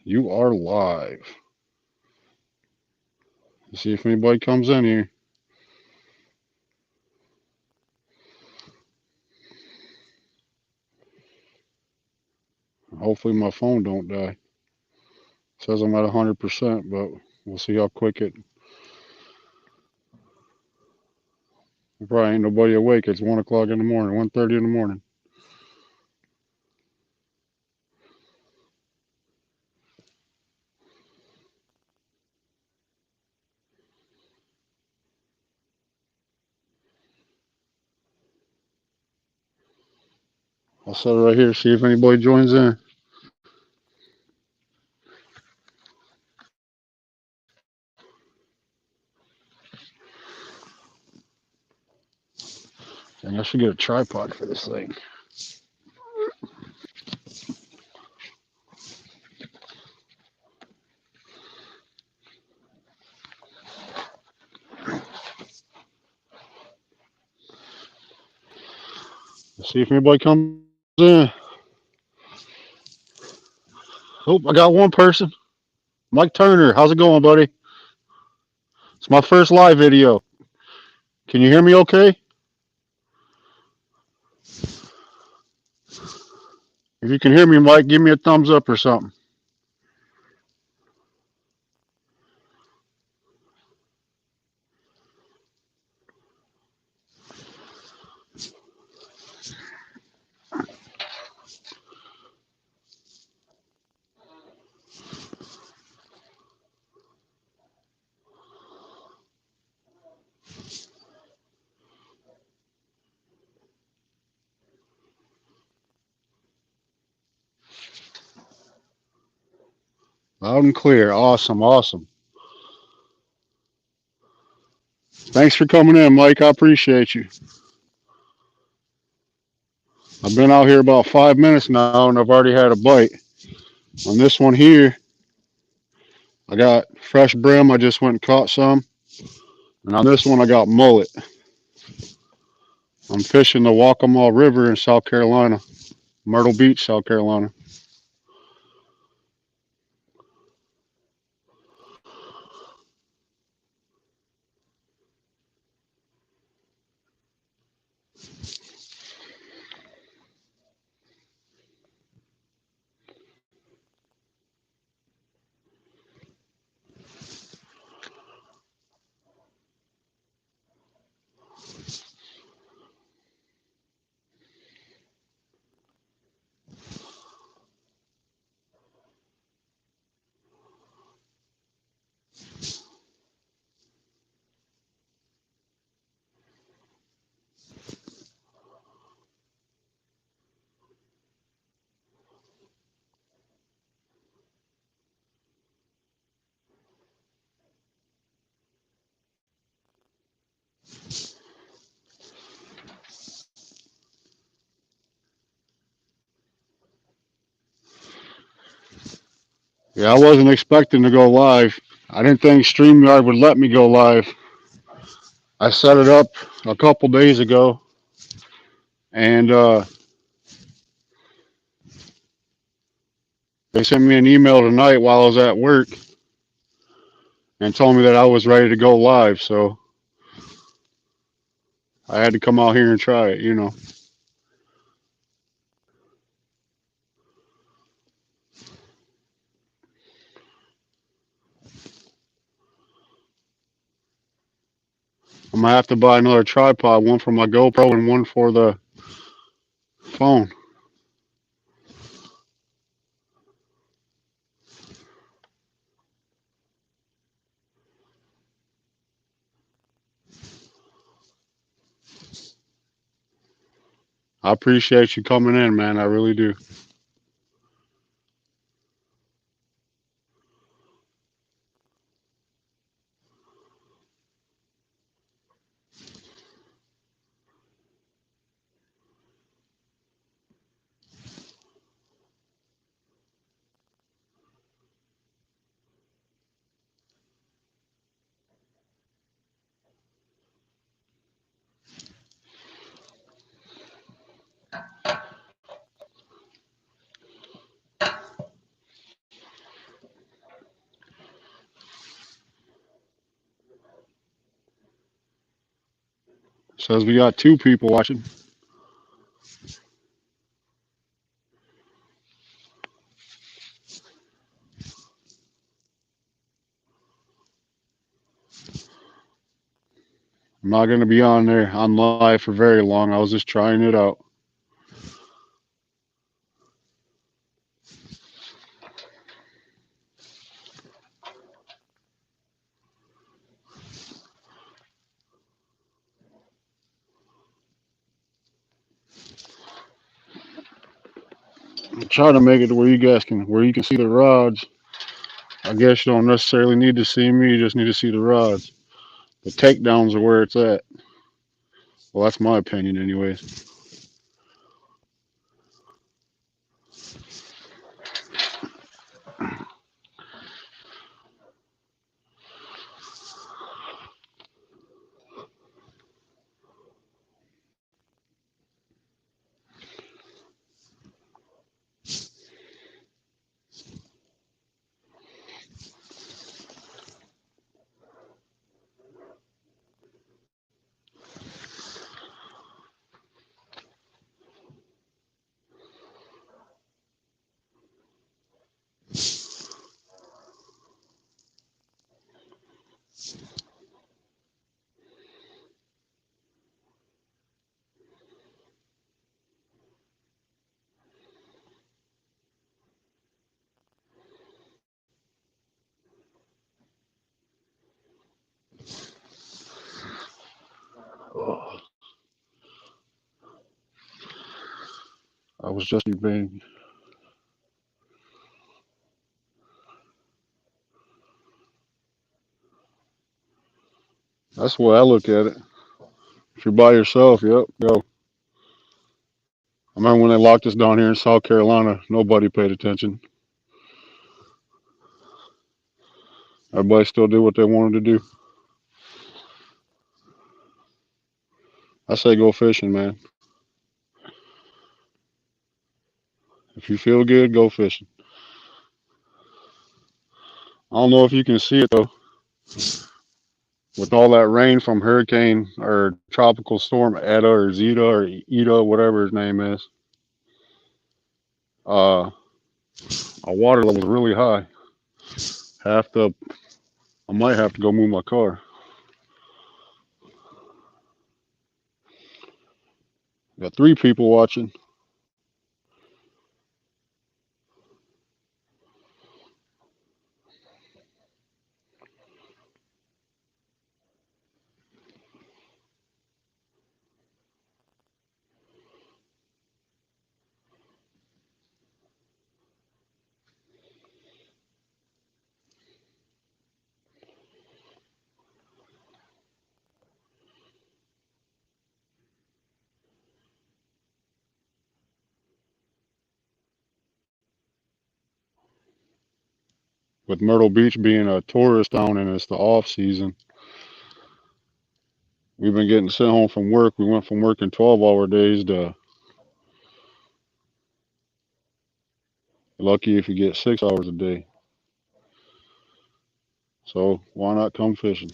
You are live. Let's see if anybody comes in here. Hopefully my phone don't die. It says I'm at 100%, but we'll see how quick it. Probably ain't nobody awake. It's 1 o'clock in the morning, 1:30 in the morning. I'll set it right here, see if anybody joins in. Dang, I should get a tripod for this thing. Let's see if anybody comes in. Oh, I got one person. Mike Turner, how's it going, buddy? It's my first live video. Can you hear me okay? If you can hear me, Mike, give me a thumbs up or something. Loud and clear. Awesome, awesome. Thanks for coming in, Mike. I appreciate you. I've been out here about 5 minutes now, and I've already had a bite. On this one here, I got fresh brim. I just went and caught some. And on this one, I got mullet. I'm fishing the Waccamaw River in South Carolina, Myrtle Beach, South Carolina. Yeah, I wasn't expecting to go live. I didn't think StreamYard would let me go live. I set it up a couple days ago, and they sent me an email tonight while I was at work and told me that I was ready to go live. So I had to come out here and try it. I'm gonna have to buy another tripod, one for my GoPro and one for the phone. I appreciate you coming in, man. I really do. Says we got 2 people watching. I'm not going to be on there on live for very long. I was just trying it out. I'm trying to make it to where you can see the rods. I guess you don't necessarily need to see me. You just need to see the rods. The takedowns are where it's at. Well, that's my opinion, anyways. Oh, I was just being. That's the way I look at it. If you're by yourself, yep, go. I remember when they locked us down here in South Carolina, nobody paid attention. Everybody still did what they wanted to do. I say go fishing, man. If you feel good, go fishing. I don't know if you can see it though. With all that rain from hurricane or tropical storm Eta or Zeta or Ida, whatever his name is, our water level is really high. Have to, I might have to go move my car. Got 3 people watching. With Myrtle Beach being a tourist town and it's the off season, we've been getting sent home from work. We went from working 12-hour days to lucky if you get 6 hours a day. So why not come fishing?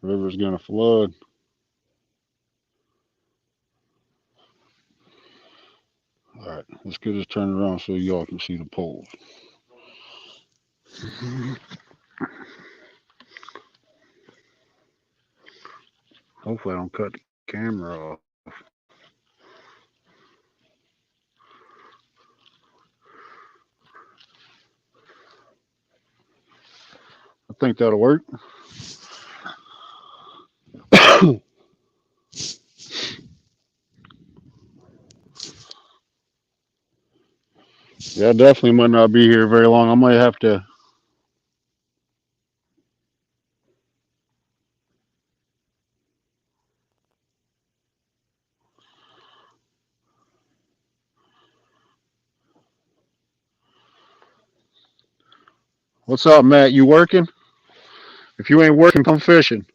River's gonna flood. All right, let's get this turned around so y'all can see the poles. Hopefully I don't cut the camera off. I think that'll work. Yeah, I definitely might not be here very long. I might have to. What's up, Matt? You working? If you ain't working, come fishing.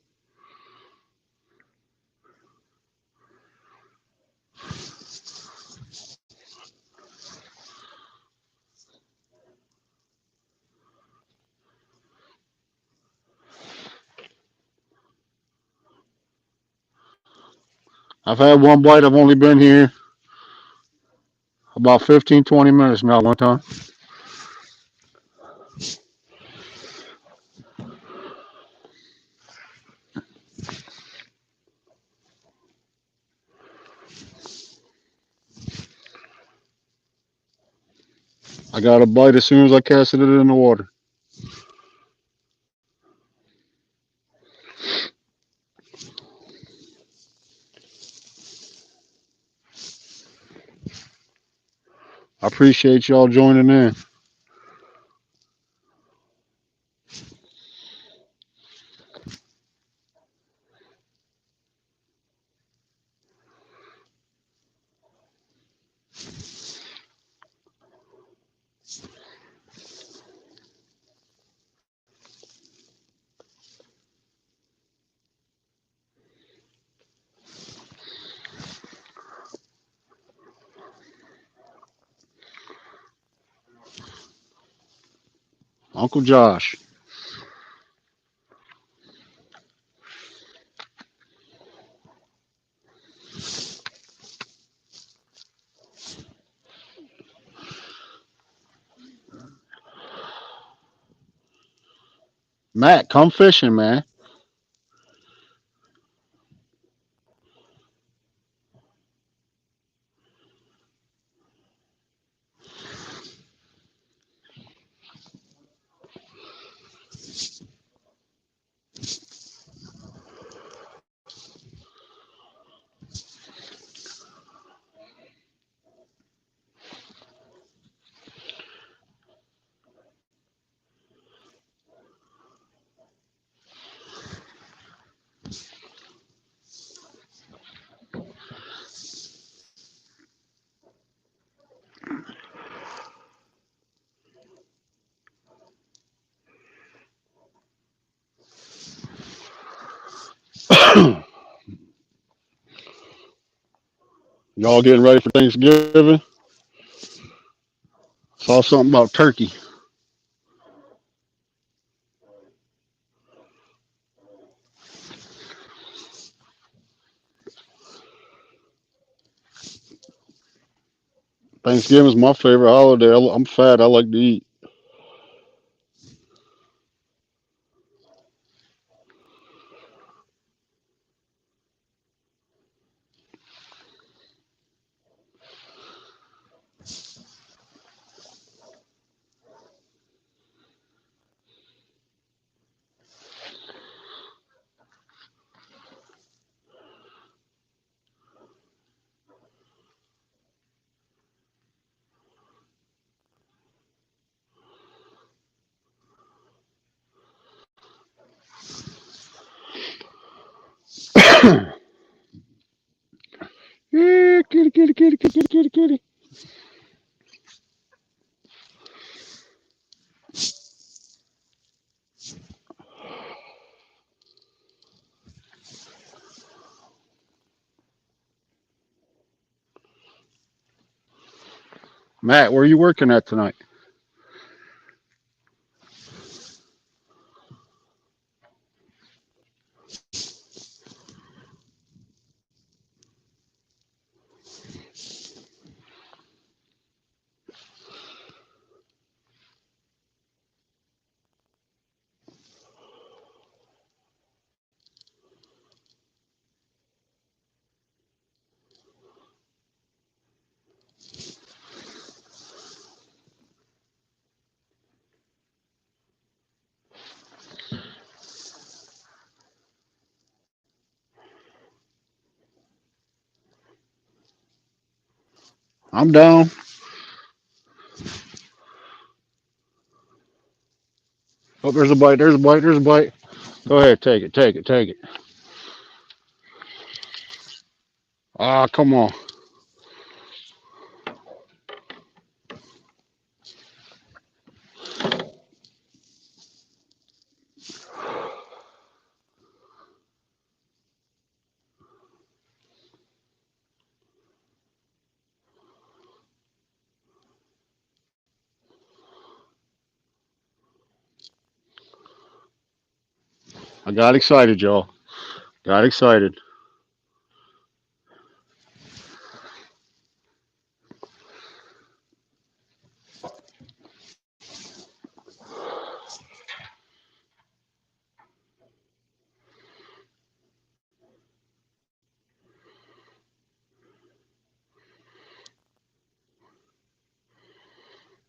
I've had one bite. I've only been here about 15, 20 minutes now one time. I got a bite as soon as I casted it in the water. I appreciate y'all joining in. Uncle Josh. Matt, come fishing, man. Y'all getting ready for Thanksgiving? Saw something about turkey. Thanksgiving is my favorite holiday. I'm fat. I like to eat. Yeah, kitty, kitty, kitty, kitty, kitty, kitty, kitty. Matt, where are you working at tonight? I'm down. Oh, there's a bite. There's a bite. There's a bite. Go ahead. Take it. Take it. Take it. Ah, come on. I got excited, y'all. Got excited.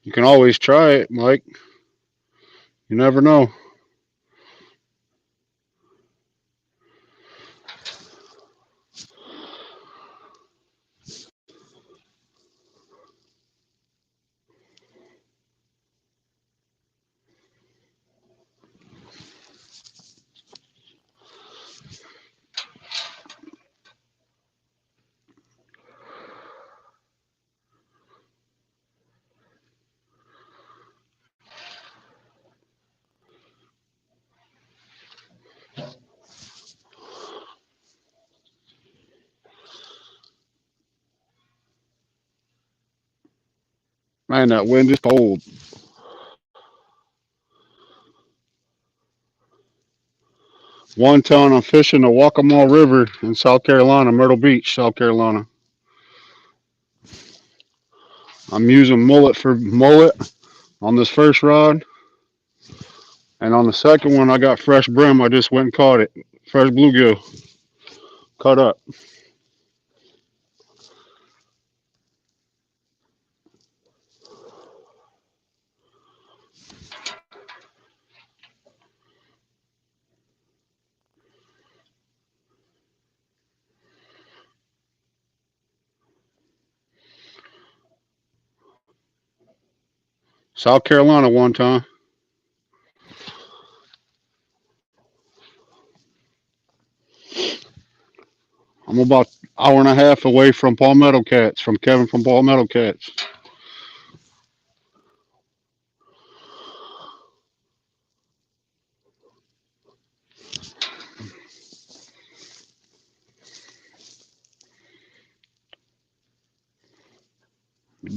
You can always try it, Mike. You never know. Man, that wind is cold. One time I'm fishing the Waccamaw River in South Carolina, Myrtle Beach, South Carolina. I'm using mullet for mullet on this first rod. And on the second one, I got fresh brim. I just went and caught it. Fresh bluegill. Cut up. South Carolina one time. I'm about an hour and a half away from Palmetto Cats, from Kevin from Palmetto Cats.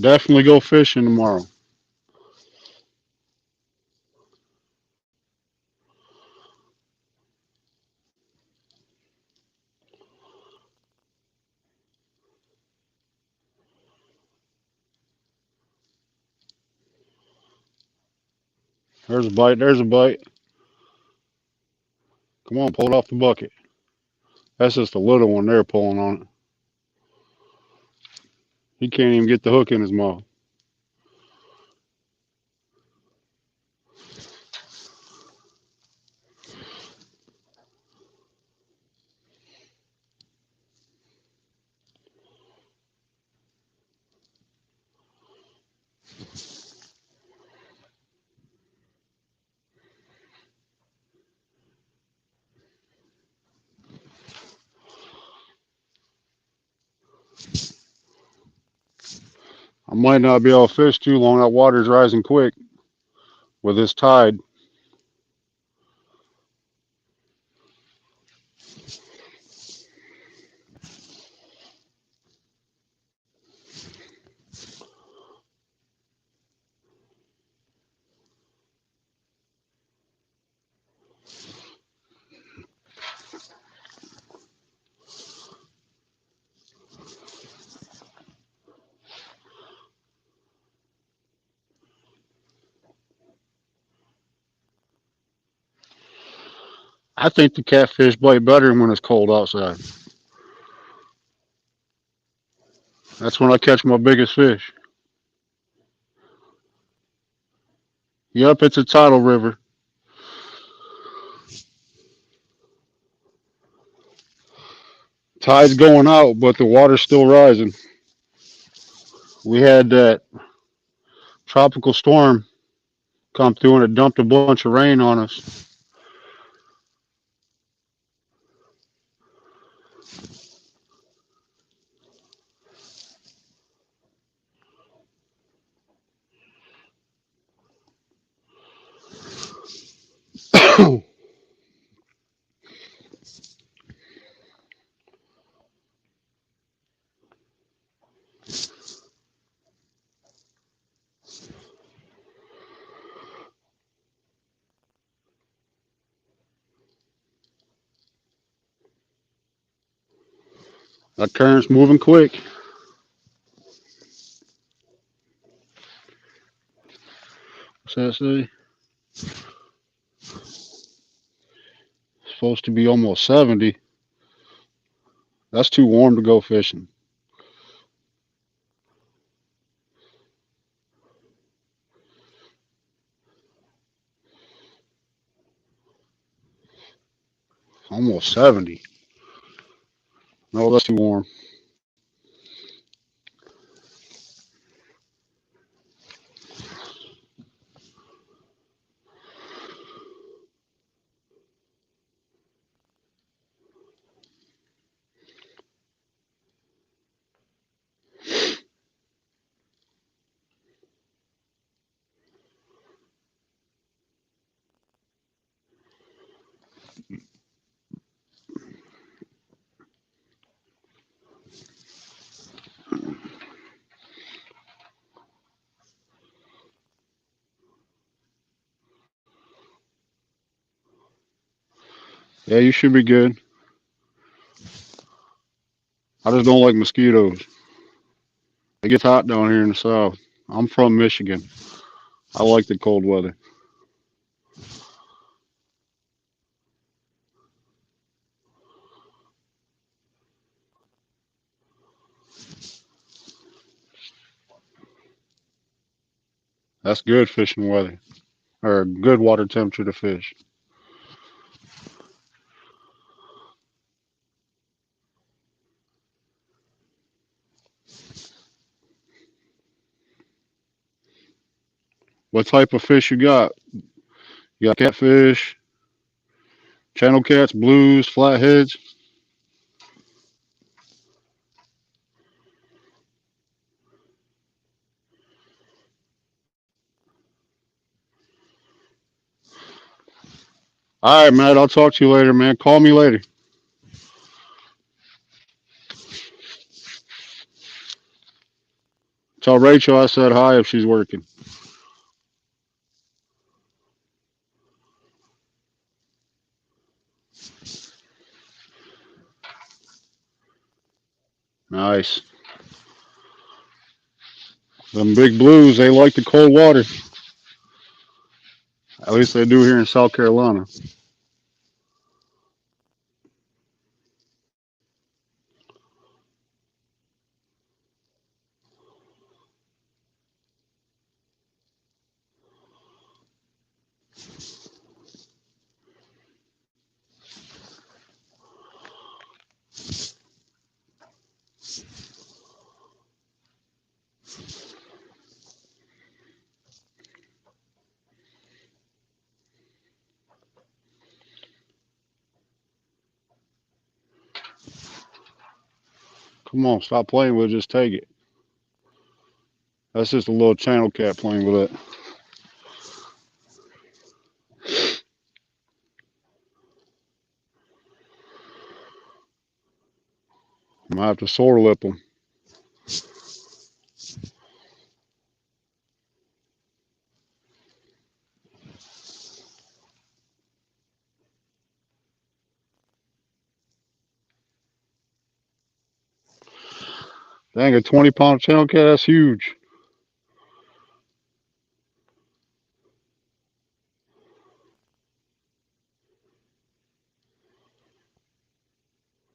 Definitely go fishing tomorrow. There's a bite. There's a bite. Come on, pull it off the bucket. That's just a little one there pulling on it. He can't even get the hook in his mouth. I might not be able to fish too long. That water's rising quick with this tide. I think the catfish bite better when it's cold outside. That's when I catch my biggest fish. Yep, it's a tidal river. Tide's going out, but the water's still rising. We had that tropical storm come through and it dumped a bunch of rain on us. That current's moving quick. What's that say? It's supposed to be almost 70. That's too warm to go fishing. Oh, 70. No, that's too warm. Yeah, you should be good. I just don't like mosquitoes. It gets hot down here in the south. I'm from Michigan. I like the cold weather. That's good fishing weather, or good water temperature to fish. What type of fish you got? You got catfish, channel cats, blues, flatheads. All right, Matt. I'll talk to you later, man. Call me later. Tell Rachel I said hi if she's working. Nice. Them big blues, they like the cold water. At least they do here in South Carolina. Come on, stop playing with it. Just take it. That's just a little channel cat playing with it. I'm gonna have to sore lip them. Dang, a 20-pound channel cat, that's huge.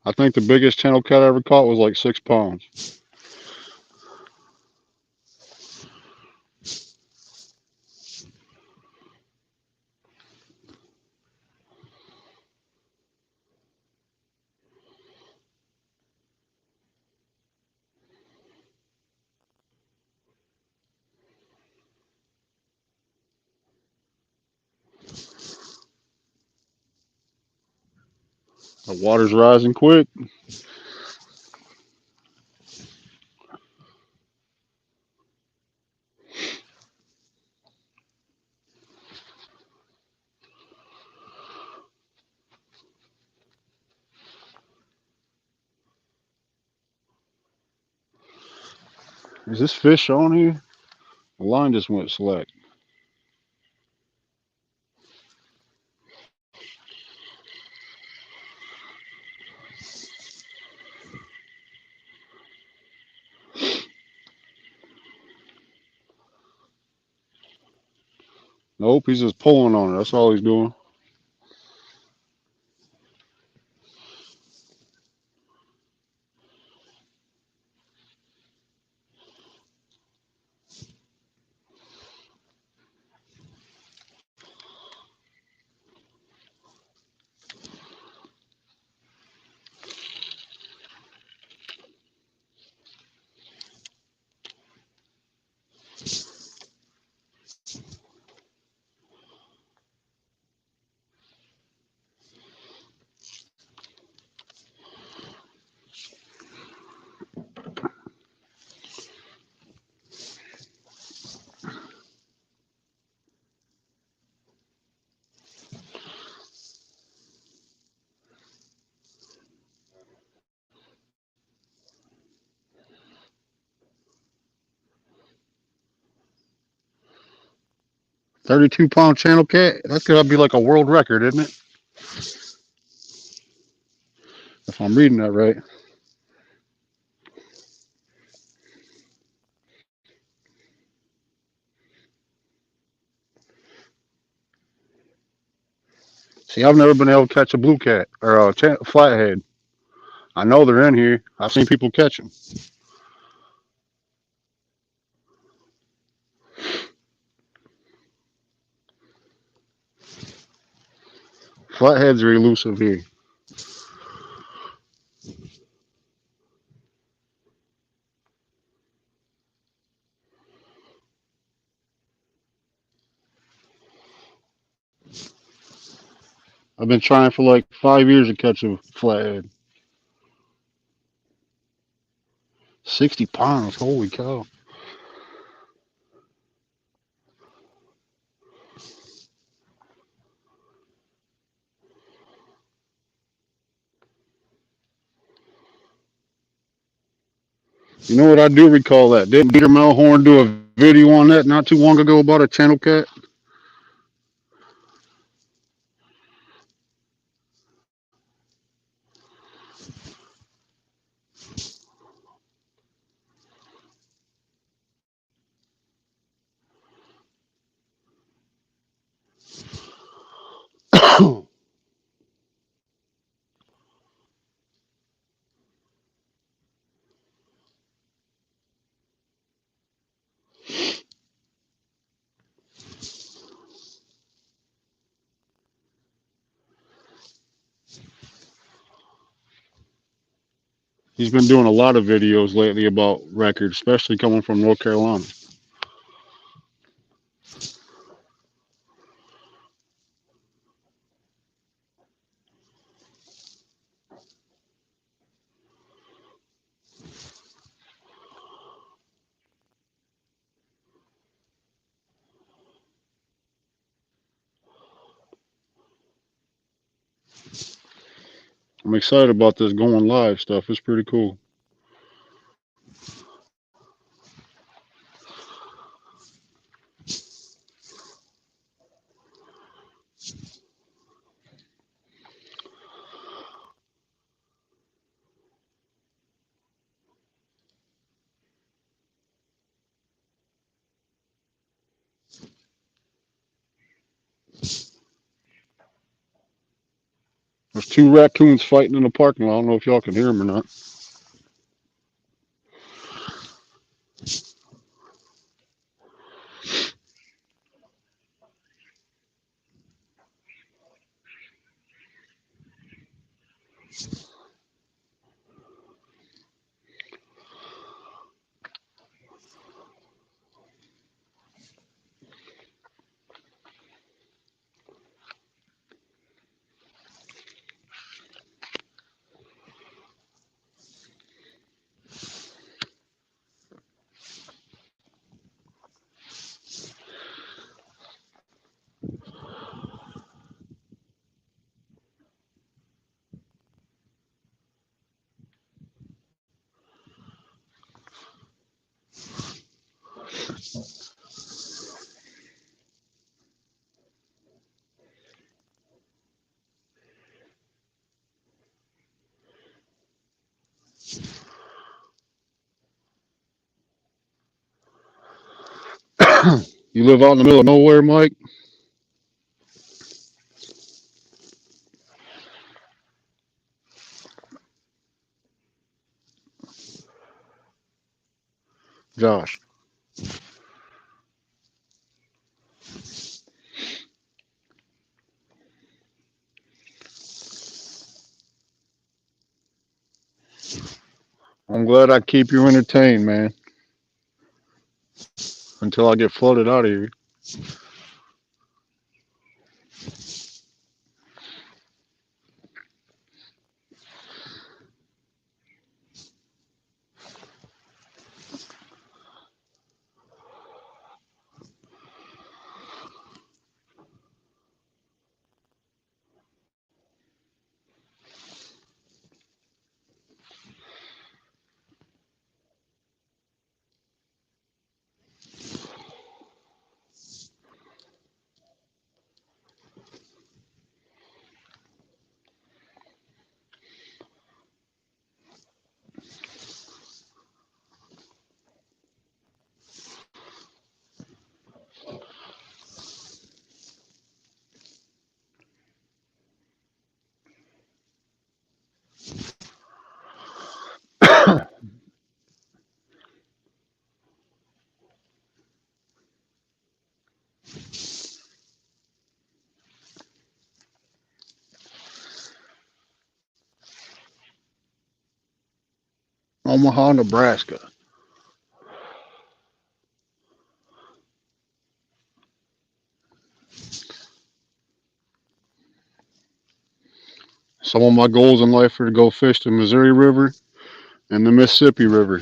I think the biggest channel cat I ever caught was like 6 pounds. The water's rising quick. Is this fish on here? The line just went slack. Nope, he's just pulling on it. That's all he's doing. 32-pound channel cat. That's gotta be like a world record, isn't it? If I'm reading that right. See, I've never been able to catch a blue cat or a flathead. I know they're in here. I've seen people catch them. Flatheads are elusive here. I've been trying for like 5 years to catch a flathead. 60 pounds. Holy cow. You know what? I do recall that. Didn't Peter Melhorn do a video on that not too long ago about a channel cat? He's been doing a lot of videos lately about records, especially coming from North Carolina. I'm excited about this going live stuff. It's pretty cool. There's two raccoons fighting in the parking lot. I don't know if y'all can hear them or not. You live out in the middle of nowhere, Mike? Josh. I'm glad I keep you entertained, man, until I get flooded out of here. Omaha, Nebraska. Some of my goals in life are to go fish the Missouri River and the Mississippi River.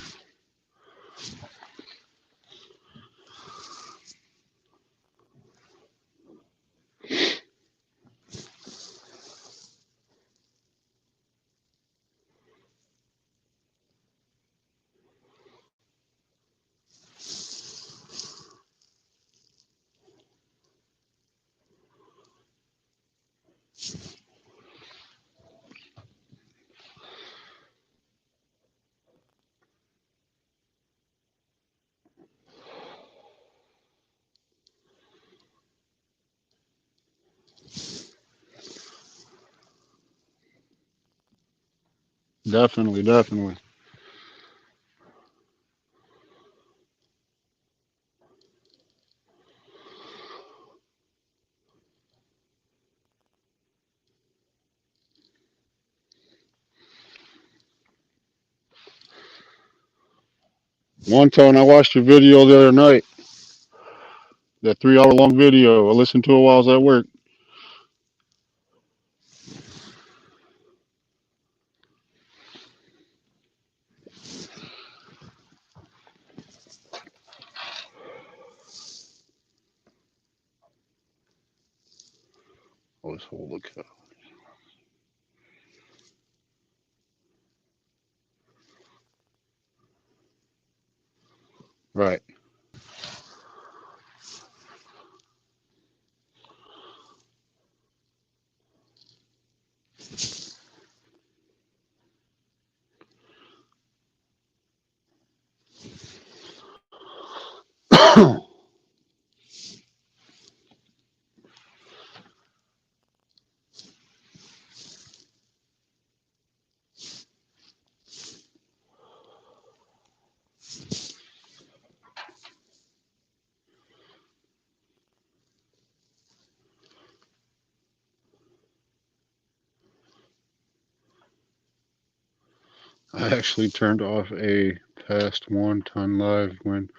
Definitely, definitely. One time I watched your video the other night, that 3 hour long video. I listened to it while I was at work. Oh, this whole look up. Right. I actually turned off a past 1 ton live when.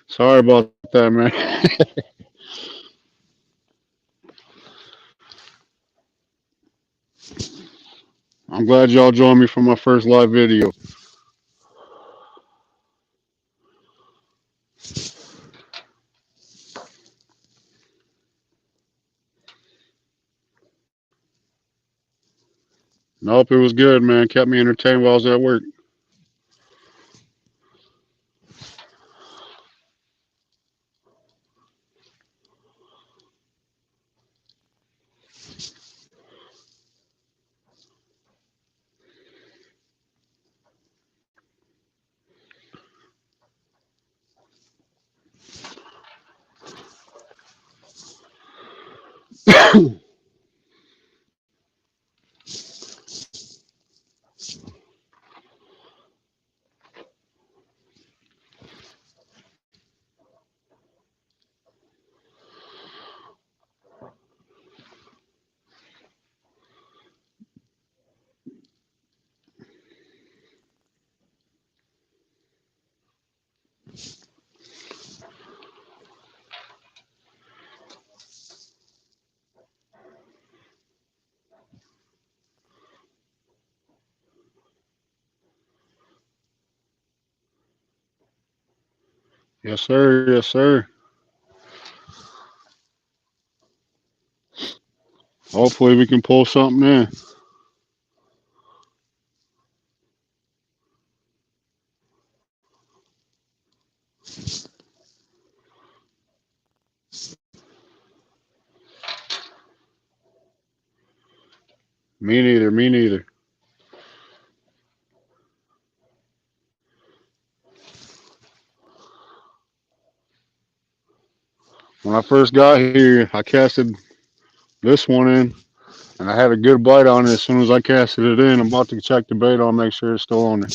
Sorry about that, man. I'm glad y'all joined me for my first live video. Nope, it was good, man. Kept me entertained while I was at work. Yes, sir. Yes, sir. Hopefully we can pull something in. Me neither. Me neither. When I first got here, I casted this one in, and I had a good bite on it. As soon as I casted it in, I'm about to check the bait on, make sure it's still on there.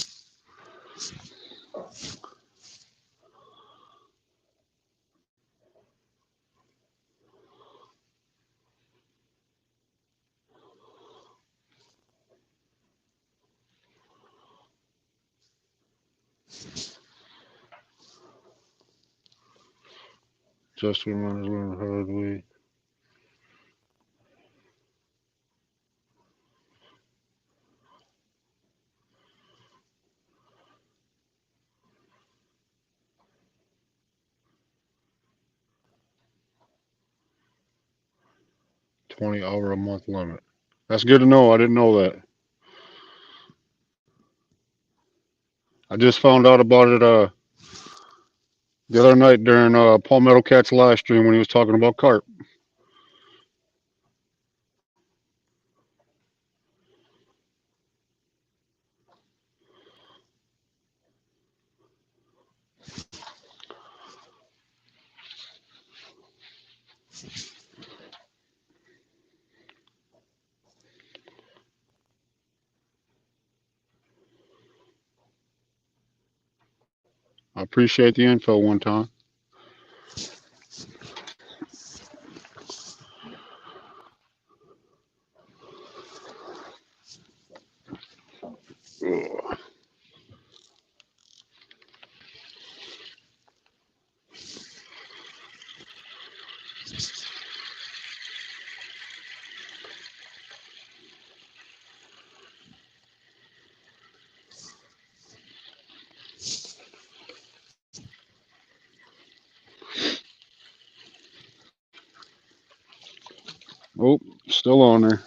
Just remember the hard way. 20 hour a month limit. That's good to know. I didn't know that. I just found out about it the other night during Paul MudCat's live stream when he was talking about carp. I appreciate the info one time. Ugh. Oh, still on there.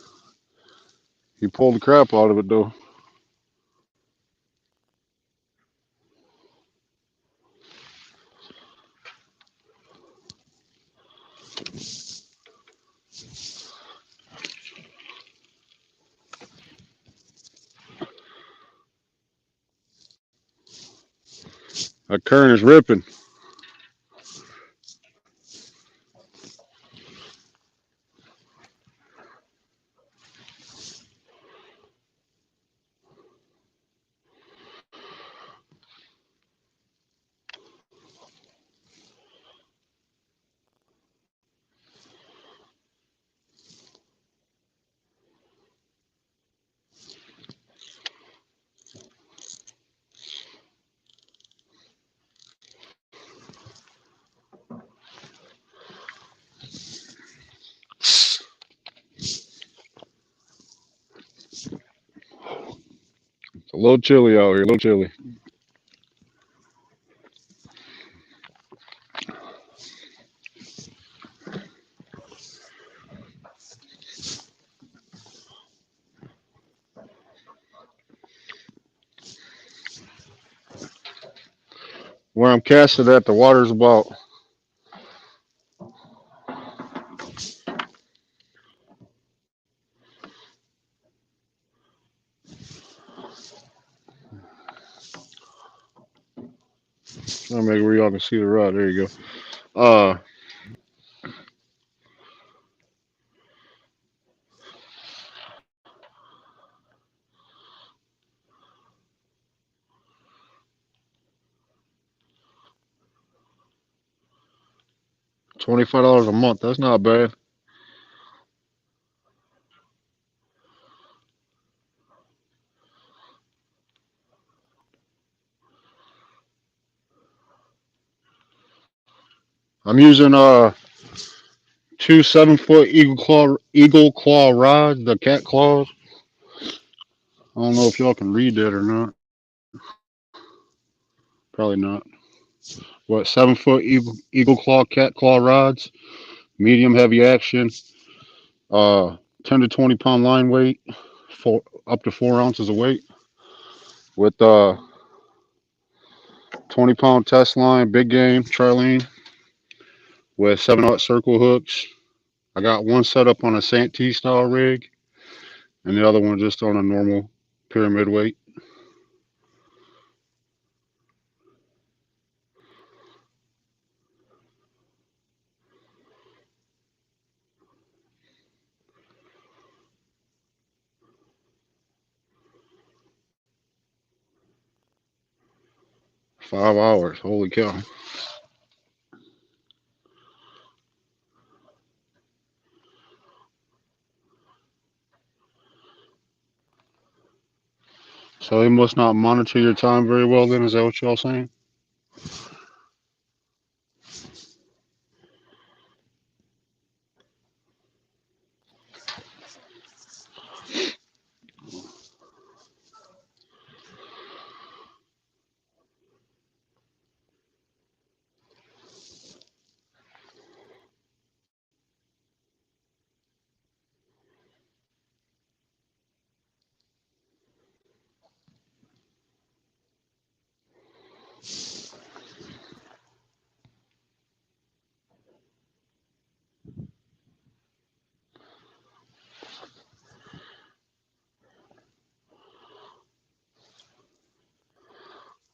He pulled the crap out of it though. That current is ripping. It's a little chilly out here. A little chilly. Where I'm casting at, the water's about I'll make it where y'all can see the rod. There you go. 25 a month. That's not bad. I'm using two 7 foot eagle claw rods, the cat claws. I don't know if y'all can read that or not. Probably not. What 7 foot eagle claw cat claw rods? Medium heavy action. 10 to 20 pound line weight. Up to 4 ounces of weight. With 20 pound test line, big game, Charlene, with 7/0 circle hooks. I got one set up on a Santee style rig, and the other one just on a normal pyramid weight. 5 hours. Holy cow. So they must not monitor your time very well then, is that what y'all saying?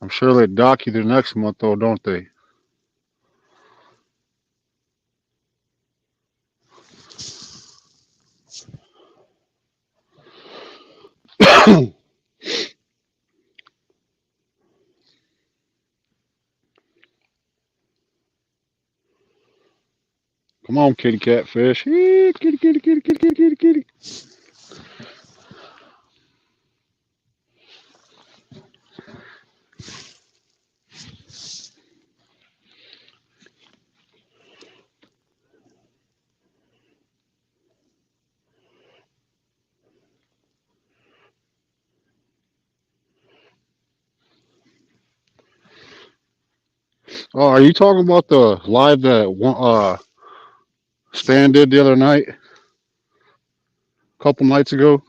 I'm sure they dock you the next month though, don't they? Come on, kitty catfish. Kitty, kitty, kitty, kitty, kitty, kitty, kitty. Oh, are you talking about the live that Stan did the other night, a couple nights ago?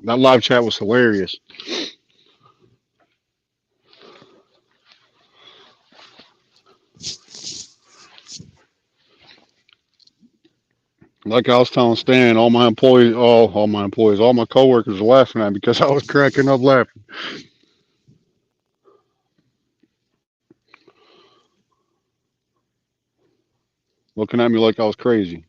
That live chat was hilarious. Like I was telling Stan, all my coworkers were laughing at me because I was cracking up laughing, looking at me like I was crazy.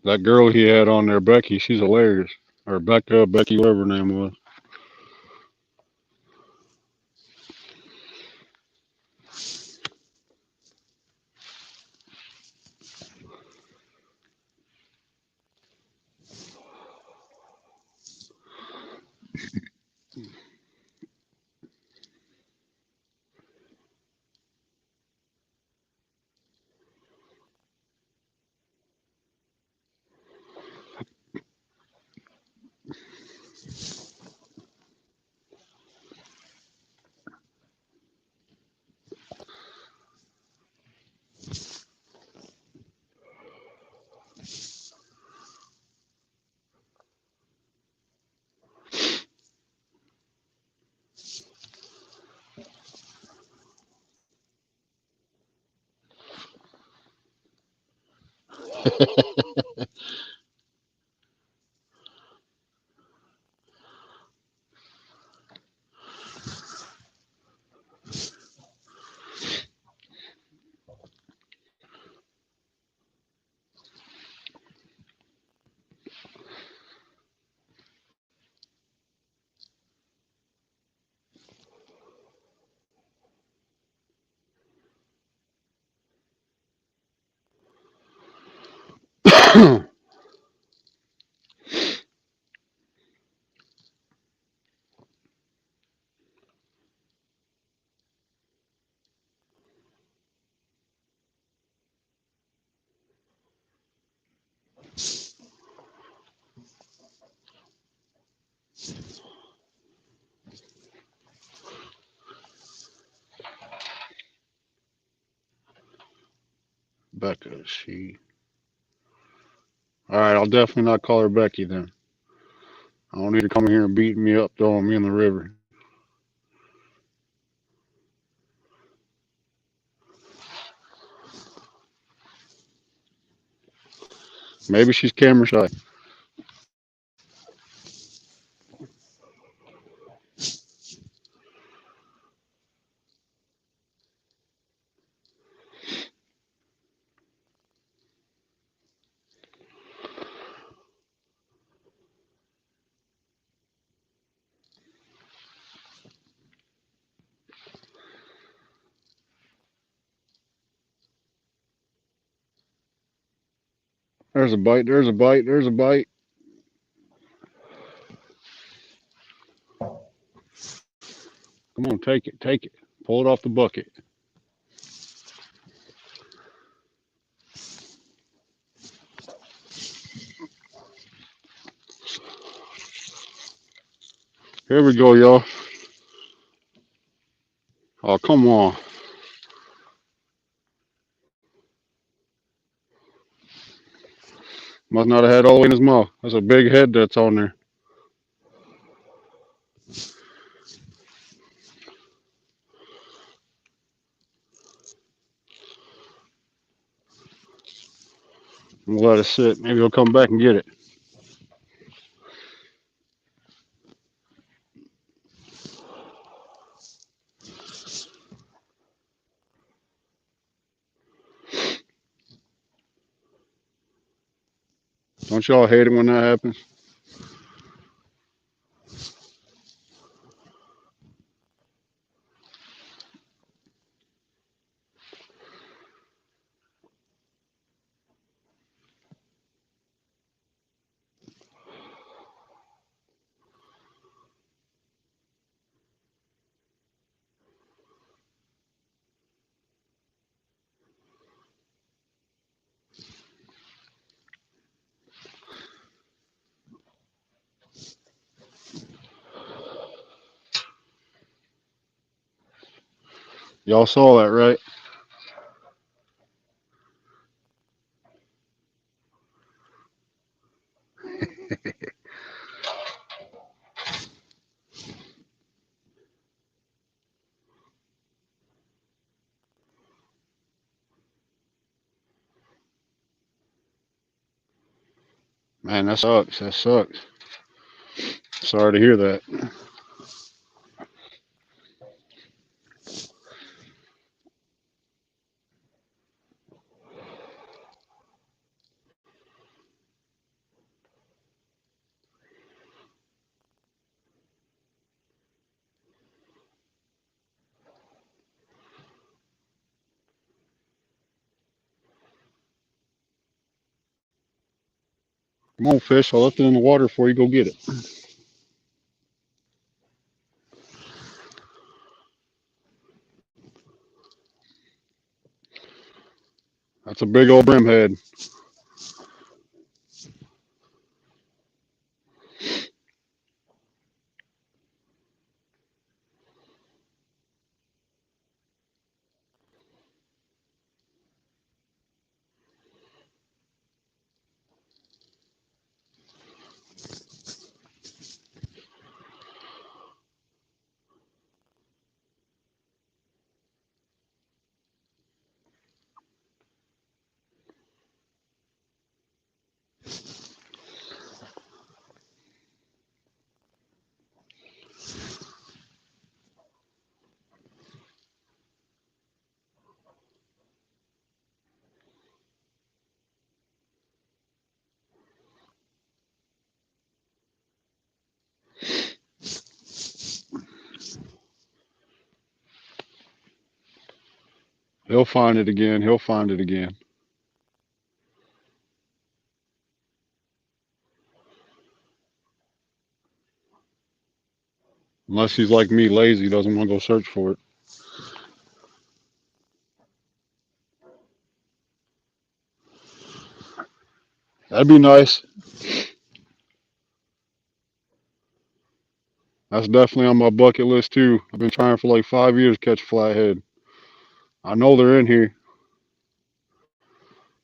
That girl he had on there, Becky, she's hilarious. Or Becca, Becky, whatever her name was. Becca, she. All right, I'll definitely not call her Becky then. I don't need her coming here and beating me up, throwing me in the river. Maybe she's camera shy. There's a bite. There's a bite. There's a bite. Come on, take it. Take it. Pull it off the bucket. Here we go, y'all. Oh, come on. Must not have had all the way in his mouth. That's a big head that's on there. We'll let it sit. Maybe he'll come back and get it. Don't y'all hate it when that happens? Y'all saw that, right? Man, that sucks. That sucks. Sorry to hear that. Come on, fish. I left it in the water before you go get it. That's a big old brimhead. He'll find it again. He'll find it again. Unless he's like me, lazy, doesn't want to go search for it. That'd be nice. That's definitely on my bucket list too. I've been trying for like 5 years to catch a flathead. I know they're in here.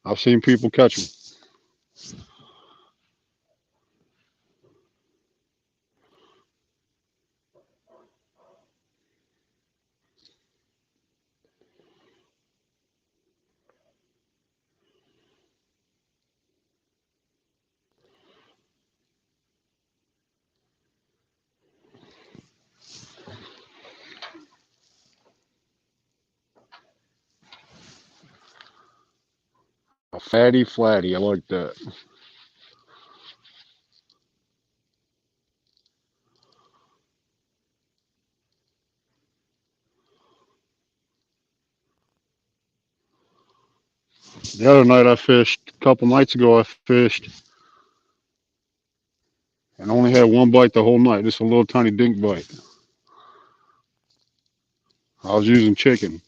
I've seen people catch them. A fatty flatty. I like that. The other night I fished, a couple nights ago I fished and only had one bite the whole night, just a little tiny dink bite. I was using chicken.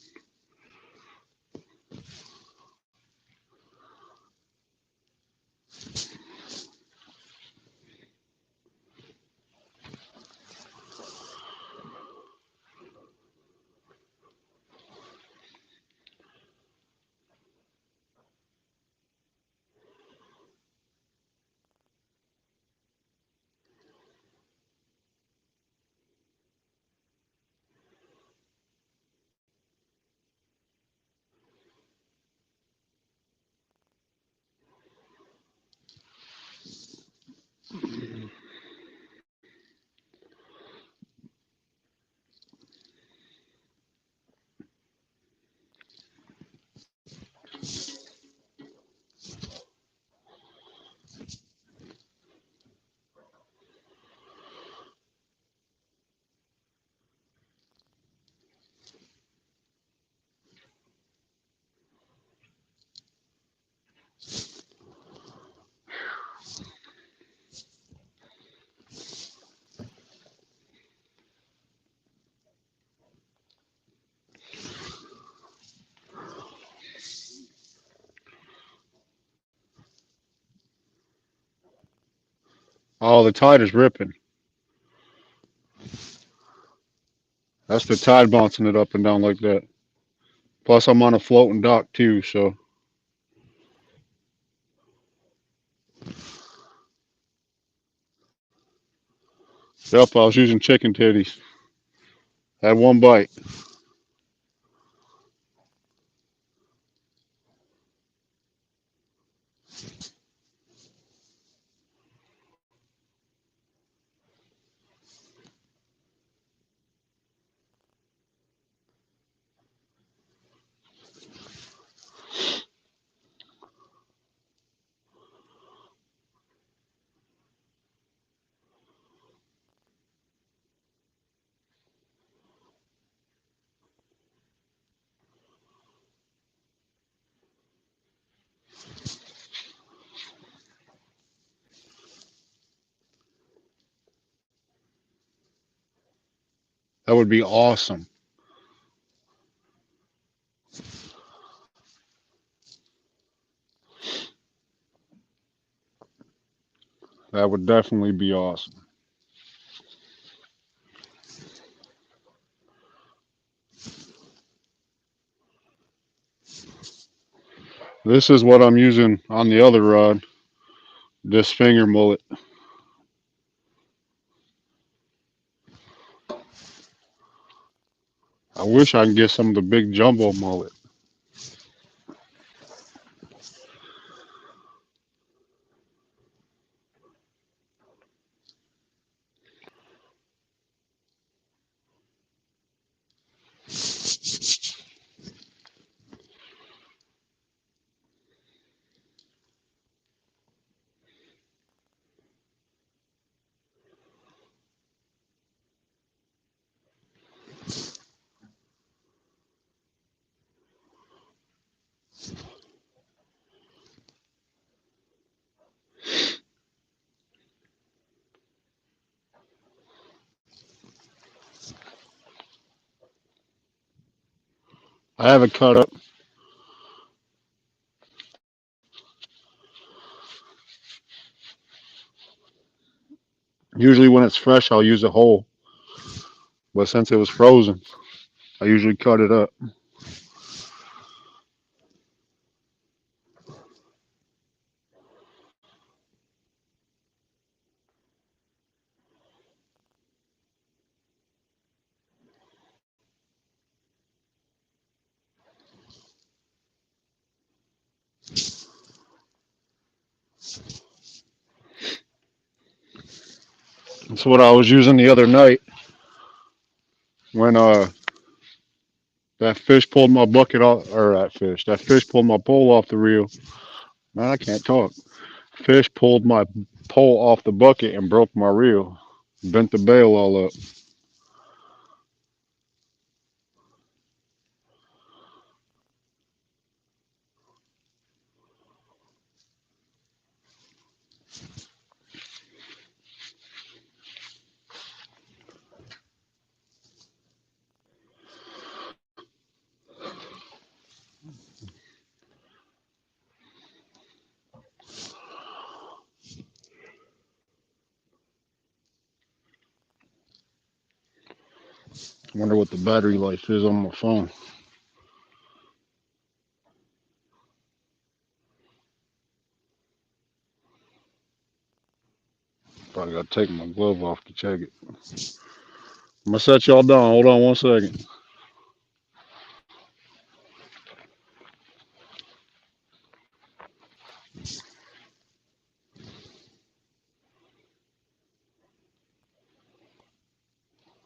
Oh, the tide is ripping. That's the tide bouncing it up and down like that. Plus I'm on a floating dock too, so. Yep, I was using chicken titties. Had one bite. That would be awesome. That would definitely be awesome. This is what I'm using on the other rod, this finger mullet. I wish I could get some of the big jumbo mullet. I have it cut up. Usually when it's fresh, I'll use a whole. But since it was frozen, I usually cut it up. That's what I was using the other night when that fish pulled my bucket off, or that fish pulled my pole off the reel. Man, I can't talk. Fish pulled my pole off the bucket and broke my reel, bent the bail all up. Wonder what the battery life is on my phone. Probably gotta take my glove off to check it. I'm gonna set y'all down. Hold on 1 second.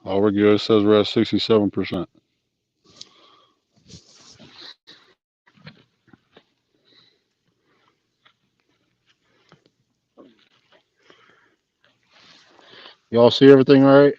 Oh, we're good. It says we're at 67%. Y'all see everything all right?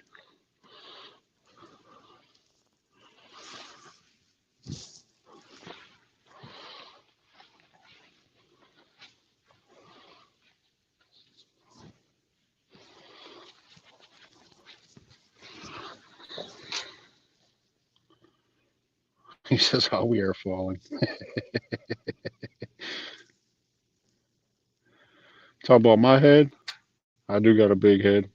He says how we are falling. Talk about my head. I do got a big head.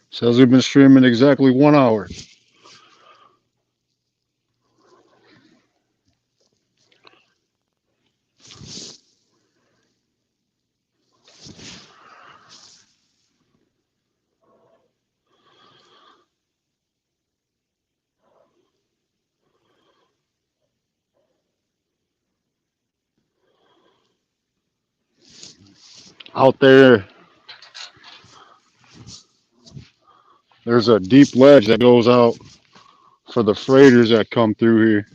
Says we've been streaming exactly 1 hour. Out there, there's a deep ledge that goes out for the freighters that come through here.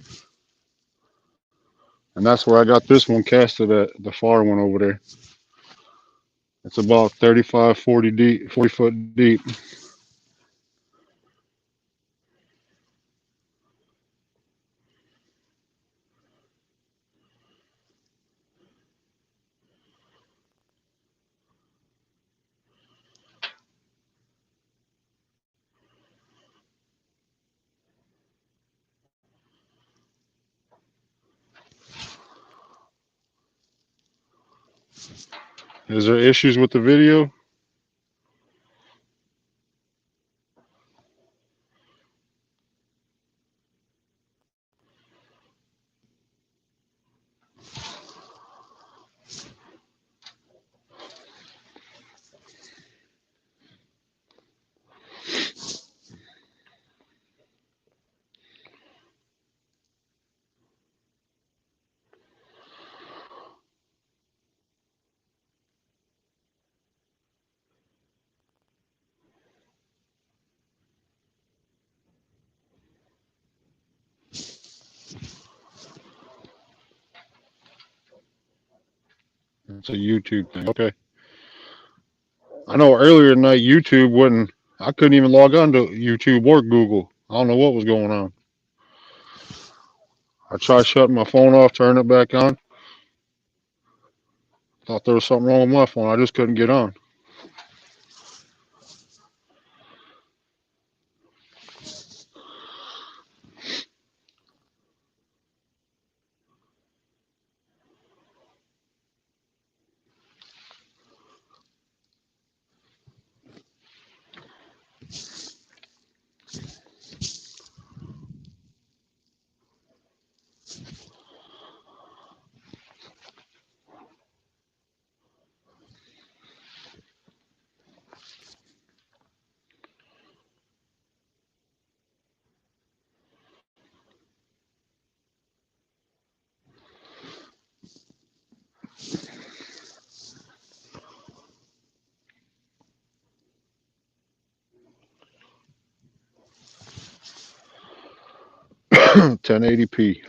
And that's where I got this one casted at, the far one over there. It's about 35, 40 deep, 40 foot deep. Is there issues with the video? It's a YouTube thing. Okay. I know earlier tonight YouTube wouldn't, I couldn't even log on to YouTube or Google. I don't know what was going on. I tried shutting my phone off, turning it back on. Thought there was something wrong with my phone. I just couldn't get on. 1080p.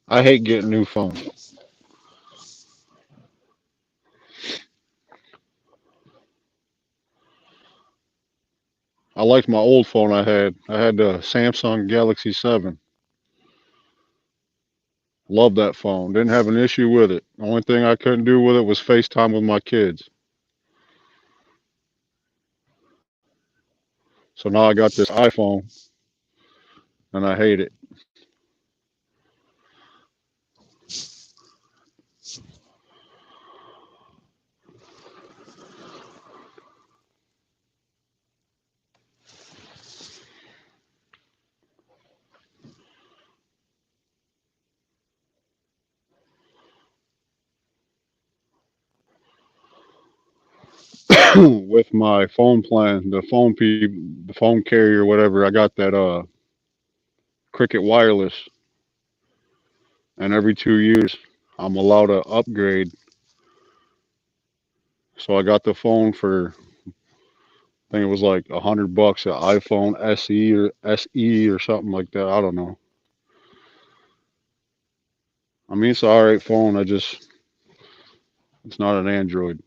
I hate getting new phones. I liked my old phone I had. I had the Samsung Galaxy 7. Loved that phone. Didn't have an issue with it. The only thing I couldn't do with it was FaceTime with my kids. So now I got this iPhone and I hate it. With my phone plan, the phone carrier, whatever, I got that Cricket Wireless, and every 2 years I'm allowed to upgrade. So I got the phone for I think it was like $100, an iPhone SE or something like that. I don't know. I mean, it's an alright phone. It's not an Android.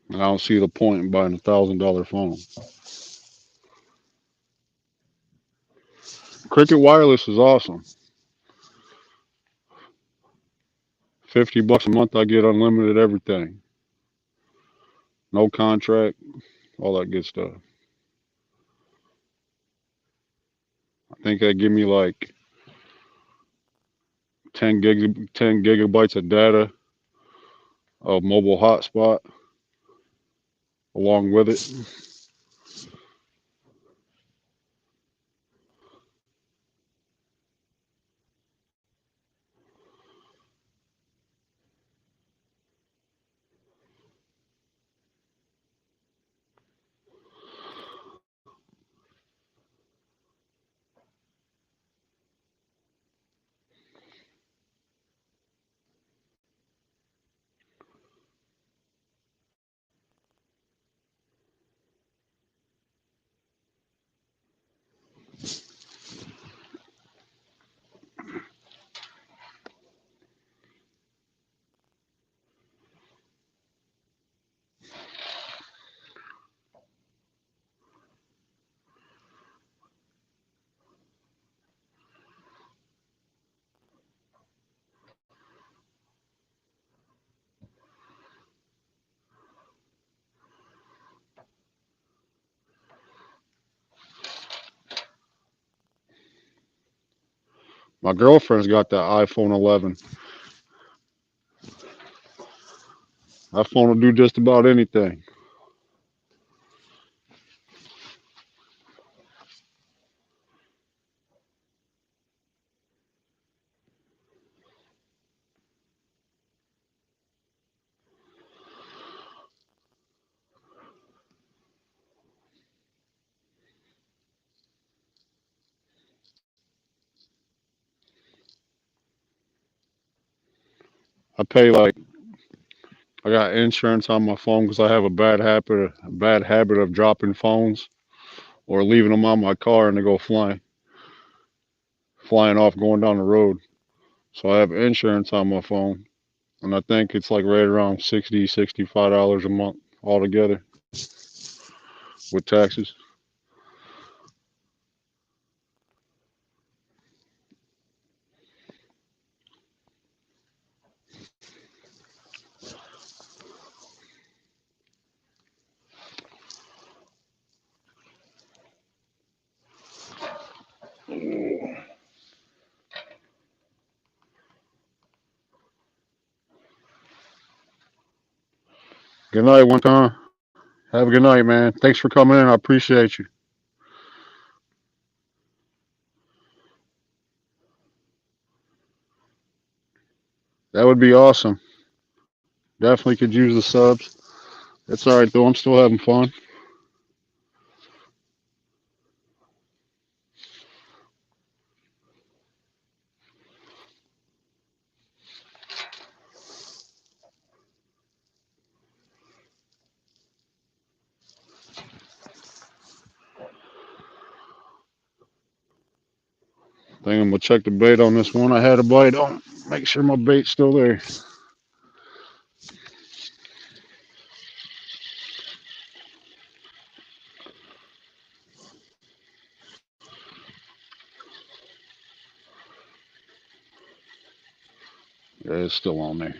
And I don't see the point in buying $1,000 phone. Cricket Wireless is awesome. $50 a month, I get unlimited everything. No contract, all that good stuff. I think they give me like 10 gigabytes of data of mobile hotspot along with it. My girlfriend's got that iPhone 11. That phone will do just about anything. I pay like I got insurance on my phone because I have a bad habit of dropping phones or leaving them on my car and they go flying off going down the road. So I have insurance on my phone, and I think it's like right around $65 a month altogether with taxes. Good night, one time. Have a good night, man. Thanks for coming in. I appreciate you. That would be awesome. Definitely could use the subs. It's all right though. I'm still having fun. I think I'm gonna check the bait on this one. I had a bite on. Make sure my bait's still there. Yeah, it's still on there.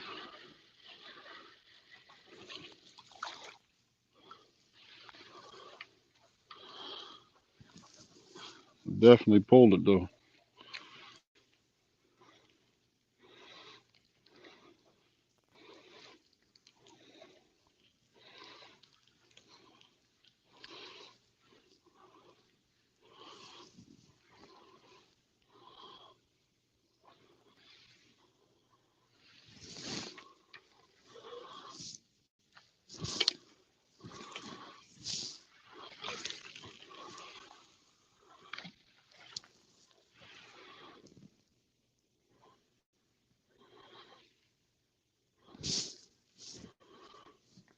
Definitely pulled it though.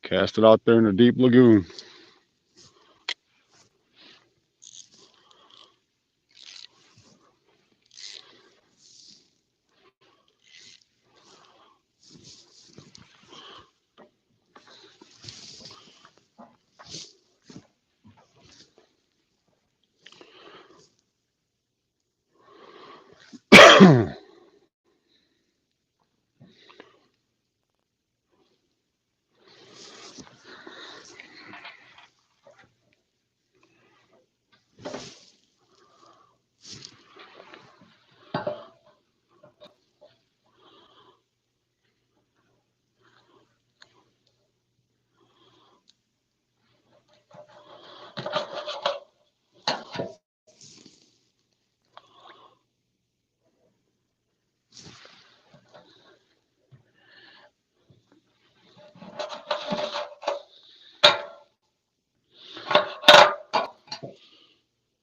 Cast it out there in the deep lagoon.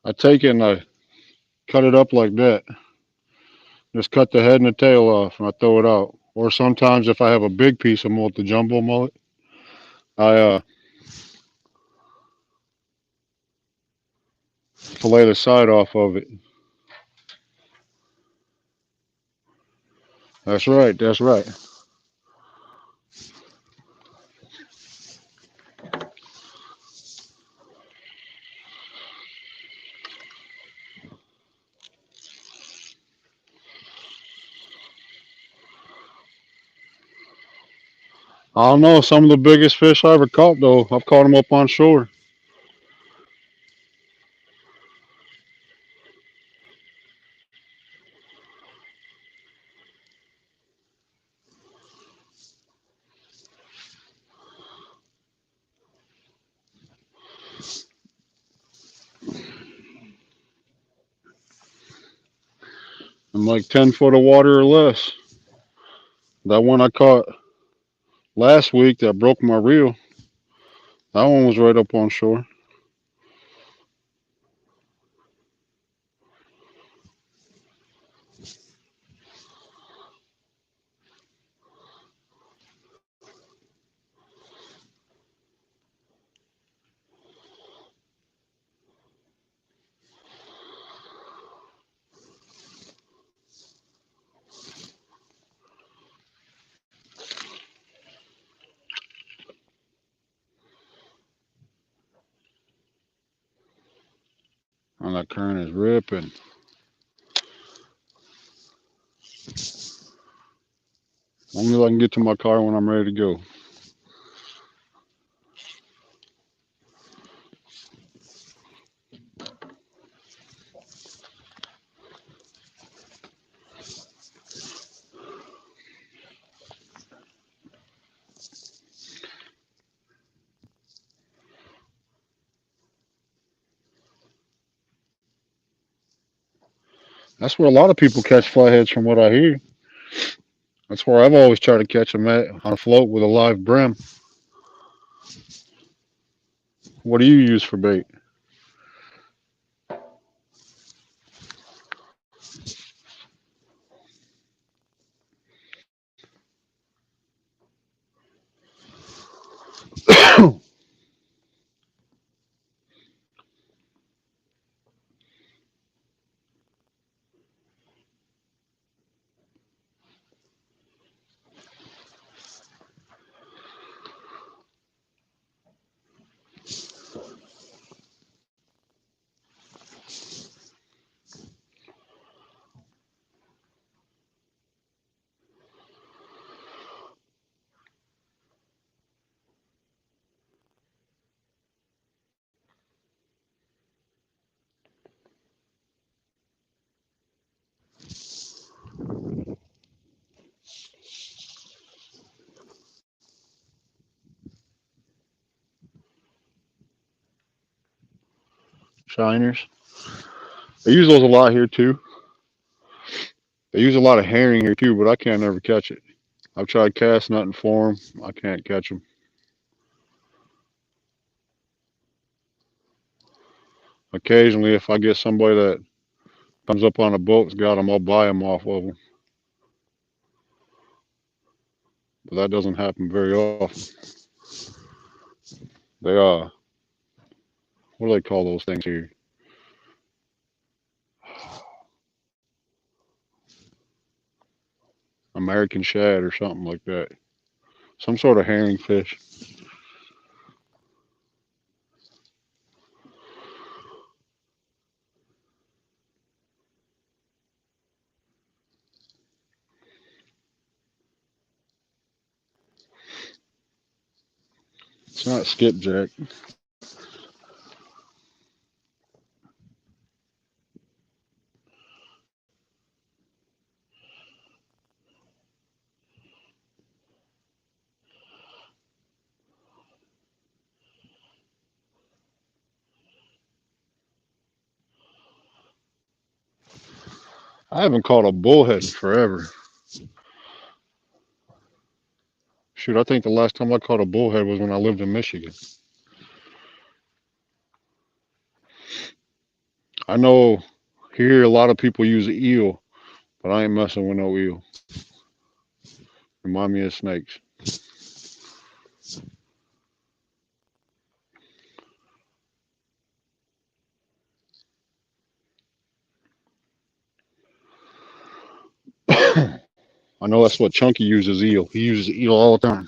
I take it and I cut it up like that. Just cut the head and the tail off and I throw it out. Or sometimes if I have a big piece of mullet, the jumbo mullet, I fillet the side off of it. That's right. That's right. I don't know. Some of the biggest fish I ever caught, though, I've caught them up on shore. In like 10 foot of water or less. That one I caught last week that broke my reel, that one was right up on shore. And that current is ripping. As long as I can get to my car when I'm ready to go. That's where a lot of people catch flatheads from what I hear. That's where I've always tried to catch them at, on a float with a live brim. What do you use for bait? Shiners. They use those a lot here too. They use a lot of herring here too, but I can't ever catch it. I've tried casting nothing for them. I can't catch them. Occasionally, if I get somebody that comes up on a boat's got them, I'll buy them off of them. But that doesn't happen very often. They what do they call those things here? American shad or something like that. Some sort of herring fish. It's not skipjack. I haven't caught a bullhead in forever. Shoot, I think the last time I caught a bullhead was when I lived in Michigan. I know here a lot of people use eel, but I ain't messing with no eel. Remind me of snakes. I know that's what Chunky uses eel. He uses eel all the time.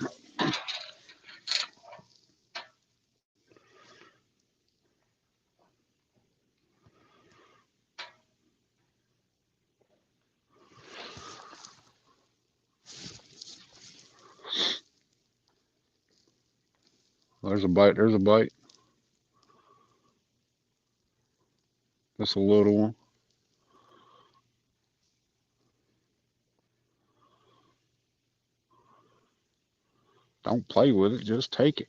There's a bite. There's a bite. That's a little one. Don't play with it. Just take it.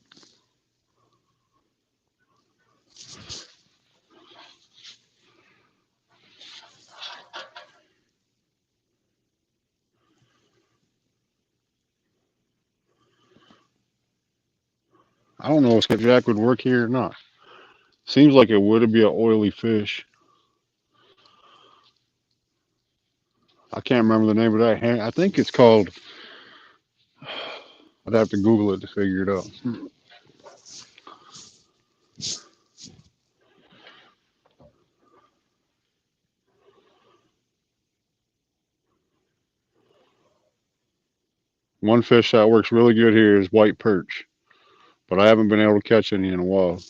I don't know if skipjack would work here or not. Seems like it would be an oily fish. I can't remember the name of that. I think it's called. I'd have to Google it to figure it out. One fish that works really good here is white perch, but I haven't been able to catch any in a while.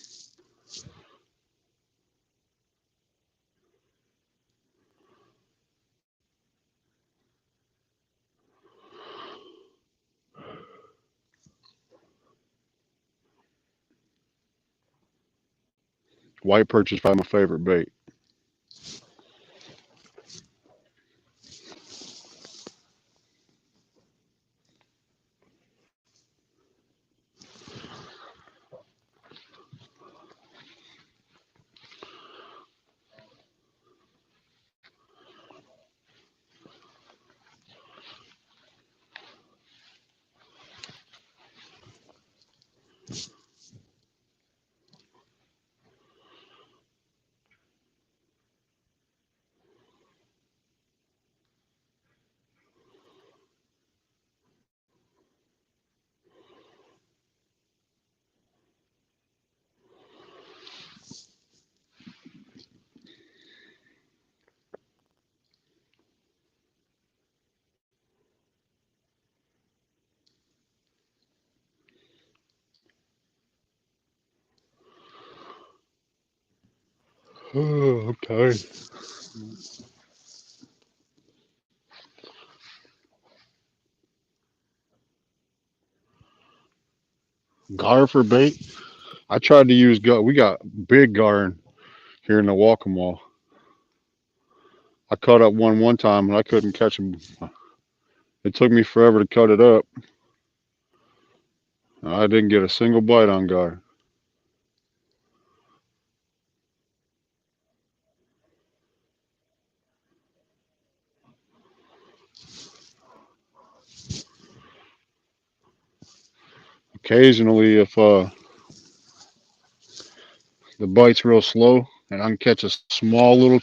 White perch is probably my favorite bait. Oh, I'm tired. Gar for bait. I tried to use gar. We got big gar here in the Walkmall. I caught up one time and I couldn't catch him. It took me forever to cut it up. I didn't get a single bite on gar. Occasionally, if the bite's real slow and I can catch a small little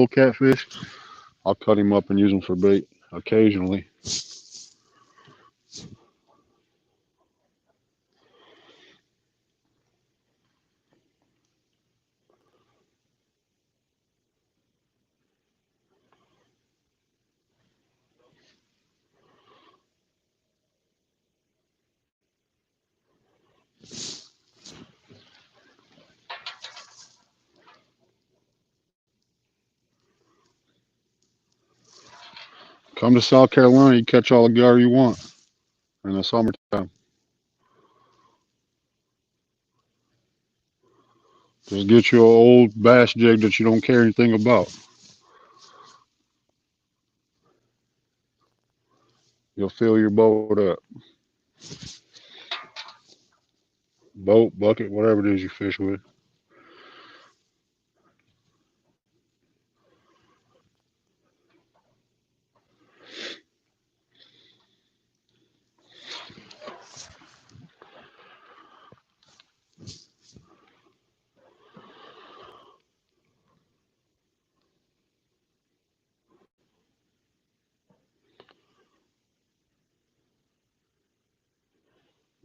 catfish, I'll cut him up and use him for bait occasionally. Come to South Carolina, you catch all the gar you want in the summertime. Just get you an old bass jig that you don't care anything about. You'll fill your boat up. Boat, bucket, whatever it is you fish with.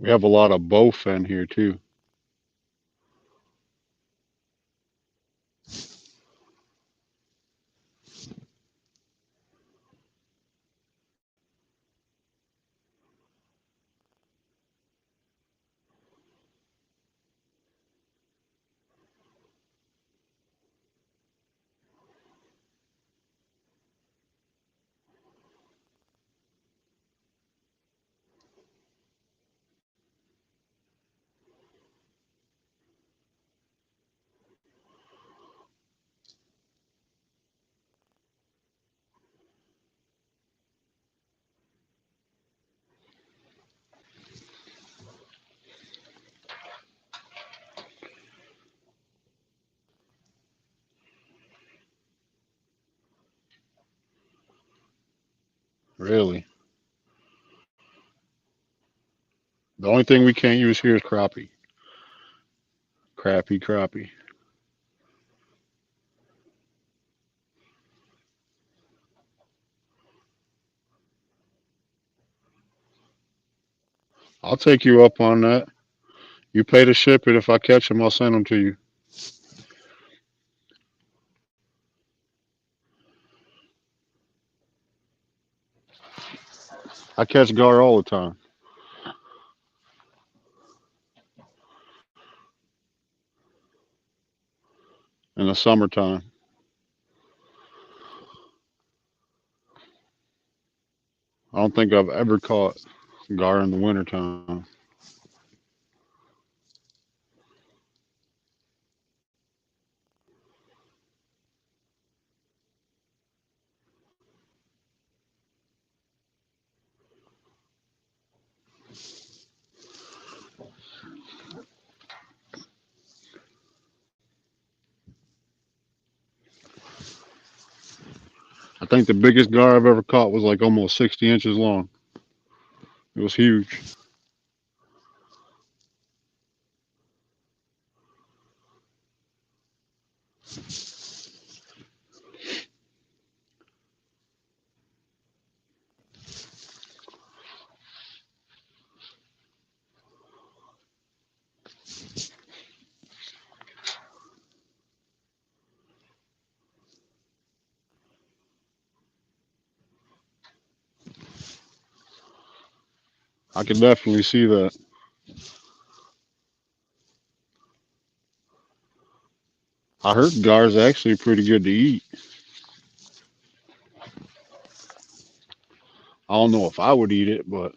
We have a lot of bowfin here too. Really. The only thing we can't use here is crappie. Crappie. I'll take you up on that. You pay to ship it. If I catch them, I'll send them to you. I catch gar all the time in the summertime. I don't think I've ever caught gar in the wintertime. I think the biggest gar I've ever caught was like almost 60 inches long. It was huge. I can definitely see that. I heard gar's actually pretty good to eat. I don't know if I would eat it, but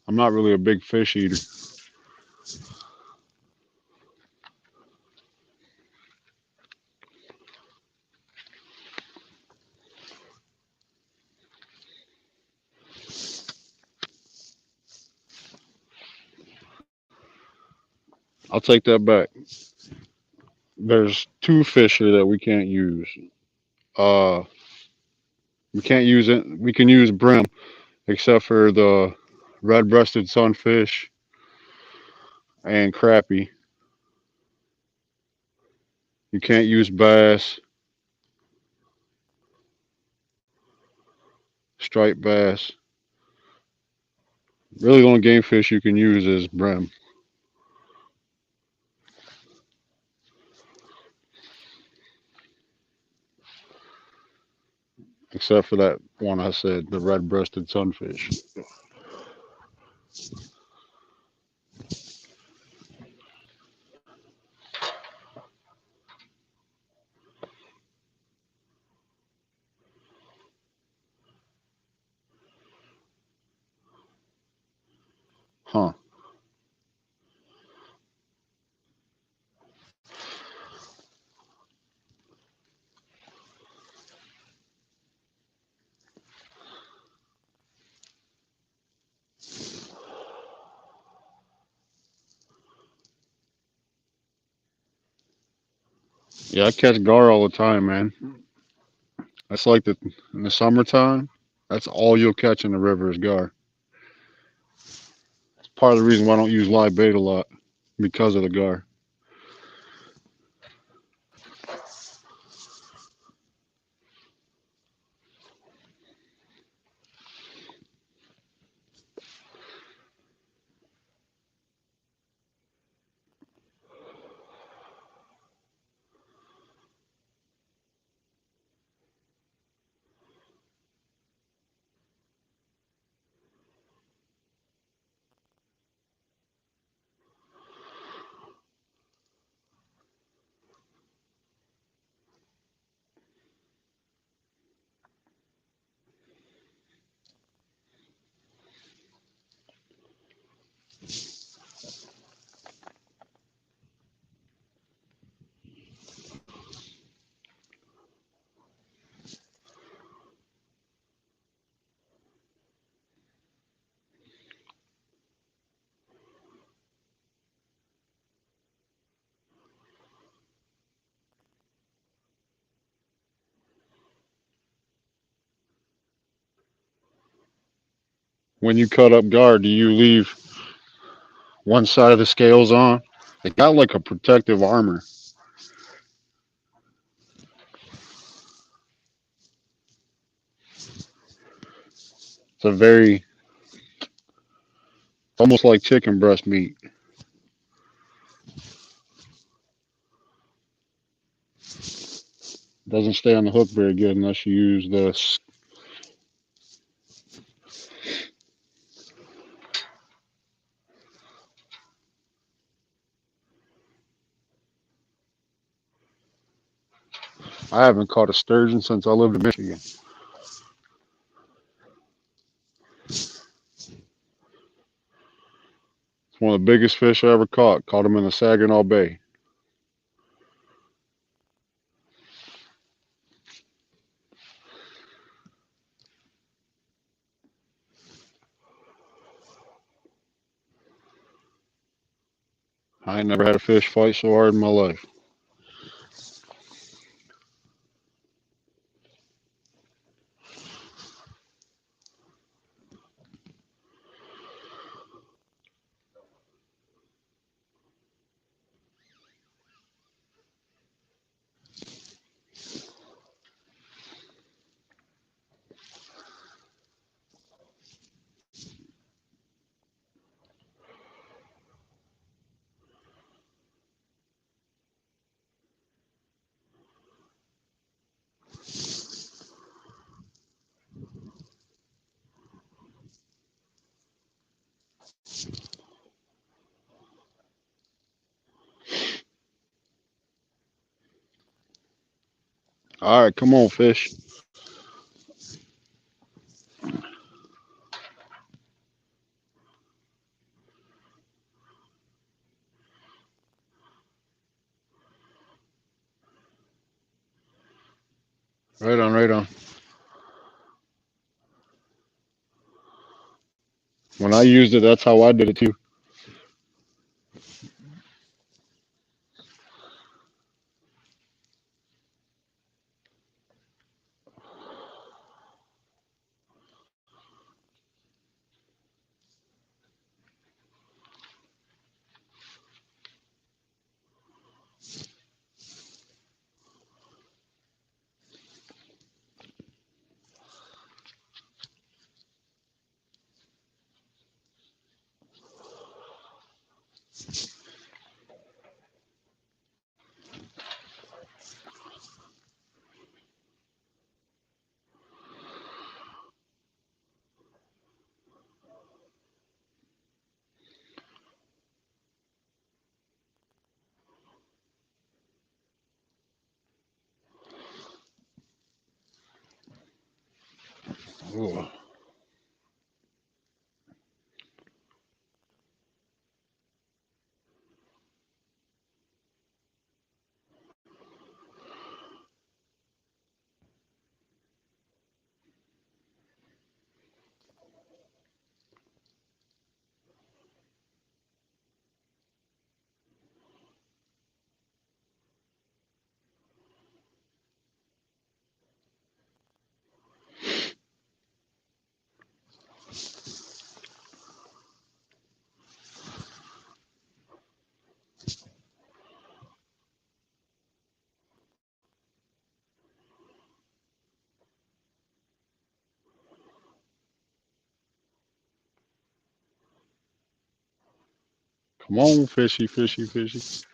I'm not really a big fish eater. I'll take that back. There's two fish here that we can't use. Uh, we can't use it. We can use brim, except for the red-breasted sunfish and crappie. You can't use bass, striped bass. Really, the only game fish you can use is brim, except for that one I said, the red-breasted sunfish. Huh. Yeah, I catch gar all the time, man. That's like in the summertime. That's all you'll catch in the river is gar. It's part of the reason why I don't use live bait a lot because of the gar. When you cut up gar, do you leave one side of the scales on? It got like a protective armor. It's a very, it's almost like chicken breast meat. It doesn't stay on the hook very good unless you use this. I haven't caught a sturgeon since I lived in Michigan. It's one of the biggest fish I ever caught. Caught them in the Saginaw Bay. I ain't never had a fish fight so hard in my life. All right, come on, fish. Right on, right on. When I used it, that's how I did it too. Ooh. Come on, fishy, fishy, fishy.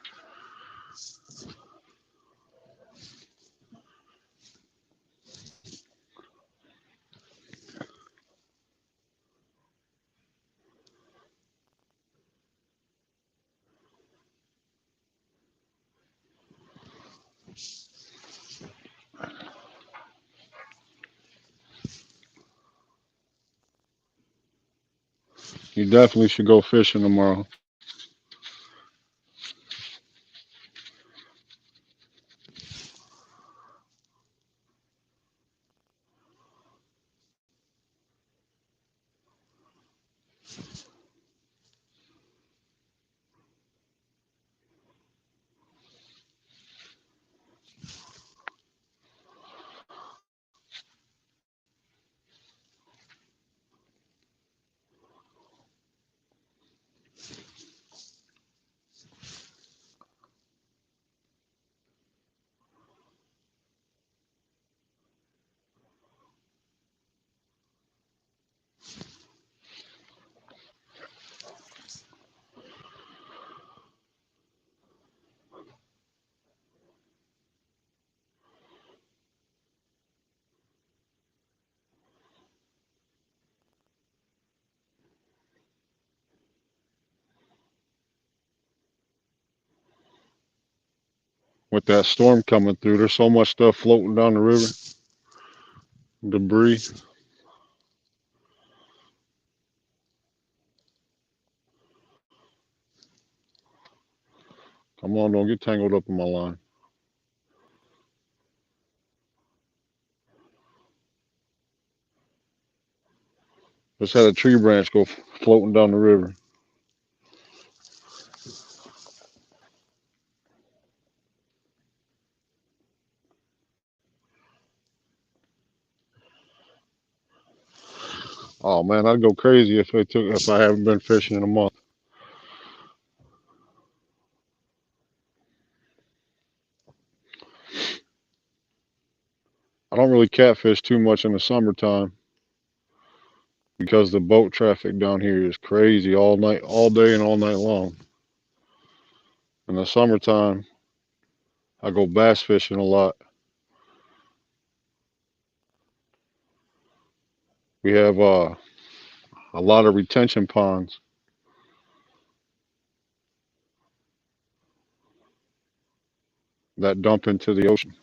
You definitely should go fishing tomorrow. With that storm coming through, there's so much stuff floating down the river, debris. Come on, don't get tangled up in my line. Just had a tree branch go floating down the river. Oh man, I'd go crazy if I haven't been fishing in a month. I don't really catfish too much in the summertime because the boat traffic down here is crazy all night, all day, and all night long. In the summertime, I go bass fishing a lot. We have a lot of retention ponds that dump into the ocean.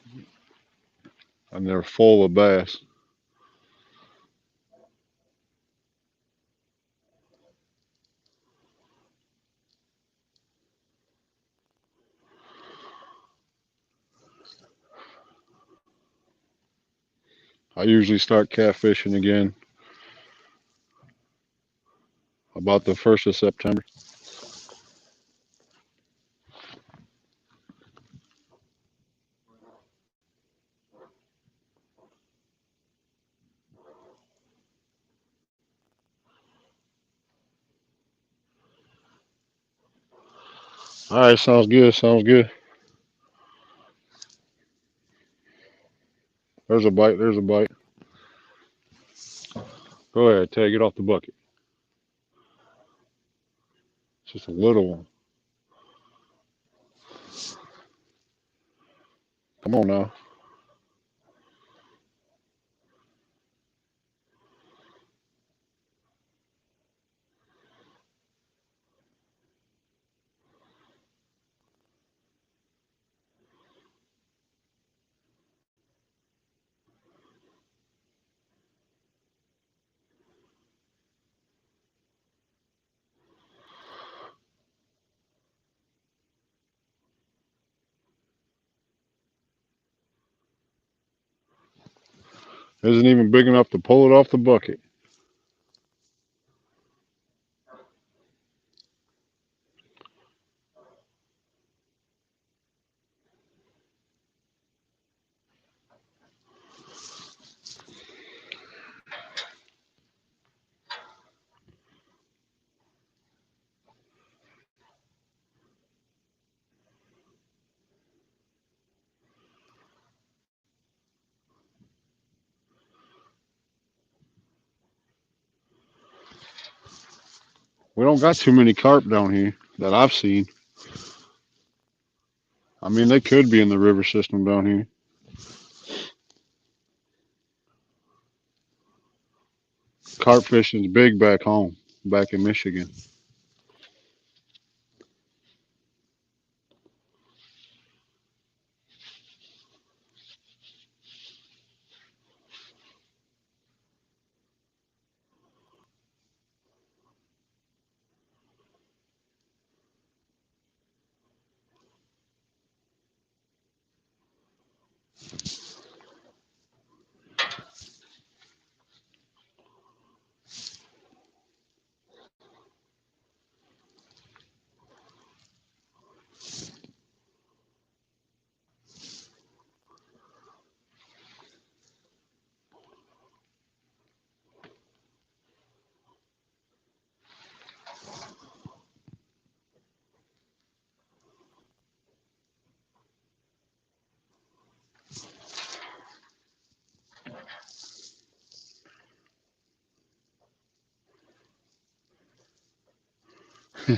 and they're full of bass. I usually start catfishing again about the 1st of September. All right, sounds good. Sounds good. There's a bite. There's a bite. Go ahead, Tay. Get off the bucket. It's just a little one. Come on now. Isn't even big enough to pull it off the bucket. We don't got too many carp down here that I've seen. I mean, they could be in the river system down here. Carp fishing's big back home, back in Michigan.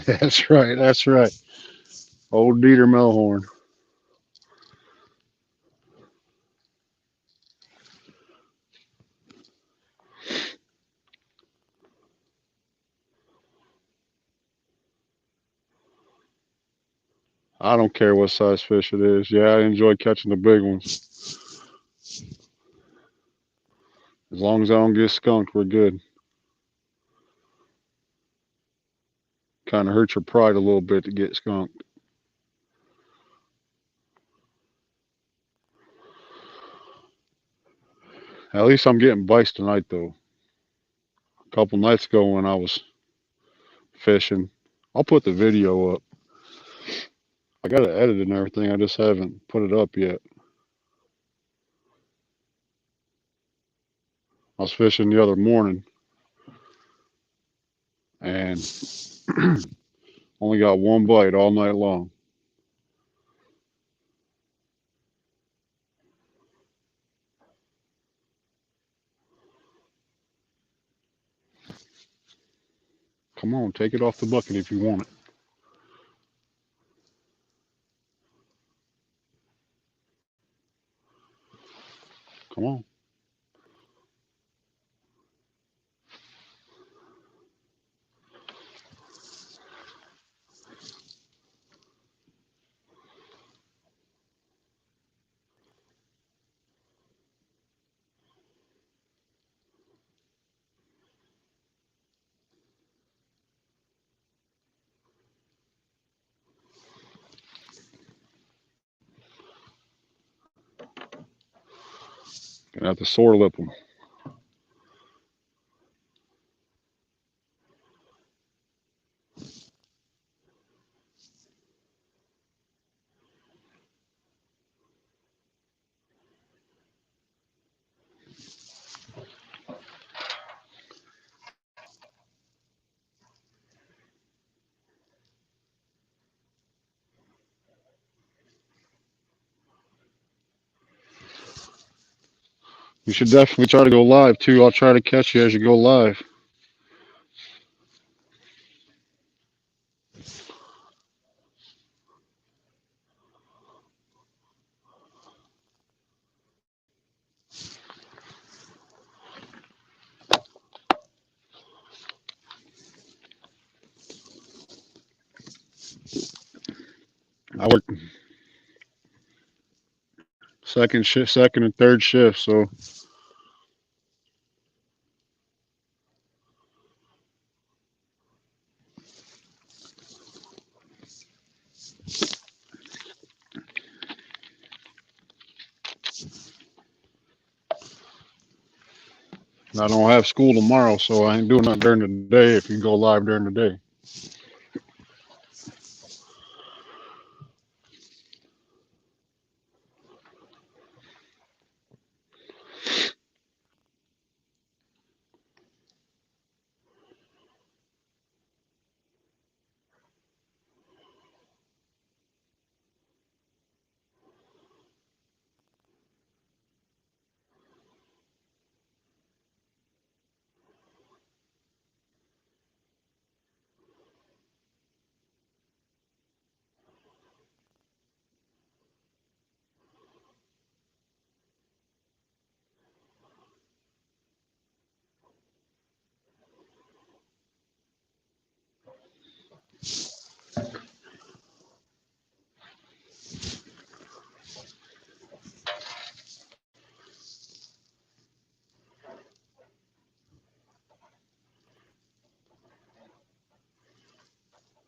That's right. That's right. Old Dieter Melhorn. I don't care what size fish it is. Yeah, I enjoy catching the big ones. As long as I don't get skunked, we're good. Kind of hurts your pride a little bit to get skunked. At least I'm getting bites tonight, though. A couple nights ago when I was fishing, I'll put the video up. I got it edited and everything. I just haven't put it up yet. I was fishing the other morning and only got one bite all night long. Come on, take it off the bucket if you want it. Come on. Gonna have to sore lip them. You should definitely try to go live too. I'll try to catch you as you go live. I work second shift, second and third shift, so I don't have school tomorrow, so I ain't doing nothing during the day. If you go live during the day,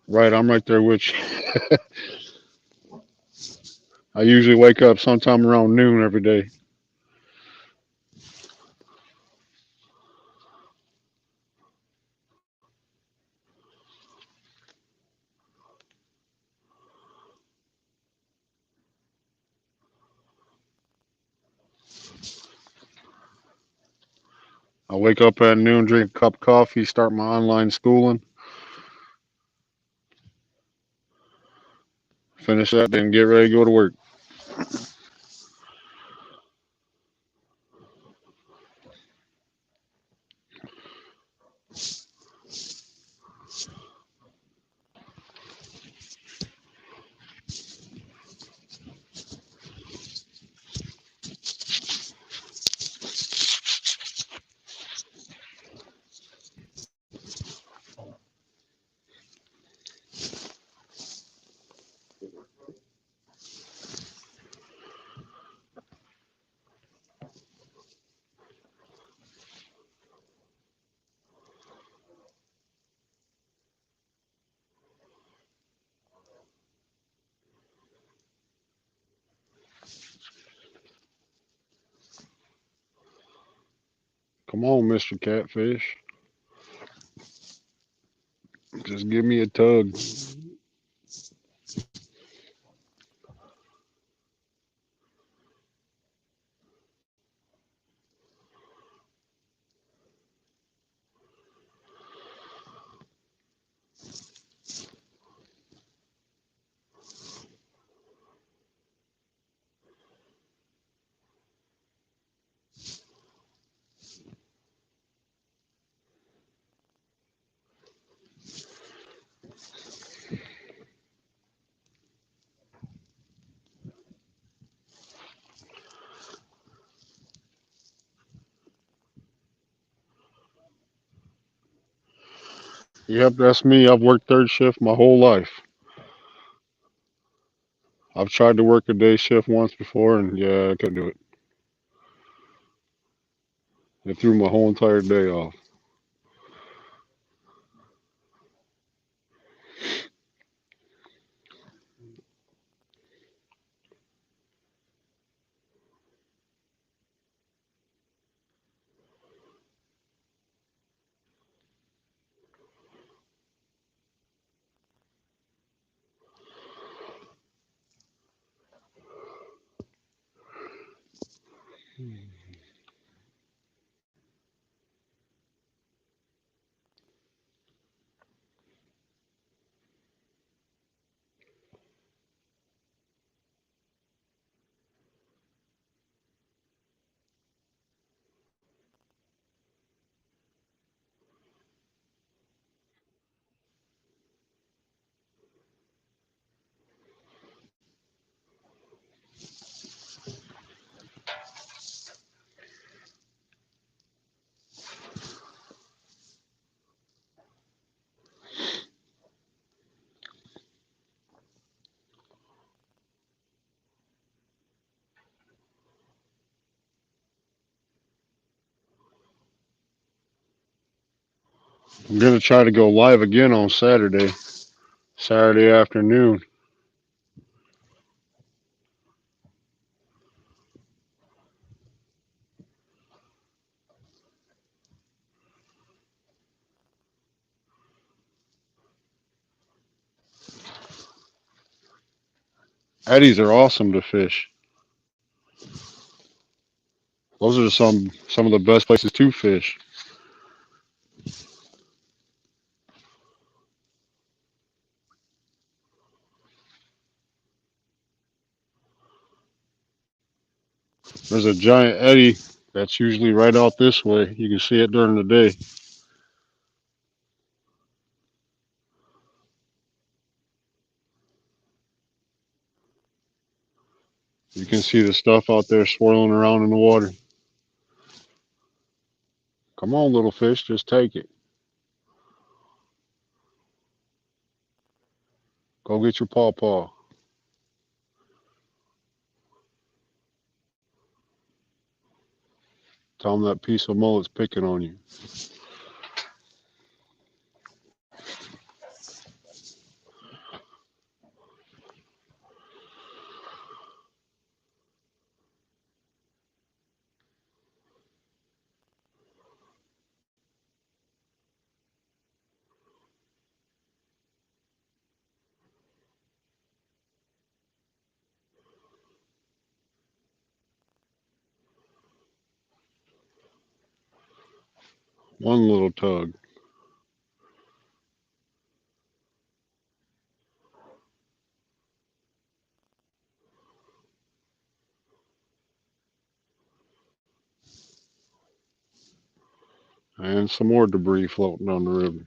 right? I'm right there with you. I usually wake up sometime around noon every day. I wake up at noon, drink a cup of coffee, start my online schooling, finish that, then get ready to go to work. Come on, Mr. Catfish. Just give me a tug. Yep, that's me. I've worked third shift my whole life. I've tried to work a day shift once before, and yeah, I couldn't do it. It threw my whole entire day off. I'm gonna try to go live again on Saturday afternoon. Eddies are awesome to fish. Those are some of the best places to fish. There's a giant eddy that's usually right out this way. You can see it during the day. You can see the stuff out there swirling around in the water. Come on, little fish, just take it. Go get your paw. Tell them that piece of mullet's picking on you. One little tug. And some more debris floating on the river.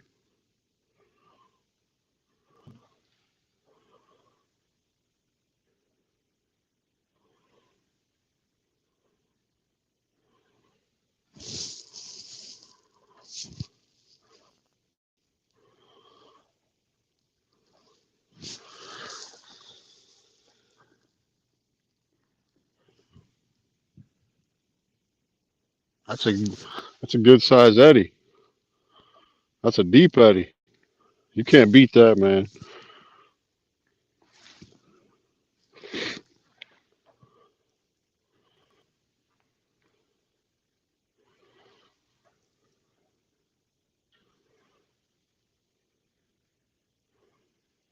That's a that's a good size eddy. That's a deep eddy. You can't beat that, man.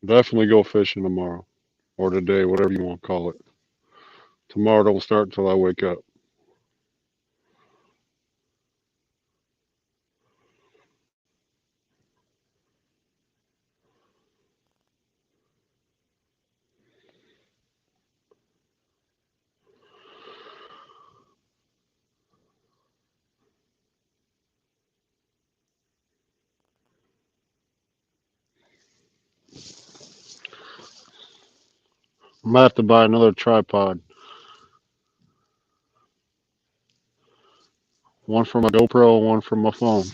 Definitely go fishing tomorrow or today, whatever you want to call it. Tomorrow don't start until I wake up. I'm gonna have to buy another tripod. One for my GoPro, one for my phone.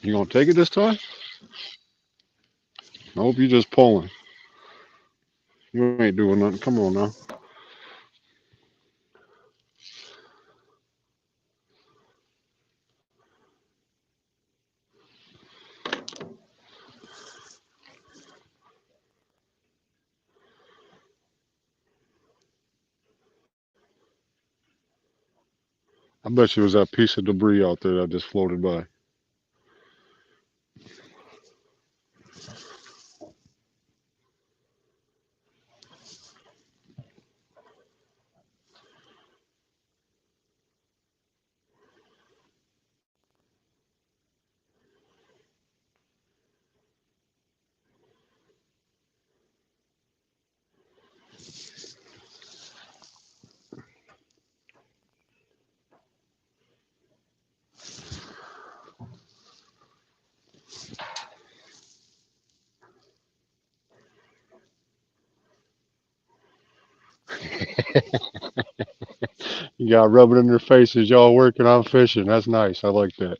You gonna take it this time? Nope, you just pulling. You ain't doing nothing. Come on now. I bet you it was that piece of debris out there that just floated by. You got to rub it in their faces. Y'all working on fishing. That's nice. I like that.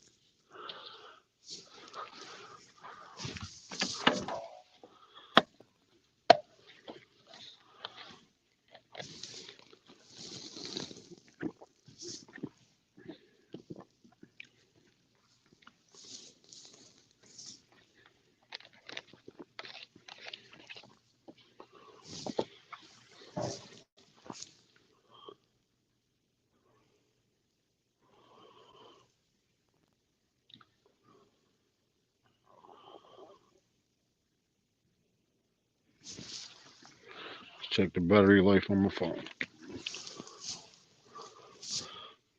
check the battery life on my phone.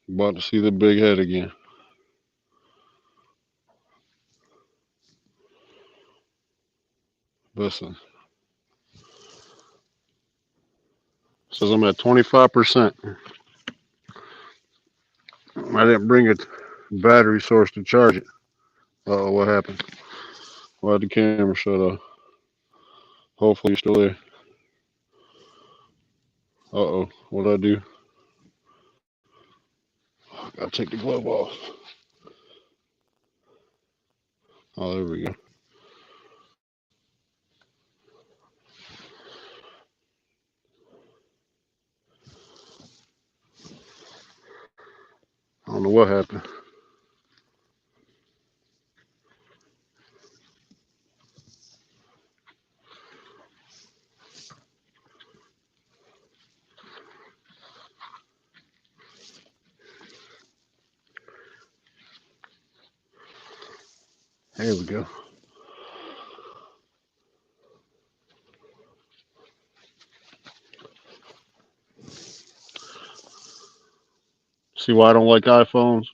About to see the big head again. Listen. Says I'm at 25%. I didn't bring a battery source to charge it. Uh-oh, what happened? Why'd the camera shut off? Hopefully you're still there. Uh-oh, what'd I do? Gotta take the glove off. Oh, there we go. I don't know what happened. There we go. See why I don't like iPhones?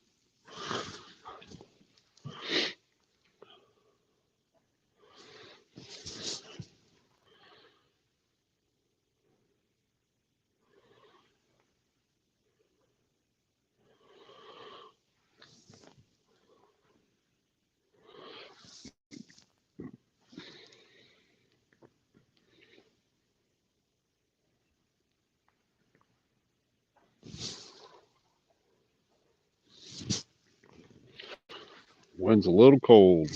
Wind's a little cold.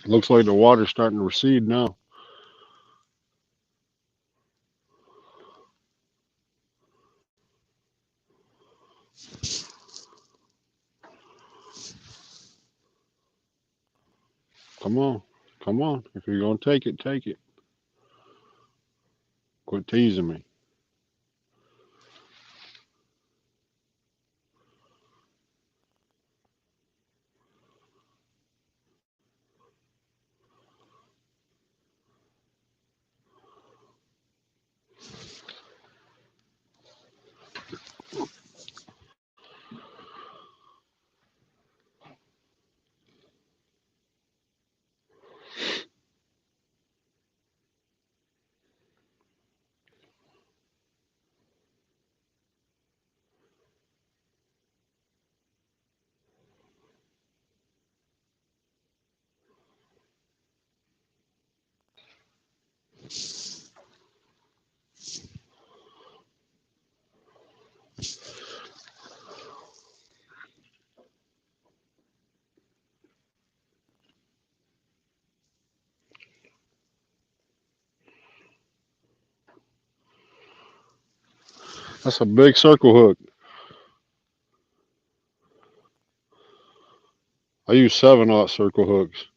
Looks like the water's starting to recede now. Come on. Come on. If you're going to take it, take it. Quit teasing me. That's a big circle hook. I use 7/0 circle hooks.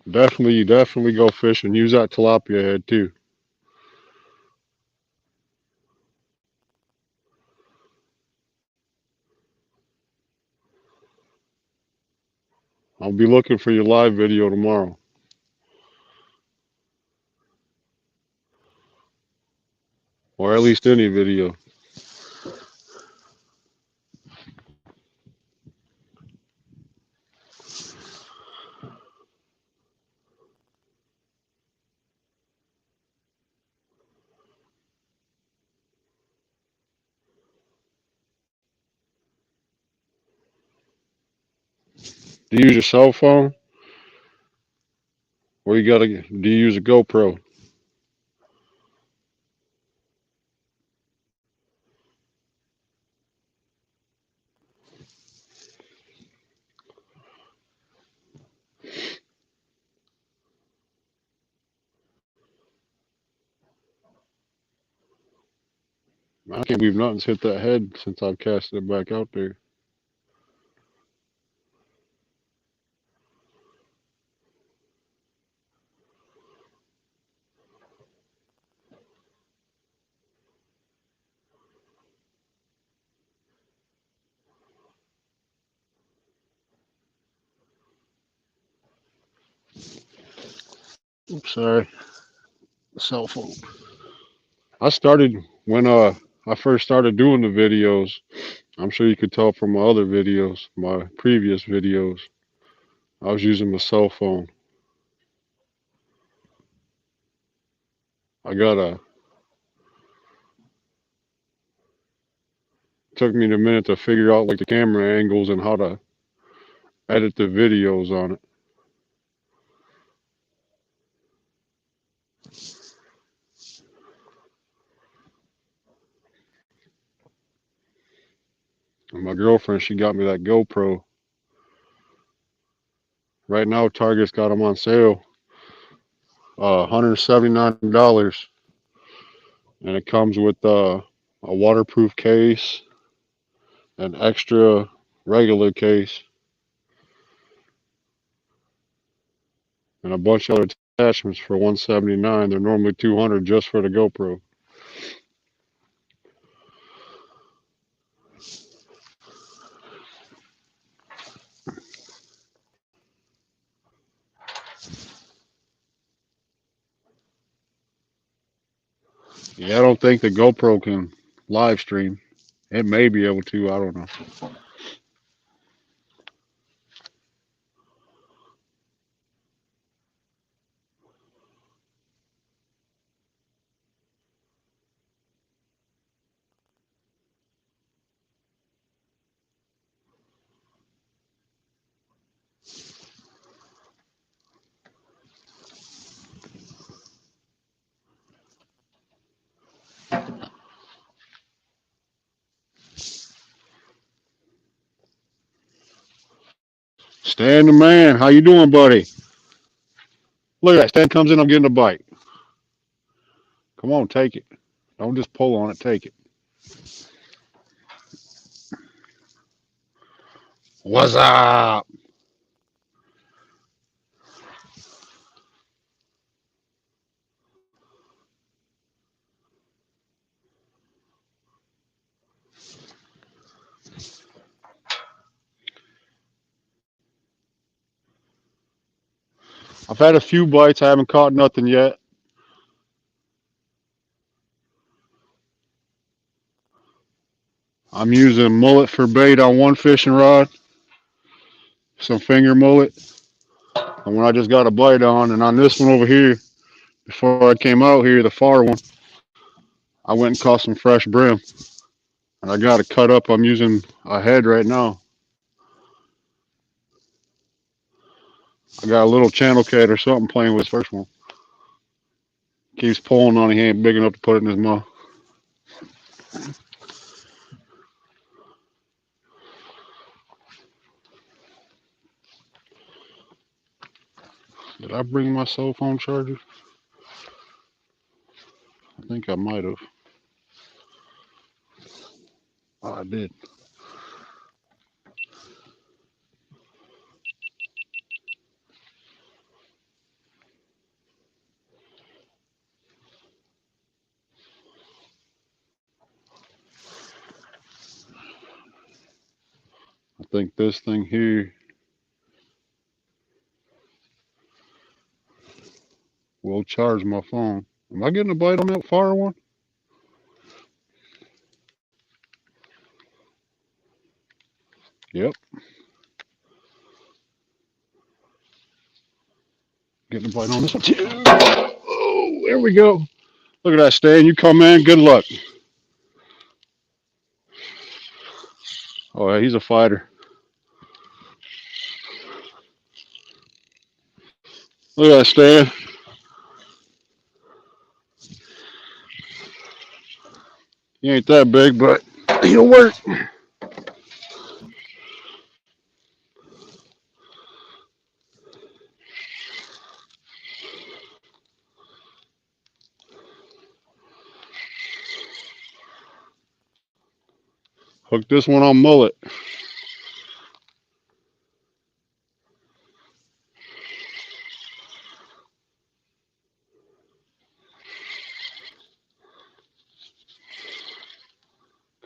Definitely go fishing. Use that tilapia head too. I'll be looking for your live video tomorrow. Or at least any video. Do you use your cell phone? Or do you use a GoPro? I can't believe nothing's hit that head since I've casted it back out there. Oops, sorry. Cell phone. I started when I first started doing the videos. I'm sure you could tell from my other videos, my previous videos. I was using my cell phone. I got a Took me a minute to figure out like the camera angles and how to edit the videos on it. And my girlfriend, she got me that GoPro. Right now, Target's got them on sale, $179, and it comes with a waterproof case, an extra regular case, and a bunch of other attachments for $179. They're normally $200 just for the GoPro. Yeah, I don't think the GoPro can live stream. It may be able to. I don't know. Stan the man, how you doing, buddy? Look at that. Stan comes in. I'm getting a bite. Come on, take it. Don't just pull on it. Take it. What's up? I've had a few bites. I haven't caught nothing yet. I'm using mullet for bait on one fishing rod, some finger mullet, and when I just got a bite on, and on this one over here, before I came out here, the far one, I went and caught some fresh brim, and I got it cut up. I'm using a head right now. I got a little channel cat or something playing with this first one. Keeps pulling on it. He ain't big enough to put it in his mouth. Did I bring my cell phone charger? I think I might have. Oh, I did. I think this thing here will charge my phone. Am I getting a bite on that far one? Yep. Getting a bite on this one too. Oh, there we go. Look at that, Stan. You come in. Good luck. Oh, yeah, he's a fighter. Look at that stand. He ain't that big, but he'll work. Hook this one on mullet.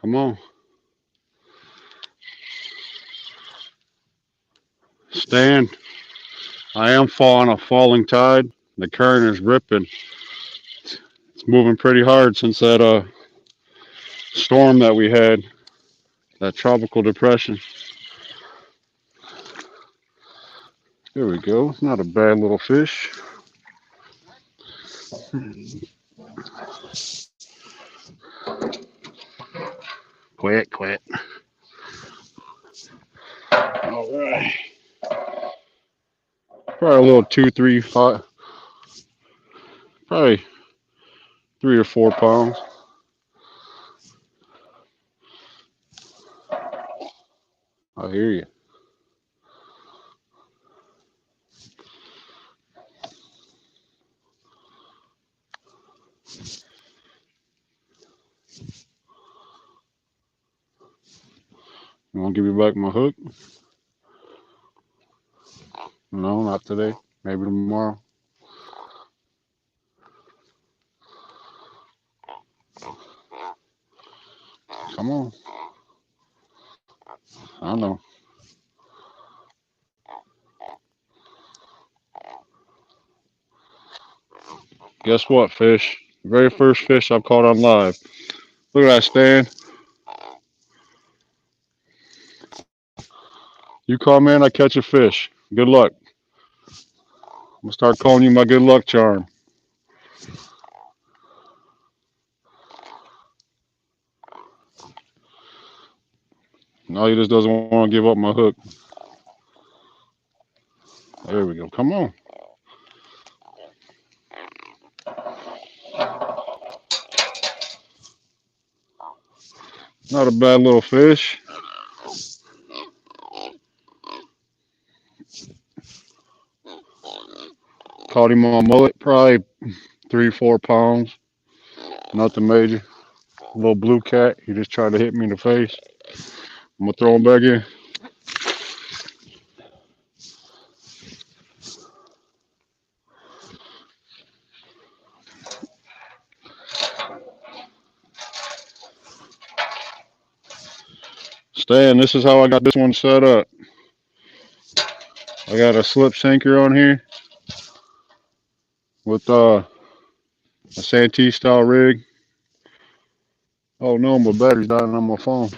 Come on. Stand. I am following a falling tide. The current is ripping. It's moving pretty hard since that storm that we had, that tropical depression. There we go. It's not a bad little fish. Quit, quit. All right. Probably a little 2, 3, 5, probably 3 or 4 pounds. I hear you. You want to give me back my hook? No, not today. Maybe tomorrow. Come on. I know. Guess what, fish? The very first fish I caught on live. Look at that stand. You call me in, I catch a fish. Good luck. I'm going to start calling you my good luck charm. No, he just doesn't want to give up my hook. There we go. Come on. Not a bad little fish. Caught him on mullet, probably 3, 4 pounds. Nothing major. A little blue cat. He just tried to hit me in the face. I'm going to throw him back in. Stan, this is how I got this one set up. I got a slip sinker on here with a Santee style rig. Oh no, my battery's dying on my phone.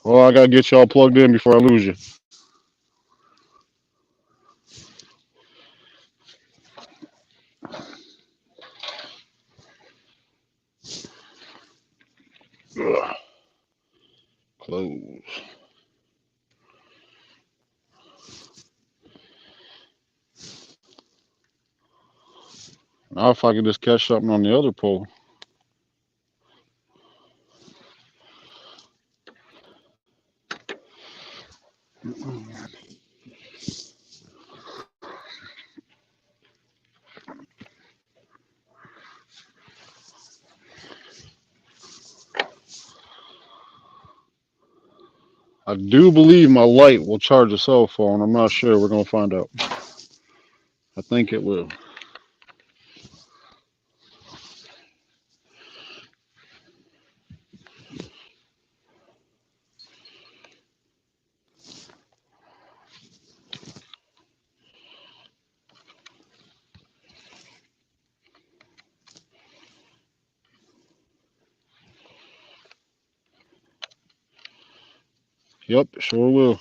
Well, I gotta get y'all plugged in before I lose you. Ugh. Close. Now if I could just catch something on the other pole. I do believe my light will charge a cell phone. I'm not sure. We're gonna find out. I think it will. Yep, sure will.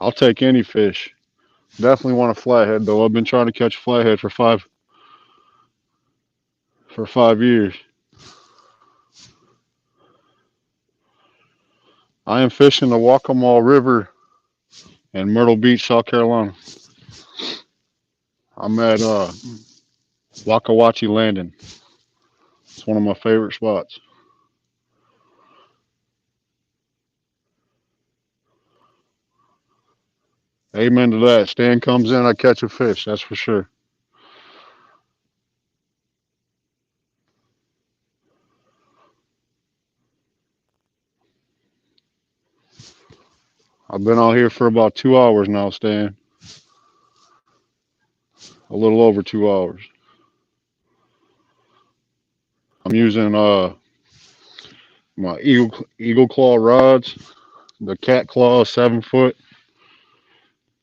I'll take any fish. Definitely want a flathead though. I've been trying to catch a flathead for 5 years. I am fishing the Waccamaw River in Myrtle Beach, South Carolina. I'm at Wakawachi Landing. It's one of my favorite spots. Amen to that. Stan comes in, I catch a fish. That's for sure. I've been out here for about 2 hours now, Stan. A little over 2 hours. I'm using my eagle claw rods, the cat claw 7 foot.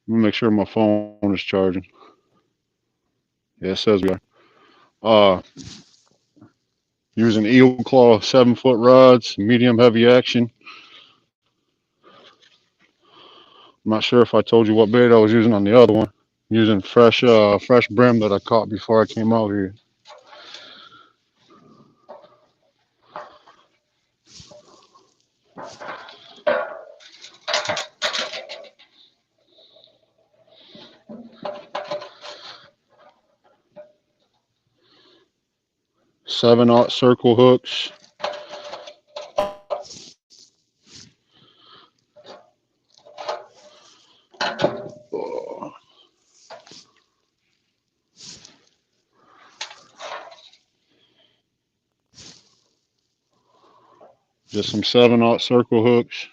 Let me make sure my phone is charging. Yeah, it says we are. Uh, Using eagle claw 7 foot rods, medium heavy action. I'm not sure if I told you what bait I was using on the other one. Using fresh brim that I caught before I came out here. 7/0 circle hooks. Just some 7/0 circle hooks.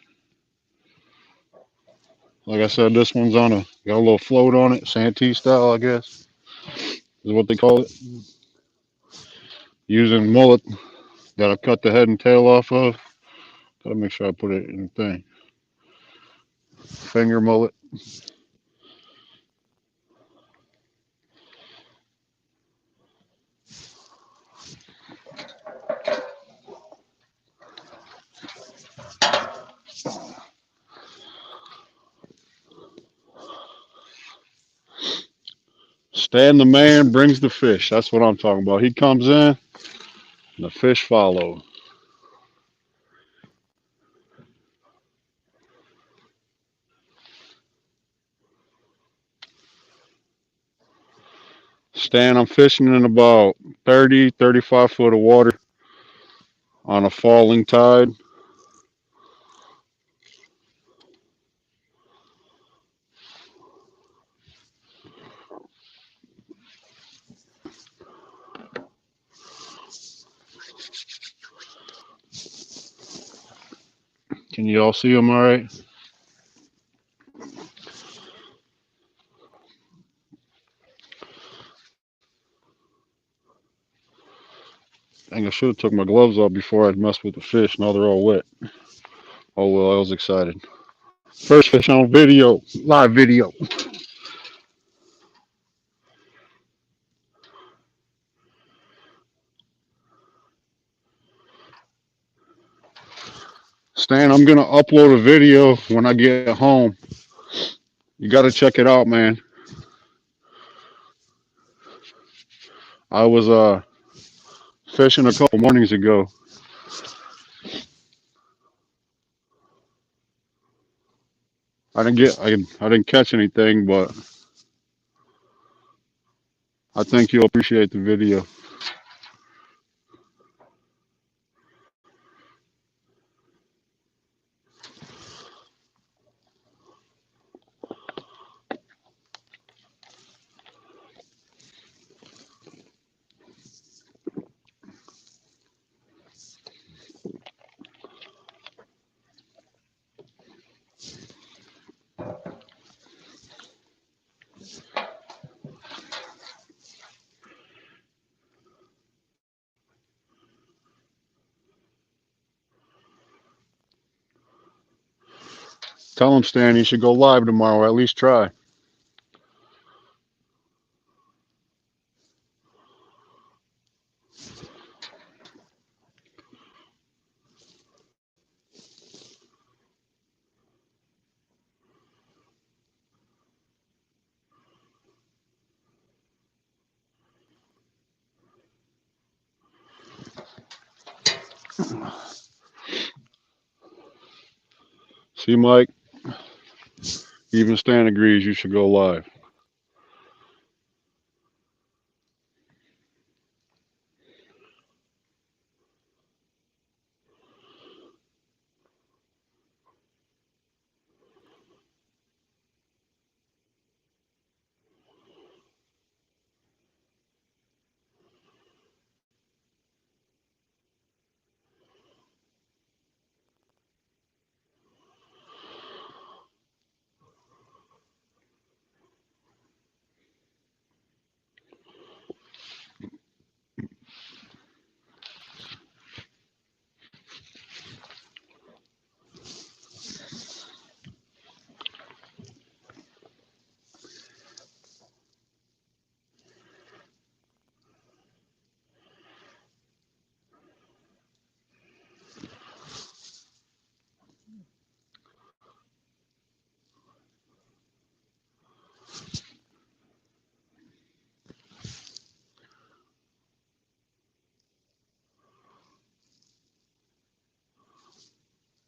Like I said, this one's got a little float on it, Santee style, I guess, is what they call it. Using mullet that I cut the head and tail off of. Gotta make sure I put it in the thing. Finger mullet. Stan the man brings the fish. That's what I'm talking about. He comes in, and the fish follow. Stan, I'm fishing in about 30, 35 foot of water on a falling tide. Can you all see them all right? I think I should have took my gloves off before I'd messed with the fish. Now they're all wet. Oh well, I was excited. First fish on video, live video. Stan, I'm gonna upload a video when I get home. You gotta check it out, man. I was fishing a couple mornings ago. I didn't catch anything, but I think you'll appreciate the video. Tell him, Stan, you should go live tomorrow. Or at least try. See, Mike, even Stan agrees you should go live.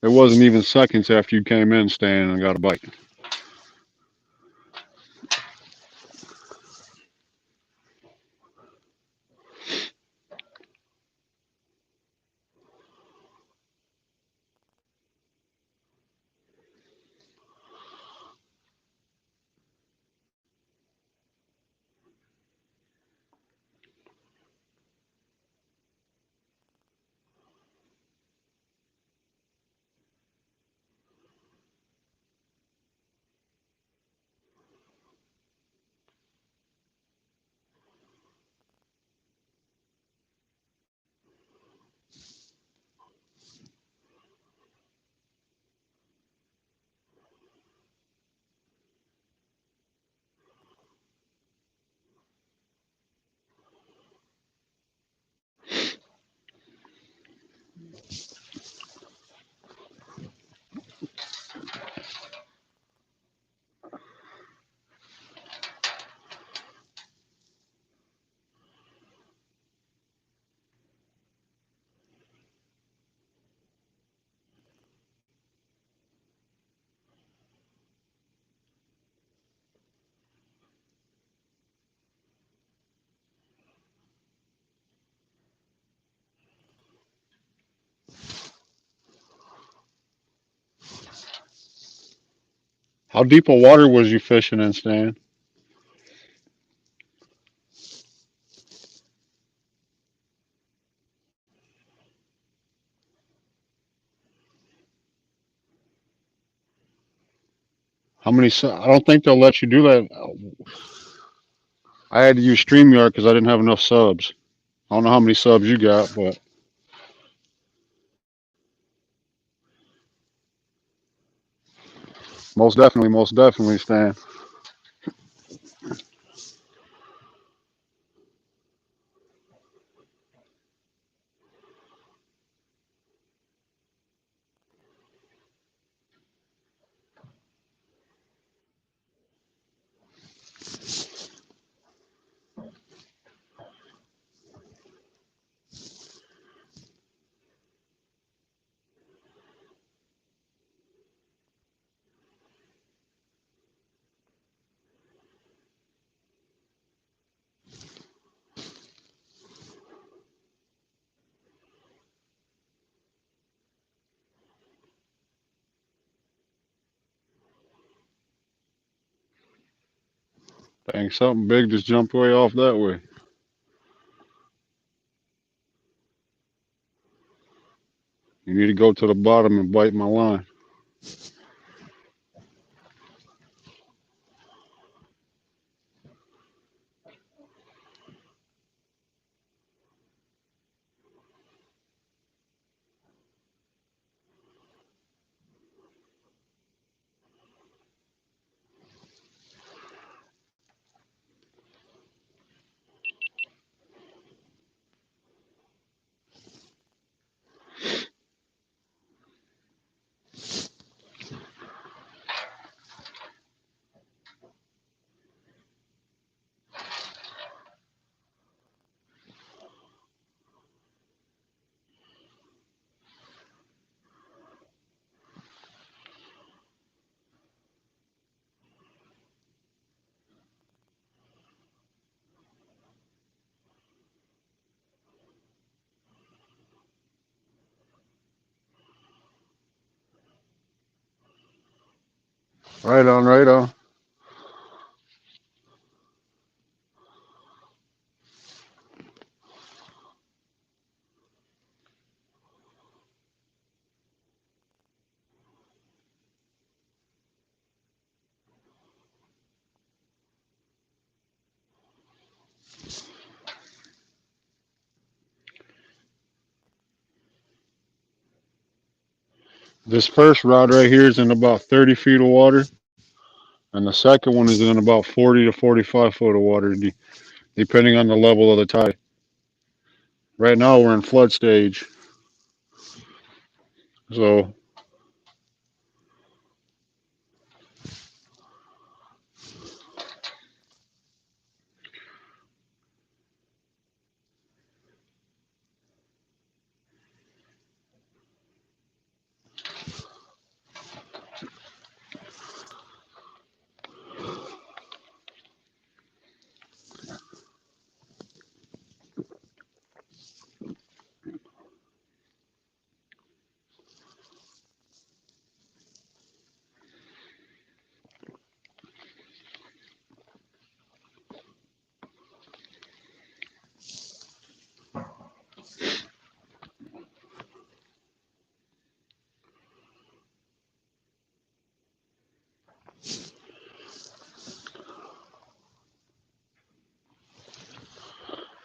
It wasn't even seconds after you came in, Stan, and got a bite. How deep of water was you fishing in, Stan? How many? I don't think they'll let you do that. I had to use StreamYard because I didn't have enough subs. I don't know how many subs you got, but most definitely, Stan. Dang, something big just jumped way off that way. You need to go to the bottom and bite my line. Right on, right on. This first rod right here is in about 30 feet of water, and the second one is in about 40 to 45 foot of water, depending on the level of the tide. Right now we're in flood stage, so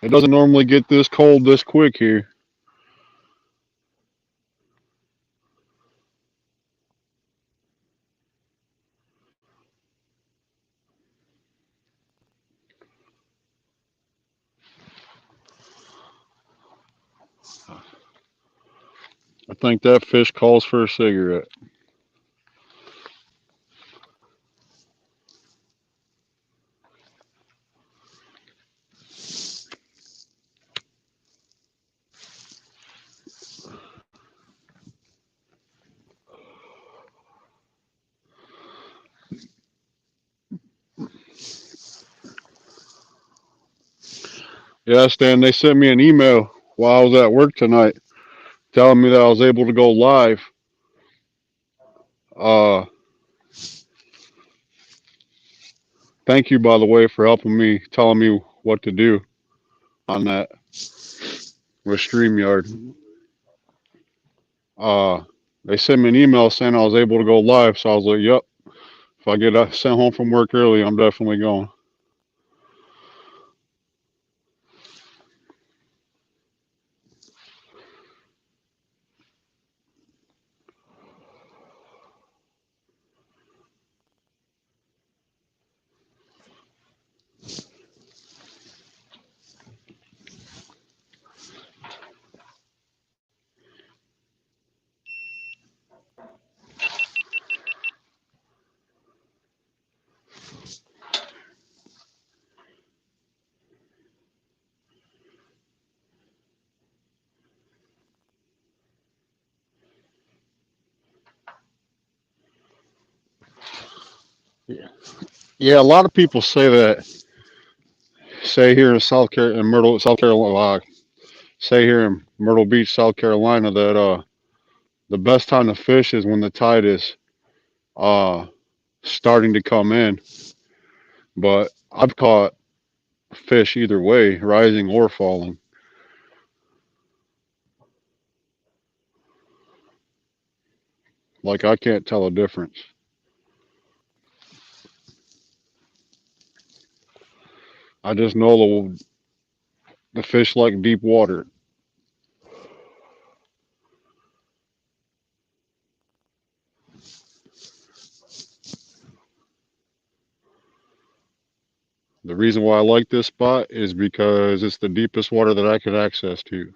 it doesn't normally get this cold this quick here. I think that fish calls for a cigarette. Yeah, Stan, they sent me an email while I was at work tonight telling me that I was able to go live. Uh, Thank you, by the way, for helping me, telling me what to do on that with StreamYard. Uh, they sent me an email saying I was able to go live, so I was like, yep, if I get sent home from work early, I'm definitely going. Yeah, yeah. A lot of people say that. Say here in South Carolina, say here in Myrtle Beach, South Carolina, that the best time to fish is when the tide is uh starting to come in. But I've caught fish either way, rising or falling. Like I can't tell a difference. I just know the fish like deep water. The reason why I like this spot is because it's the deepest water that I can access to.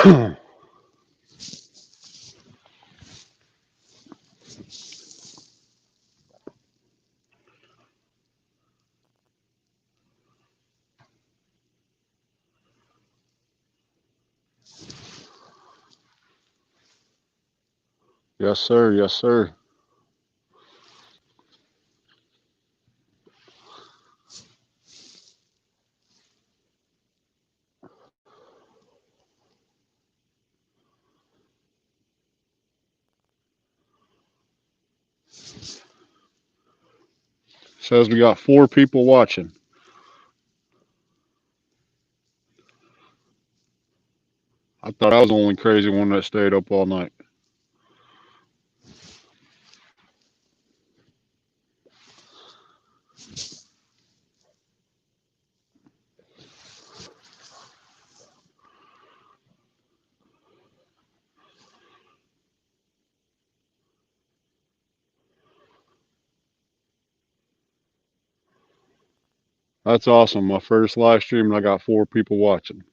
Yes, sir. Yes, sir. Says we got 4 people watching. I thought I was the only crazy one that stayed up all night. That's awesome. My first live stream, and I got 4 people watching.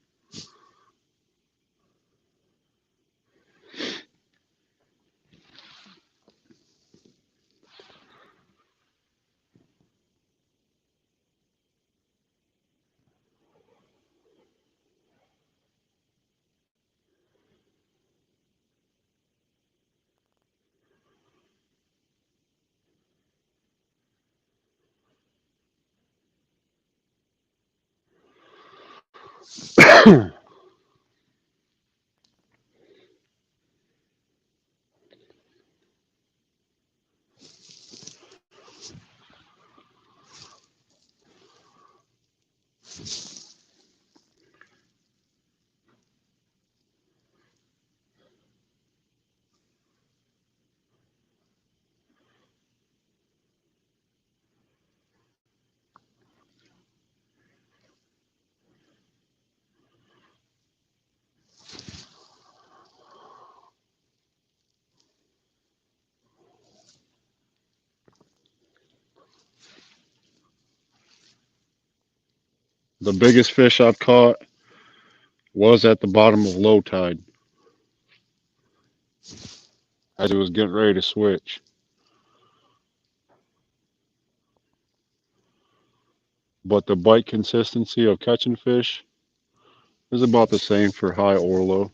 The biggest fish I've caught was at the bottom of low tide as it was getting ready to switch. But the bite consistency of catching fish is about the same for high or low.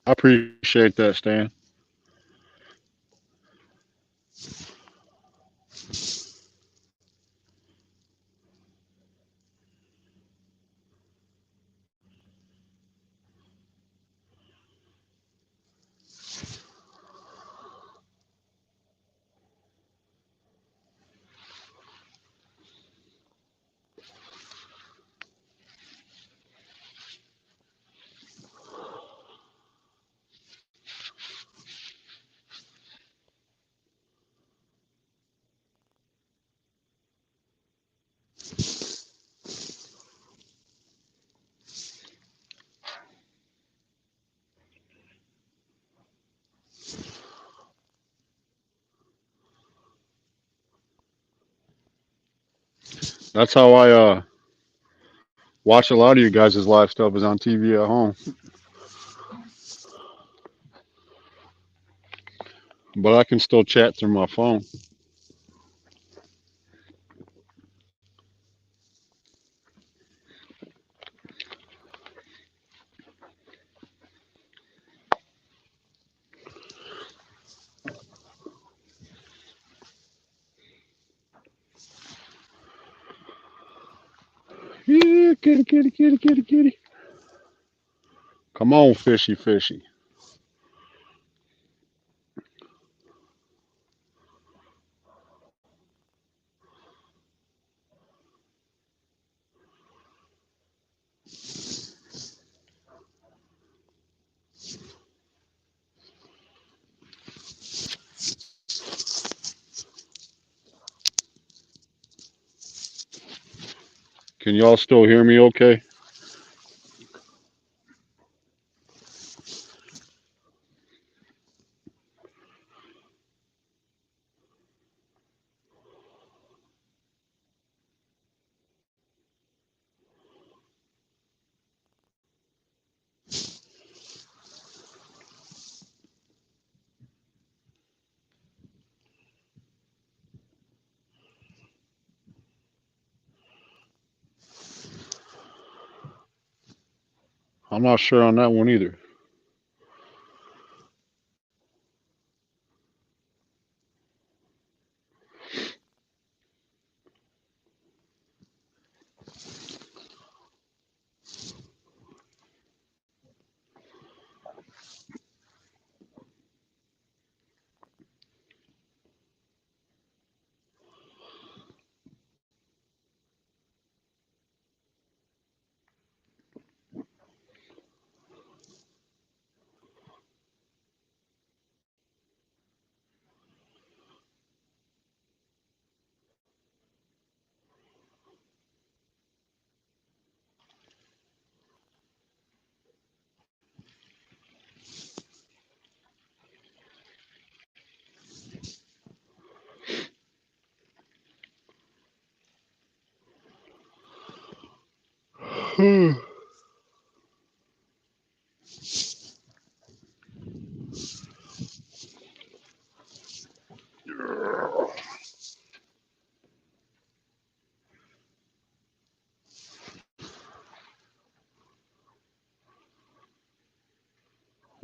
I appreciate that, Stan. That's how I watch a lot of you guys' live stuff is on TV at home. But I can still chat through my phone. Yeah, kitty, kitty, kitty, kitty, kitty. Come on, fishy, fishy. Can y'all still hear me okay? I'm not sure on that one either.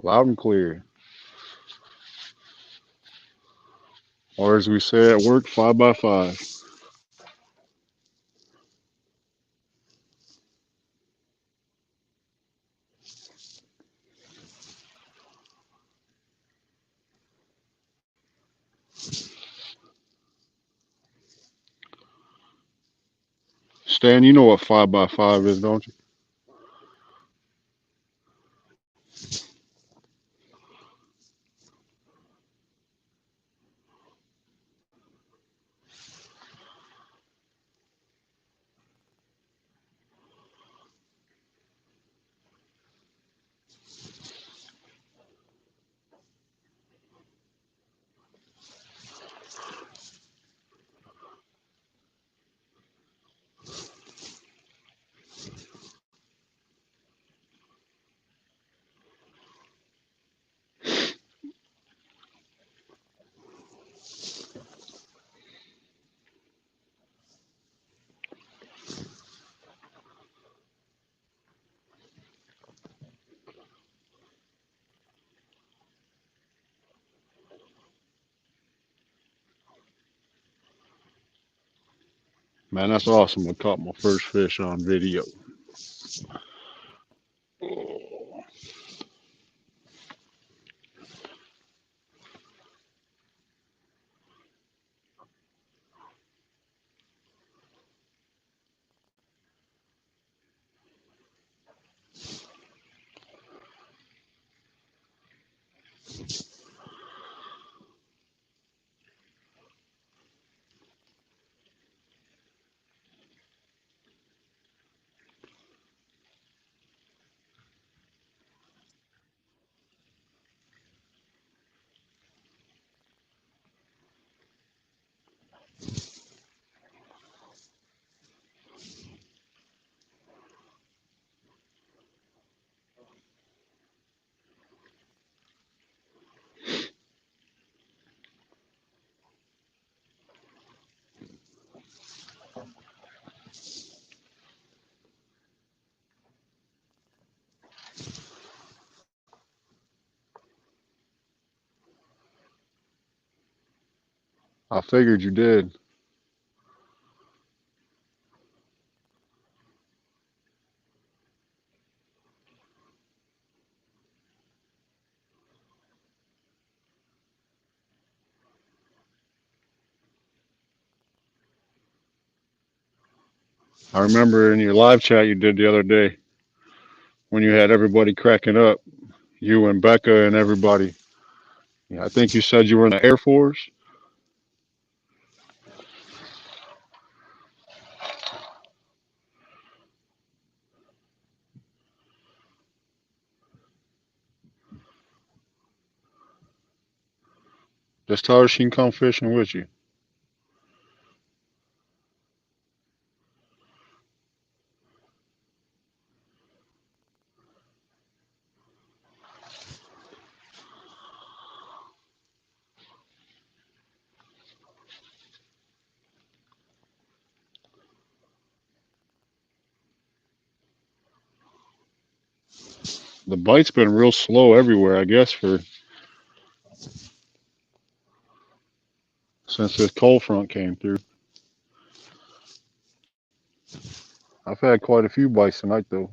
Loud and clear. Or as we say at work, 5x5. Stan, you know what 5x5 is, don't you? Man, that's awesome. I caught my first fish on video. I figured you did. I remember in your live chat you did the other day when you had everybody cracking up, you and Becca and everybody. Yeah, I think you said you were in the Air Force. Just tell her she can come fishing with you. The bite's been real slow everywhere, I guess, for since this cold front came through. I've had quite a few bites tonight, though.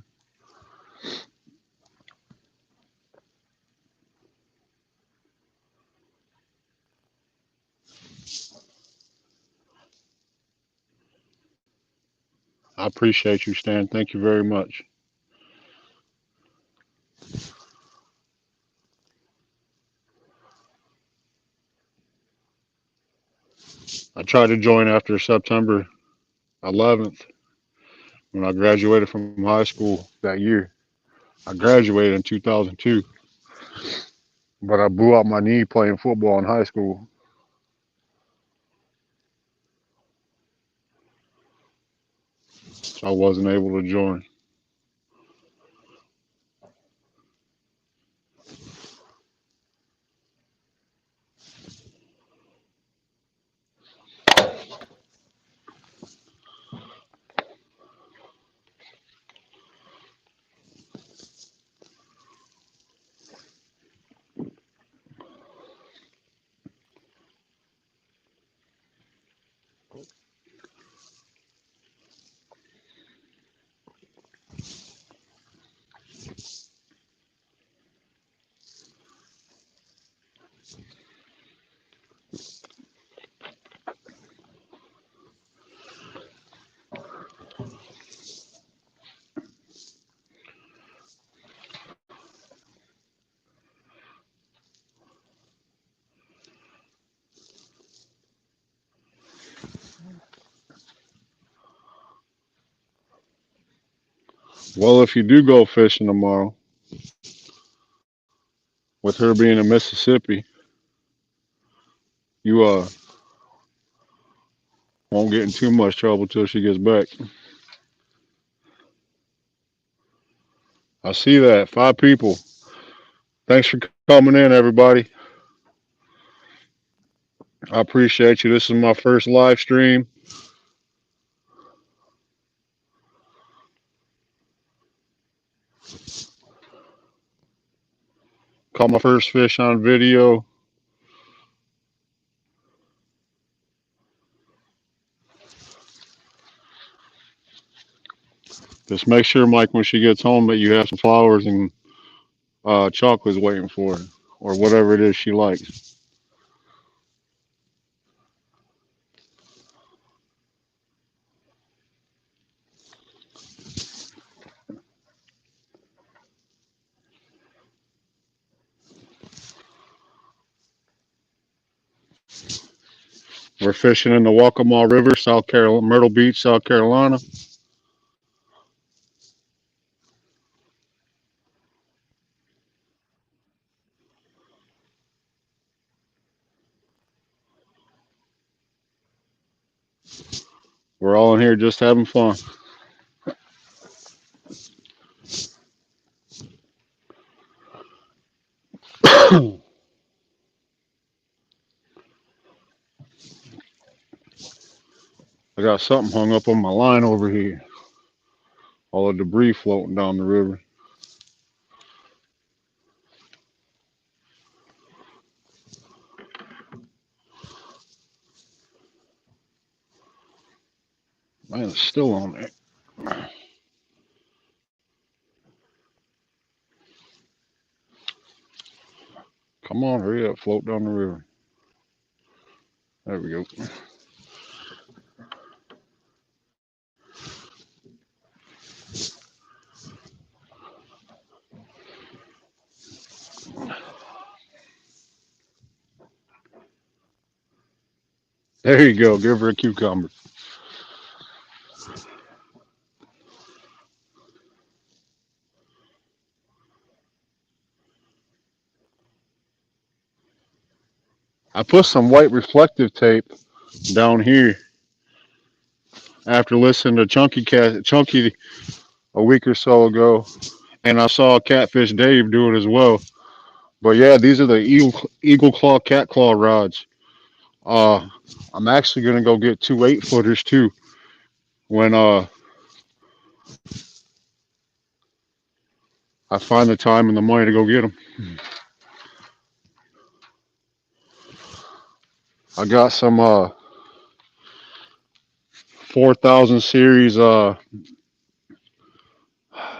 I appreciate you, Stan. Thank you very much. I tried to join after September 11th when I graduated from high school that year. I graduated in 2002, but I blew out my knee playing football in high school, so I wasn't able to join. Well, if you do go fishing tomorrow, with her being in Mississippi, you won't get in too much trouble till she gets back. I see that. 5 people. Thanks for coming in, everybody. I appreciate you. This is my first live stream. Caught my first fish on video. Just make sure, Mike, when she gets home that you have some flowers and chocolates waiting for her, or whatever it is she likes. We're fishing in the Waccamaw River, South Carolina, Myrtle Beach, South Carolina. We're all in here just having fun. I got something hung up on my line over here. All the debris floating down the river. Man, it's still on there. Come on, hurry up, float down the river. There we go. There you go. Give her a cucumber. I put some white reflective tape down here after listening to Chunky a week or so ago, and I saw Catfish Dave do it as well. But yeah, these are the Eagle Claw Cat Claw rods. Uh, I'm actually gonna go get two 8-footers too when I find the time and the money to go get them. I got some 4000 series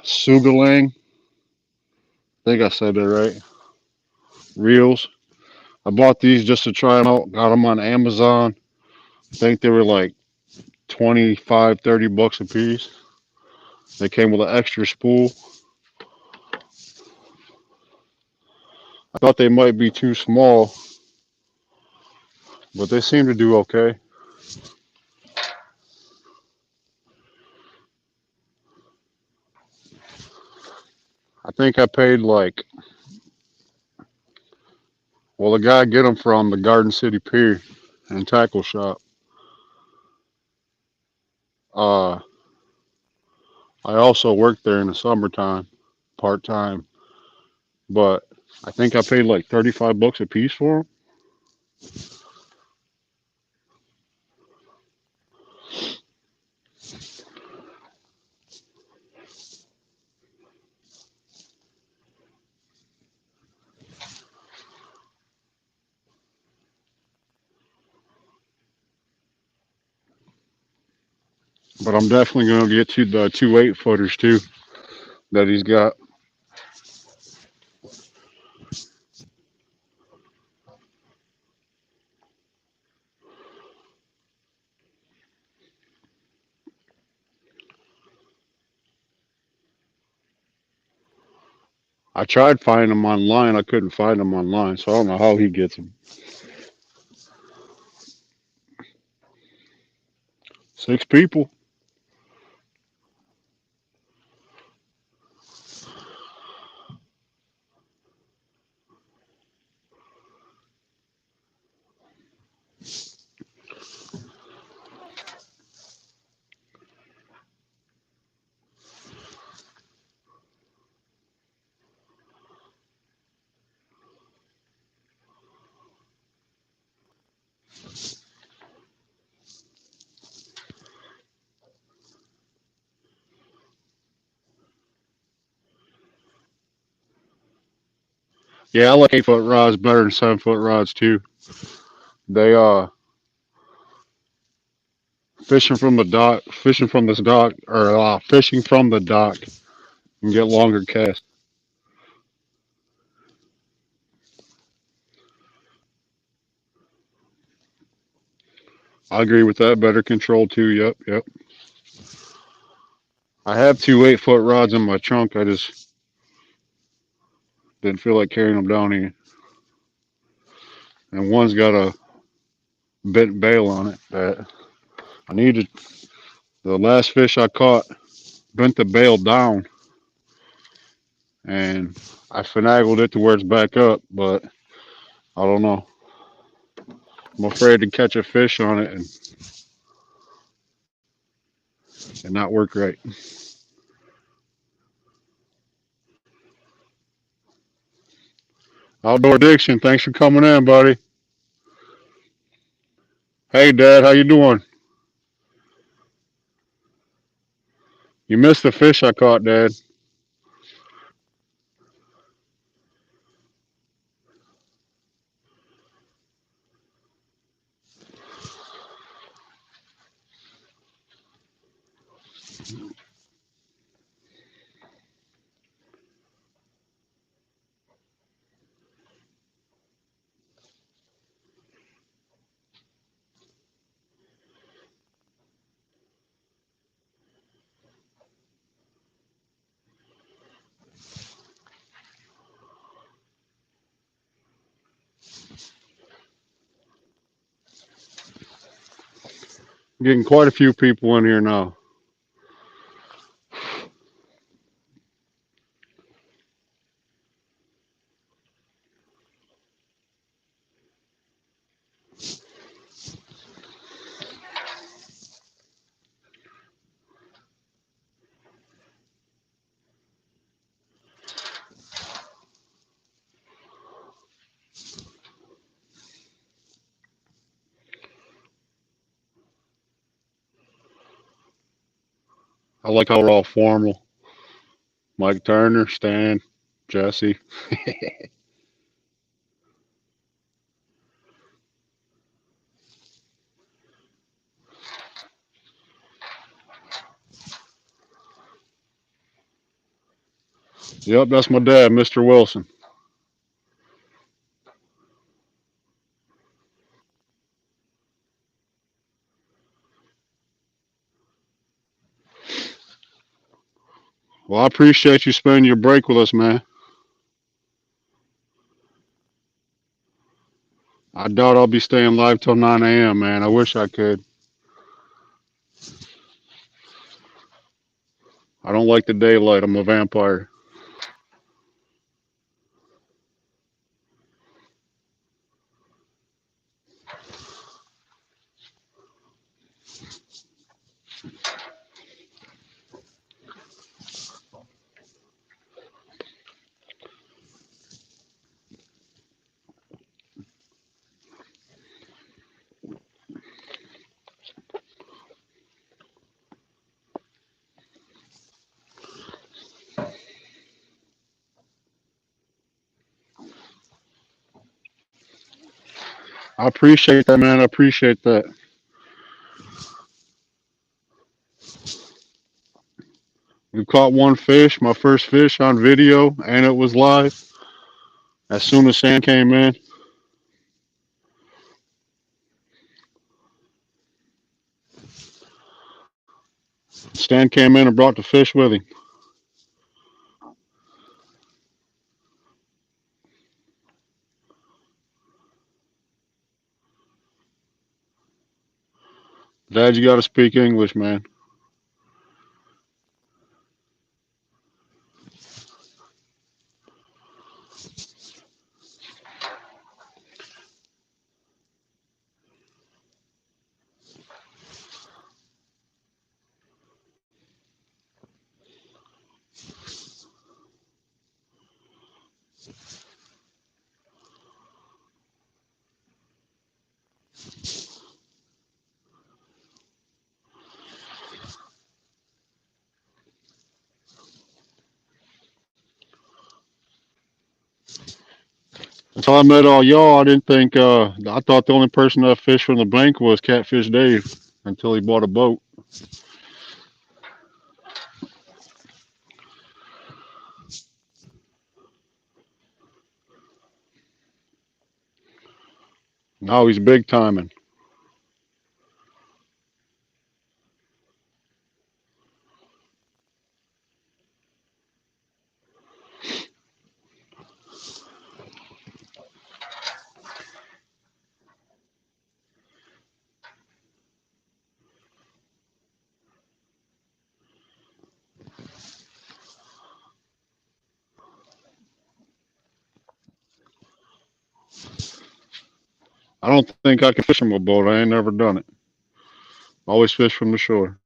Sugalang. I think I said that right. Reels. I bought these just to try them out. Got them on Amazon. I think they were like 25, $30 a piece. They came with an extra spool. I thought they might be too small, but they seem to do okay. I think I paid like, well, the guy I get them from, the Garden City Pier and Tackle Shop. Uh, I also work there in the summertime, part time, but I think I paid like $35 a piece for them. But I'm definitely gonna get to the two 8-footers too that he's got. I tried finding them online. I couldn't find them online, so I don't know how he gets them. 6 people. Yeah, I like 8-foot rods better than 7-foot rods too. They fishing from this dock, or fishing from the dock and get longer casts. I agree with that. Better control too. Yep, yep. I have two 8-foot rods in my trunk. I just didn't feel like carrying them down here. And one's got a bent bail on it that I needed. The last fish I caught bent the bail down, and I finagled it to where it's back up, but I don't know. I'm afraid to catch a fish on it and not work right. Outdoor Addiction, thanks for coming in, buddy. Hey, Dad, how you doing? You missed the fish I caught, Dad. I'm getting quite a few people in here now. I like how we're all formal. Mike Turner, Stan, Jesse. Yep, that's my dad, Mr. Wilson. Well, I appreciate you spending your break with us, man. I doubt I'll be staying live till 9 a.m., man. I wish I could. I don't like the daylight. I'm a vampire. I appreciate that, man. I appreciate that. We caught one fish, my first fish on video, and it was live. As soon as Sam came in, Stan came in and brought the fish with him. Dad, you got to speak English, man. Until I met all y'all, I didn't think, I thought the only person that fished from the bank was Catfish Dave until he bought a boat. Now he's big timing. I don't think I can fish from a boat. I ain't never done it. Always fish from the shore.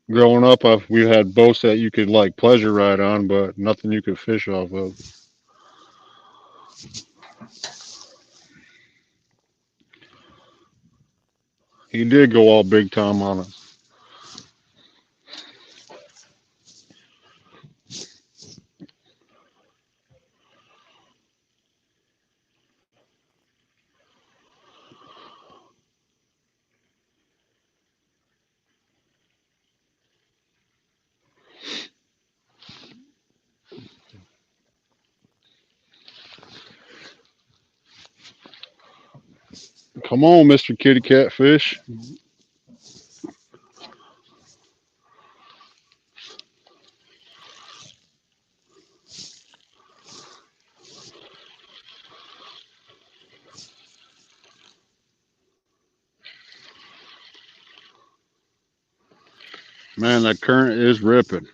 Growing up, we had boats that you could like pleasure ride on, but nothing you could fish off of. He did go all big time on us. Come on, Mr. Kitty Catfish. Man, that current is ripping.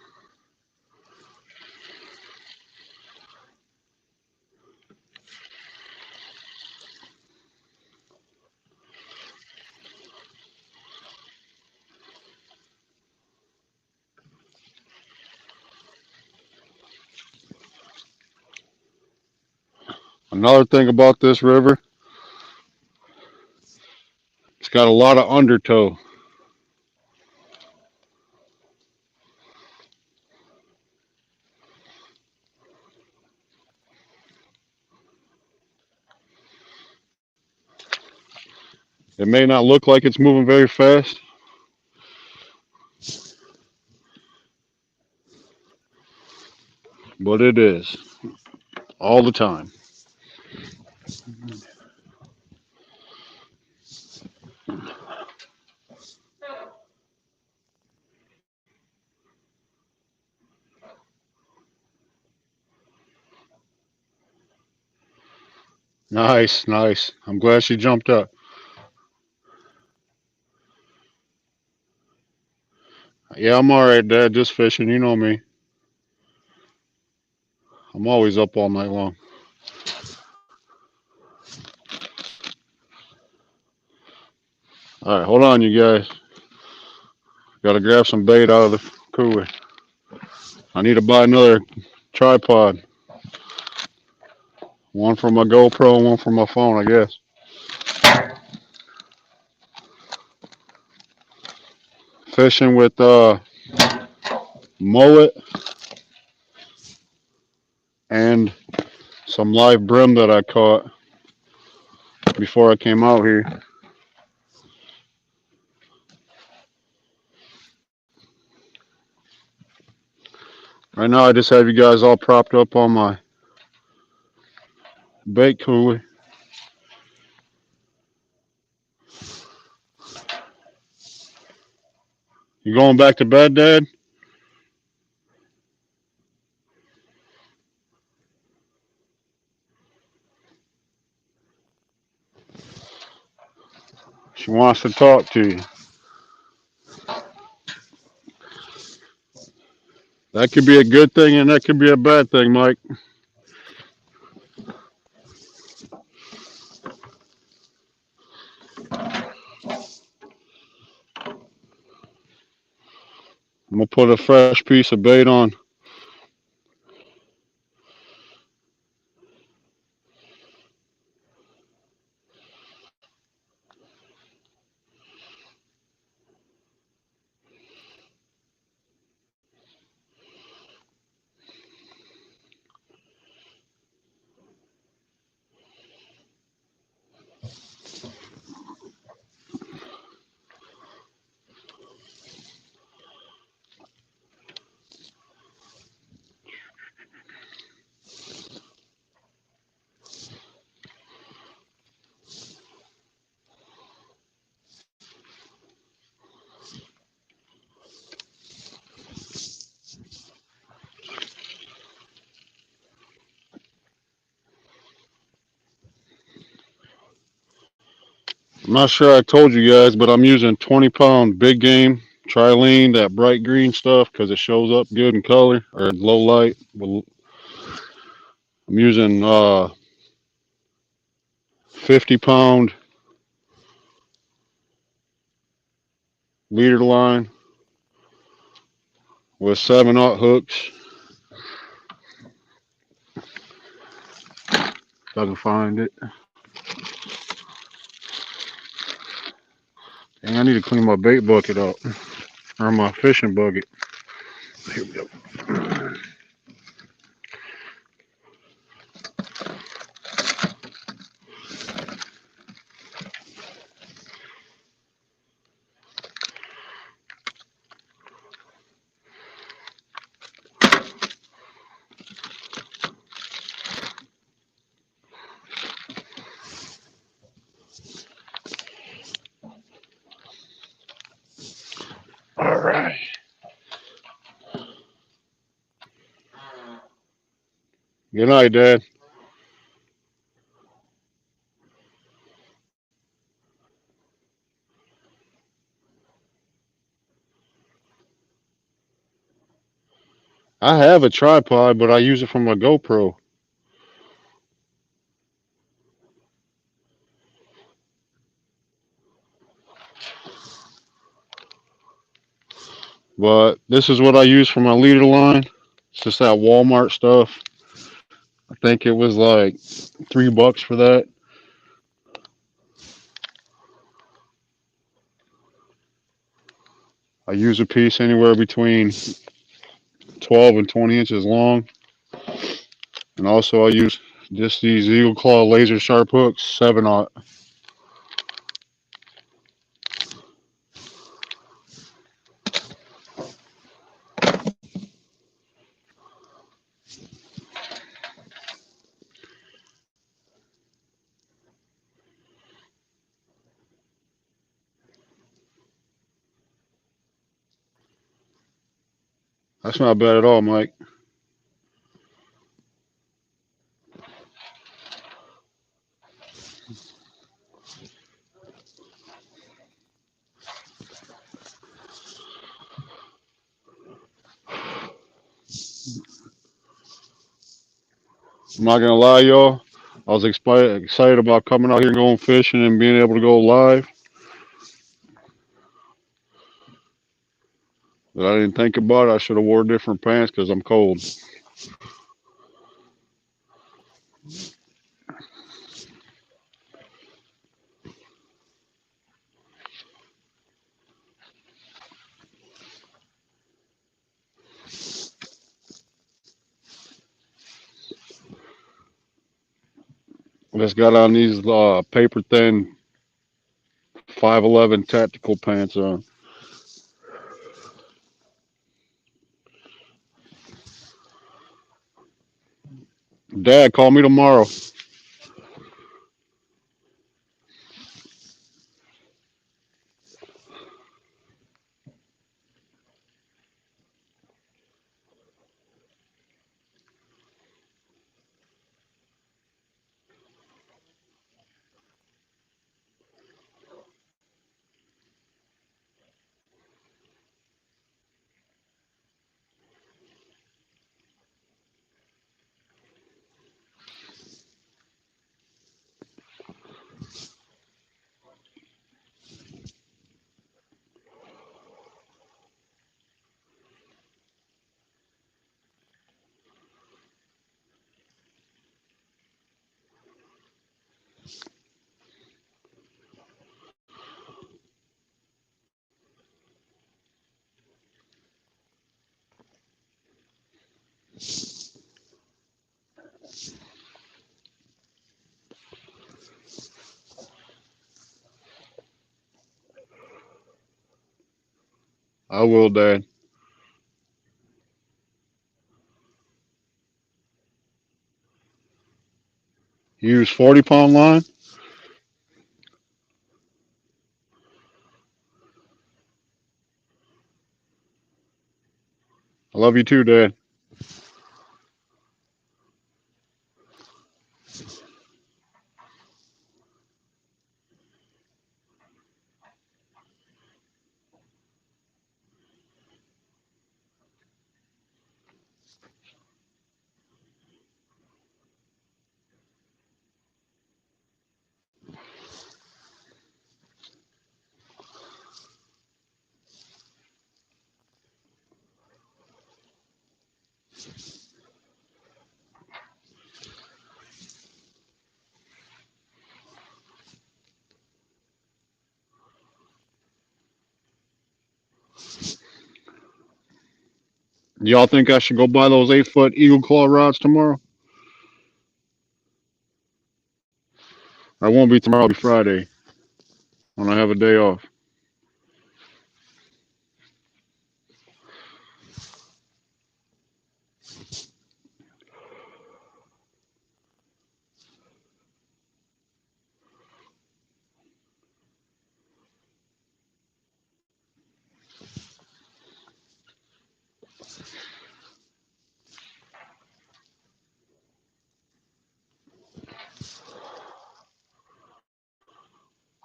Another thing about this river, it's got a lot of undertow. It may not look like it's moving very fast, but it is all the time. Nice, nice. I'm glad she jumped up. Yeah, I'm all right, Dad. Just fishing. You know me. I'm always up all night long. All right, hold on, you guys. Got to grab some bait out of the cooler. I need to buy another tripod. One for my GoPro and one for my phone, I guess. Fishing with mullet and some live brim that I caught before I came out here. Right now, I just have you guys all propped up on my bait cooler. You going back to bed, Dad? She wants to talk to you. That could be a good thing and that could be a bad thing, Mike. I'm going to put a fresh piece of bait on. I'm not sure I told you guys, but I'm using 20-pound big game trilene, that bright green stuff, because it shows up good in color or low light. I'm using 50-pound leader line with 7/0 hooks. If I can find it. Dang, I need to clean my bait bucket out, or my fishing bucket. Here we go. All right. Good night, Dad. I have a tripod, but I use it for my GoPro. But this is what I use for my leader line. It's just that Walmart stuff. I think it was like $3 for that. I use a piece anywhere between 12 and 20 inches long. And also I use just these Eagle Claw laser sharp hooks, 7/0. That's not bad at all, Mike. I'm not gonna lie, y'all. I was excited about coming out here and going fishing and being able to go live. But I didn't think about it. I should have wore different pants because I'm cold. I just got on these paper thin 511 tactical pants on. Dad, call me tomorrow. I will, Dad. You use 40-pound line? I love you too, Dad. Y'all think I should go buy those 8-foot Eagle Claw rods tomorrow? I won't be tomorrow, it'll be Friday when I have a day off.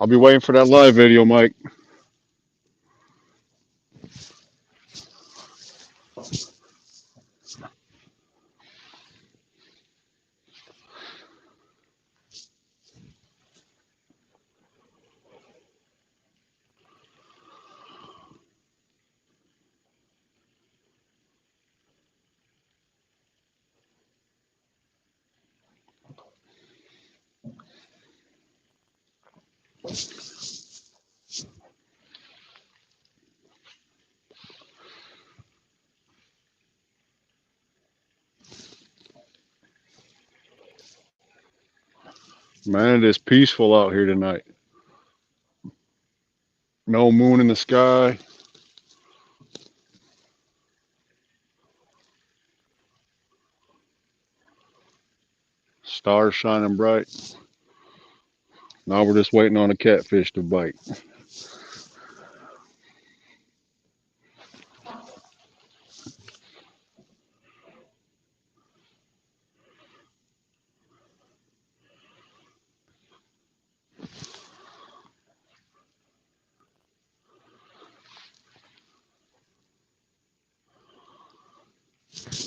I'll be waiting for that live video, Mike. Man, it is peaceful out here tonight. No moon in the sky. Stars shining bright. Now we're just waiting on a catfish to bite.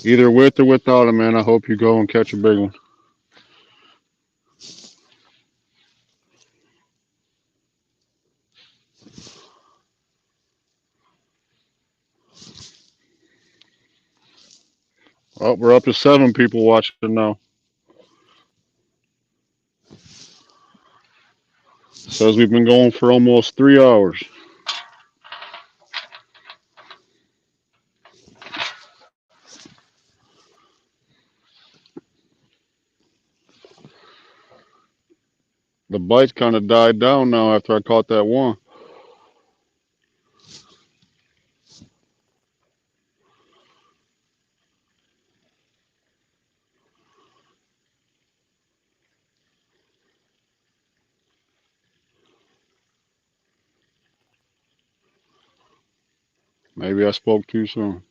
Either with or without it, man. I hope you go and catch a big one. Oh, we're up to 7 people watching now. Says we've been going for almost 3 hours. The bites kind of died down now after I caught that one. Maybe I spoke too soon.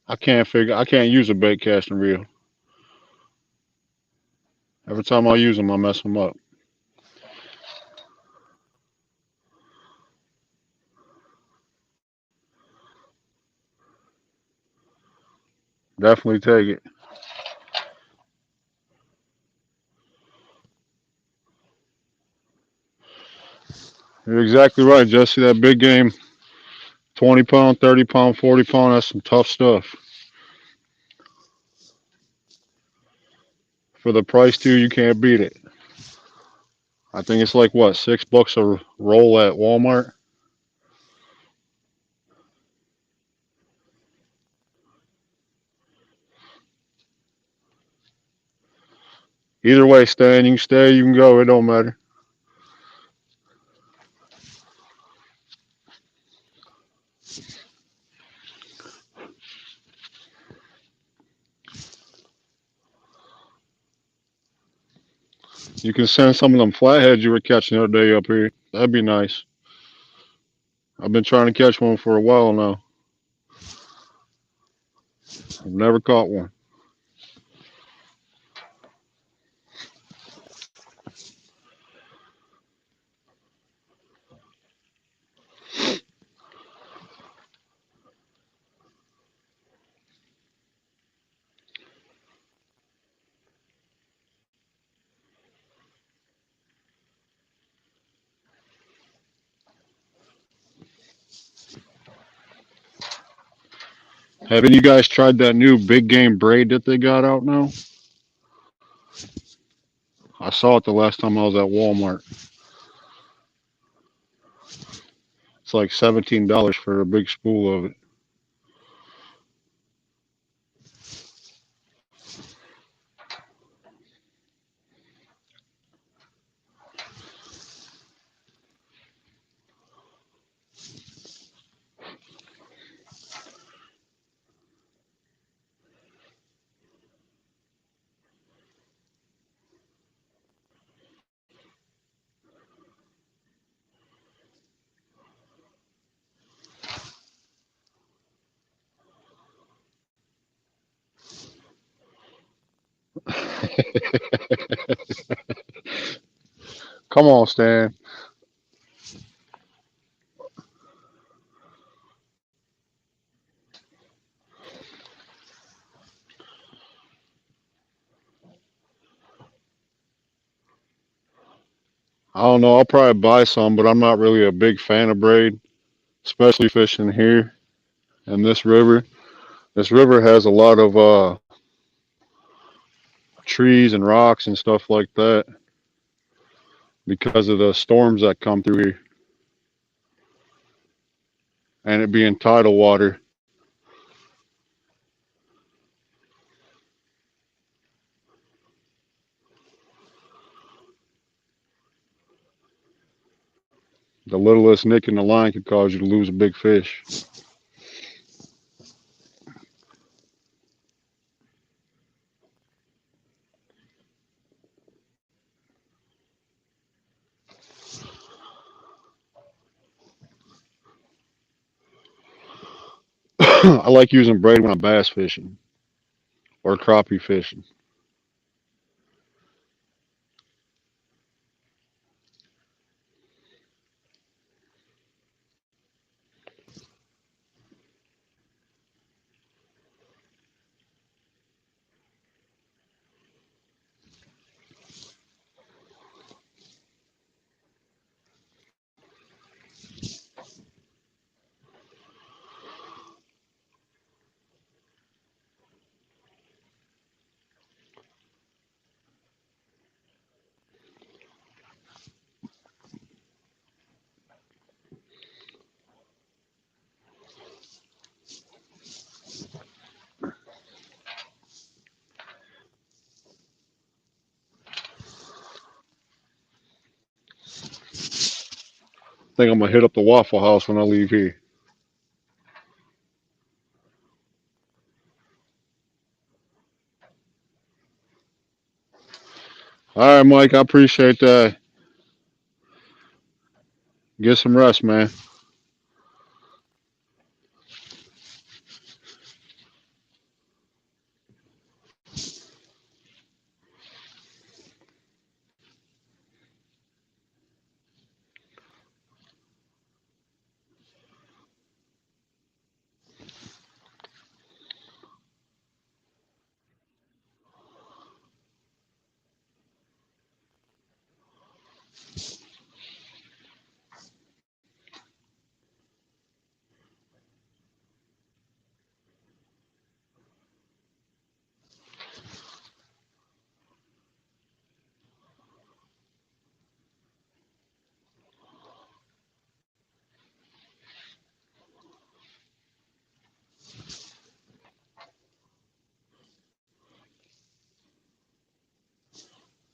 I can't use a bait casting reel. Every time I use them, I mess them up. Definitely take it. You're exactly right, Jesse. That big game, 20 pound, 30 pound, 40 pound, that's some tough stuff. For the price, too, you can't beat it. I think it's like, what, $6 a roll at Walmart? Either way, Stan, you can stay, you can go. It don't matter. You can send some of them flatheads you were catching the other day up here. That'd be nice. I've been trying to catch one for a while now. I've never caught one. Haven't you guys tried that new big game braid that they got out now? I saw it the last time I was at Walmart. It's like $17 for a big spool of it. Come on, Stan. I don't know. I'll probably buy some, but I'm not really a big fan of braid, especially fishing here in this river. This river has a lot of trees and rocks and stuff like that because of the storms that come through here and it being tidal water. The littlest nick in the line could cause you to lose a big fish. I like using braid when I'm bass fishing or crappie fishing. I think I'm gonna hit up the Waffle House when I leave here. All right, Mike, I appreciate that. Get some rest, man.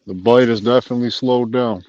The bite is definitely slowed down.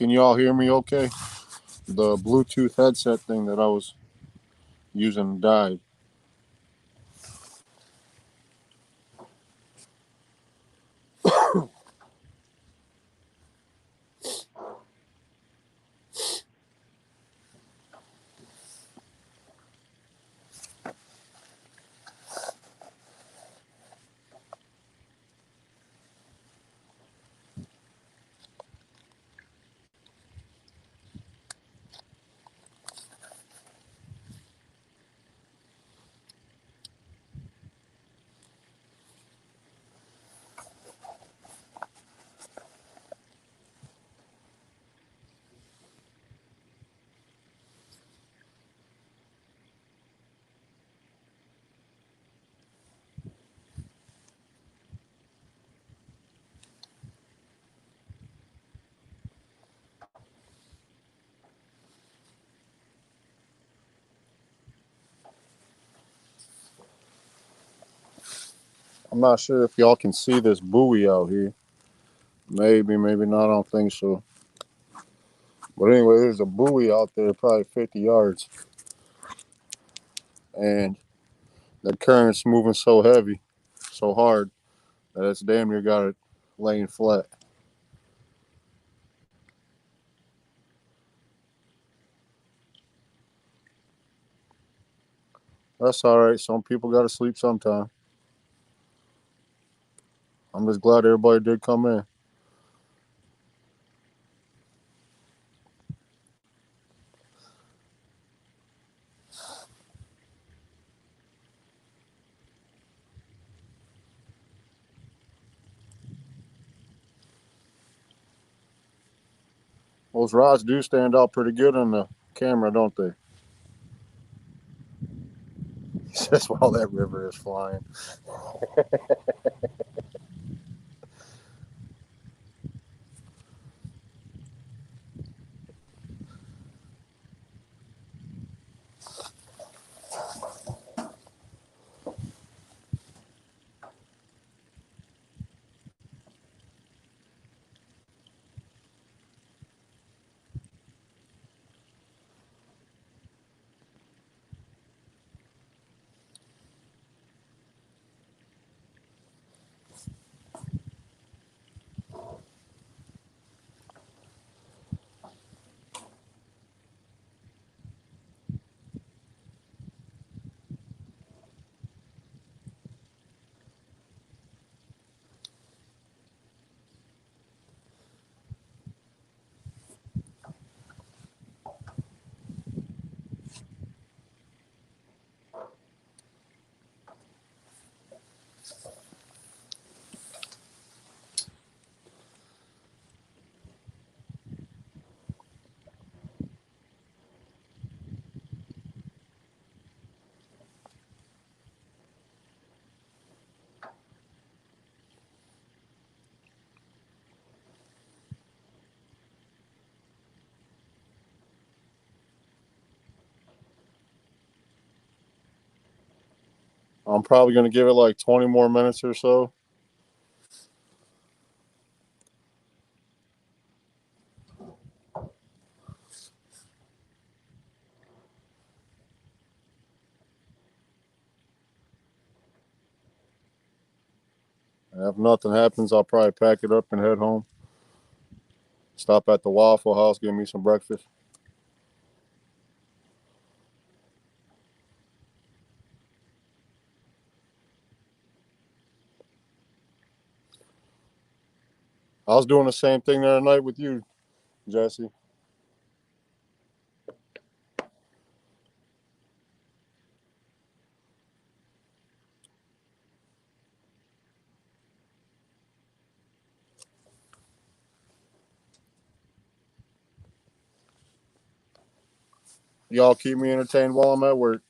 Can you all hear me okay? The Bluetooth headset thing that I was using died. I'm not sure if y'all can see this buoy out here. Maybe, maybe not. I don't think so. But anyway, there's a buoy out there, probably 50 yards. And the current's moving so heavy, so hard, that it's damn near got it laying flat. That's all right. Some people got to sleep sometime. I'm just glad everybody did come in. Those rods do stand out pretty good on the camera, don't they? That's while that river is flying. I'm probably going to give it like 20 more minutes or so. And if nothing happens, I'll probably pack it up and head home. Stop at the Waffle House, get me some breakfast. I was doing the same thing the other night with you, Jesse. Y'all keep me entertained while I'm at work.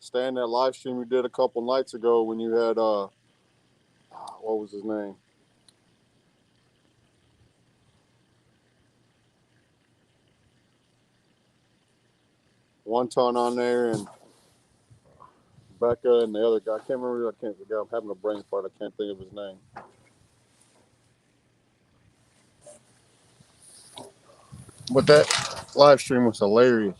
Stay in that live stream you did a couple nights ago when you had what was his name? 1 Ton on there and Becca and the other guy. I can't remember. I'm having a brain fart. I can't think of his name. But that live stream was hilarious.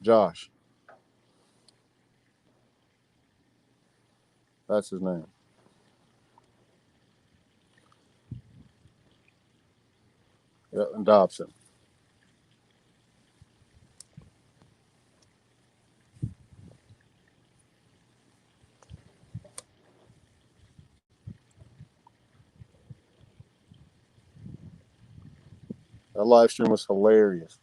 Josh, that's his name. Yeah, and Dobson. That live stream was hilarious.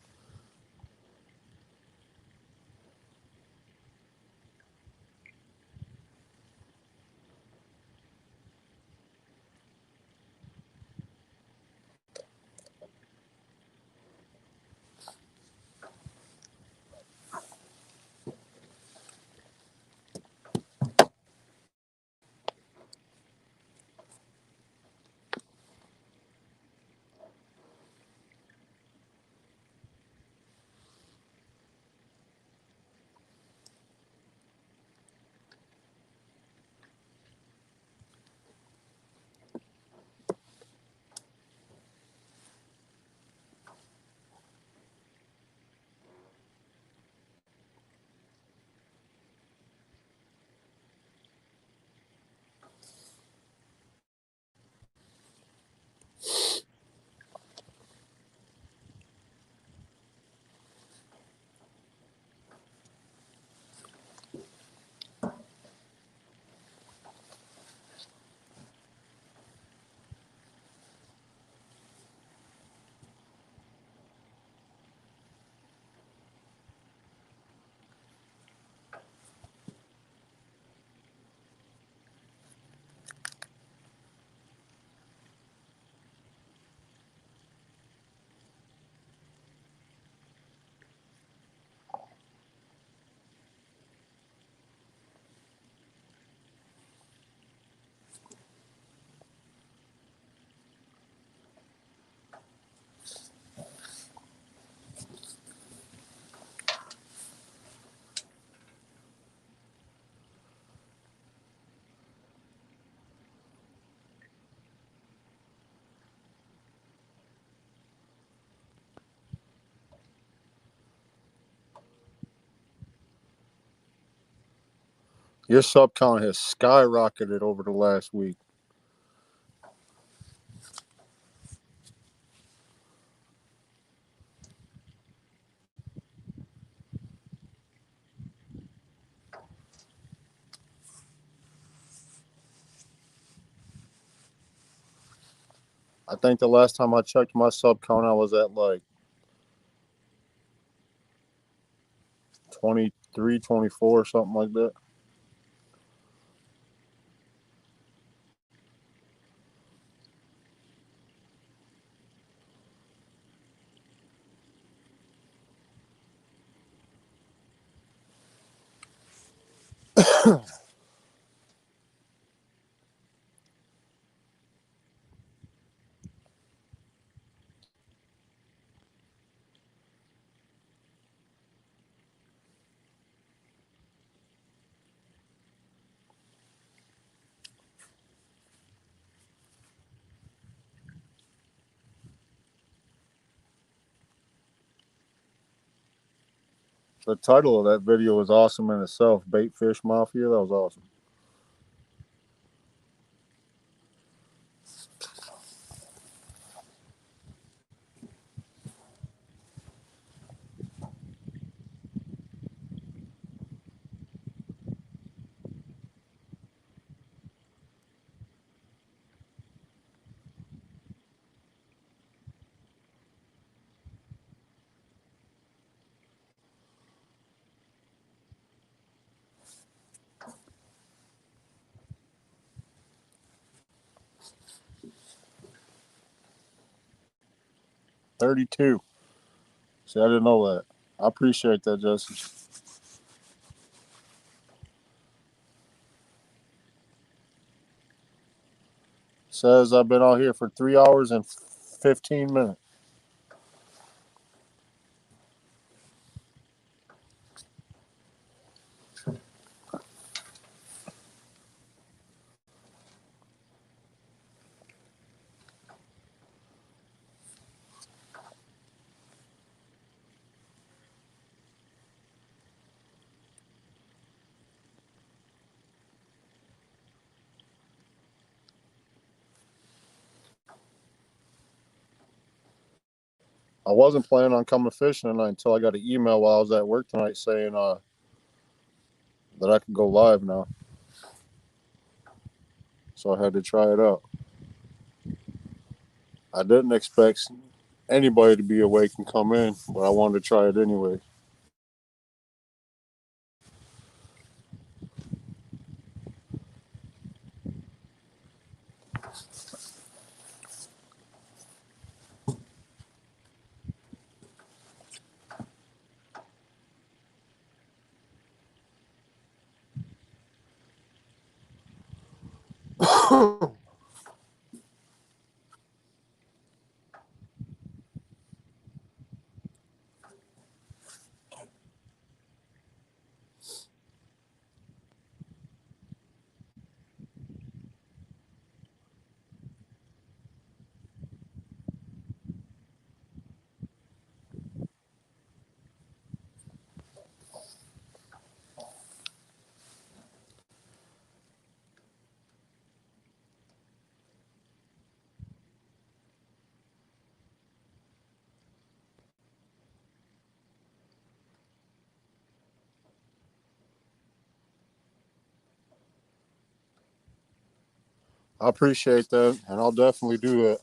Your sub count has skyrocketed over the last week. I think the last time I checked my sub count, I was at like 23, 24, something like that. The title of that video was awesome in itself. Bait Fish Mafia. That was awesome. $32. See, I didn't know that. I appreciate that, Jesse. Says I've been out here for 3 hours and 15 minutes. I wasn't planning on coming fishing tonight until I got an email while I was at work tonight saying that I could go live now. So I had to try it out. I didn't expect anybody to be awake and come in, but I wanted to try it anyway. I appreciate that, and I'll definitely do that.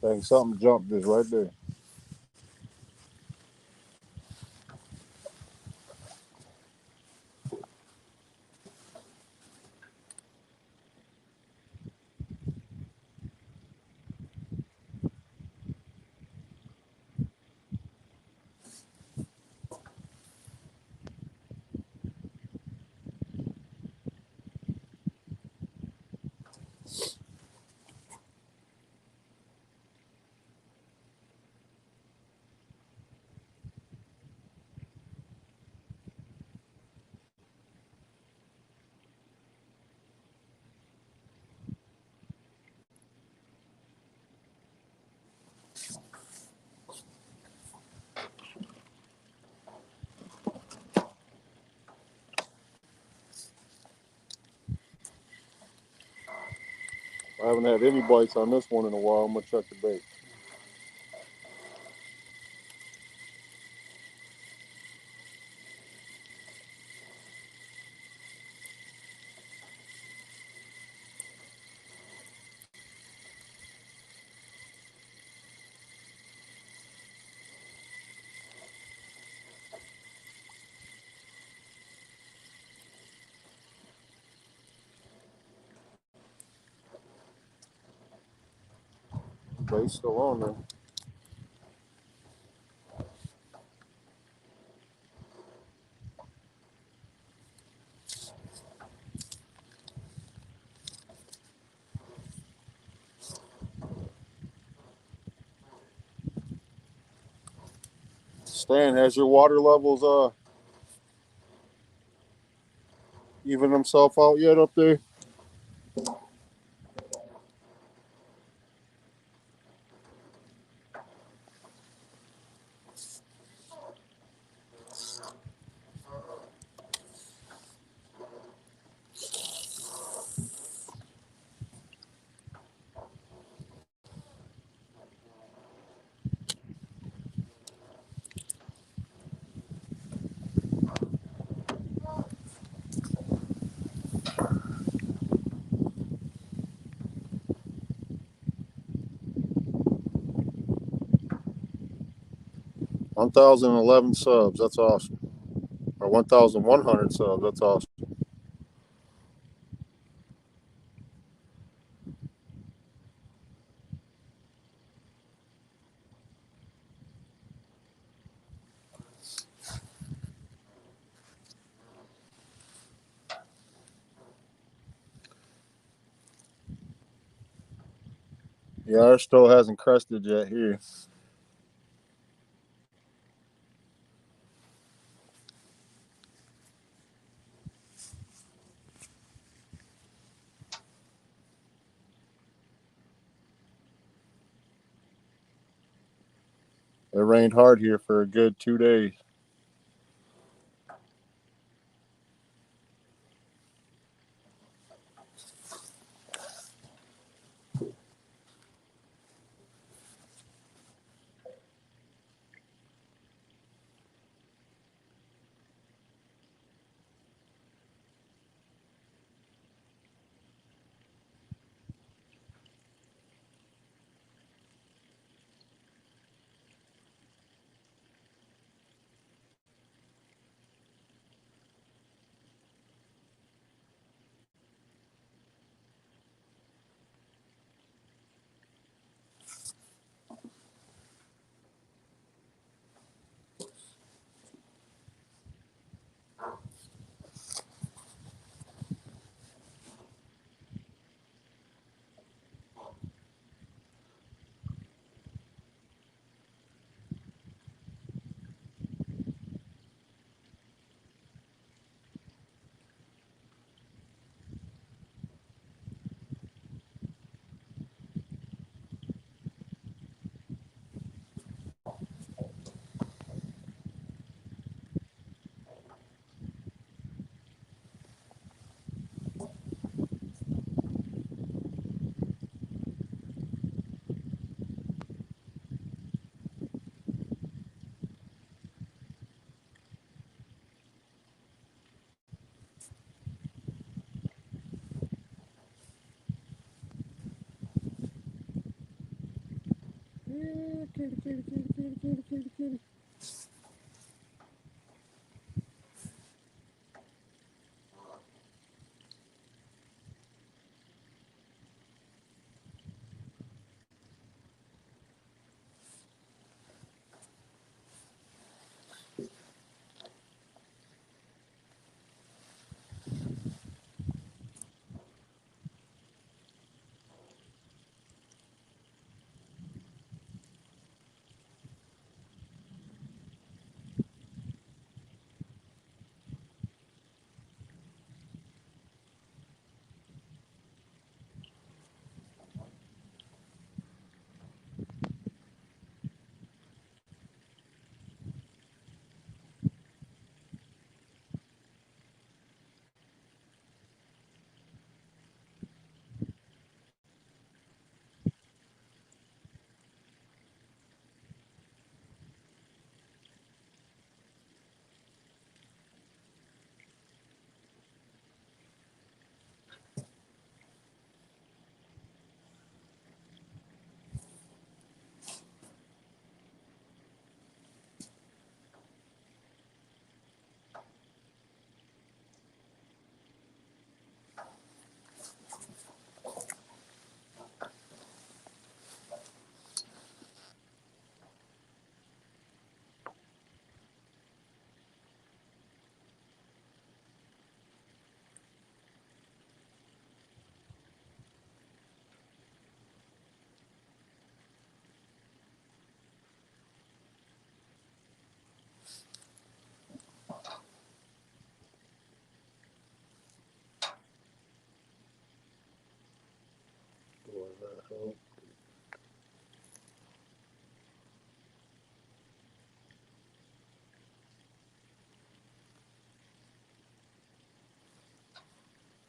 Dang, something jumped just right there. haven't had any bites on this one in a while. I'm gonna check the bait. Bait's still on there. Stan, has your water levels even himself out yet up there? $1,011 subs. That's awesome. Or 1,100 subs. That's awesome. Yeah, our still hasn't crested yet here. It rained hard here for a good 2 days. Kitty.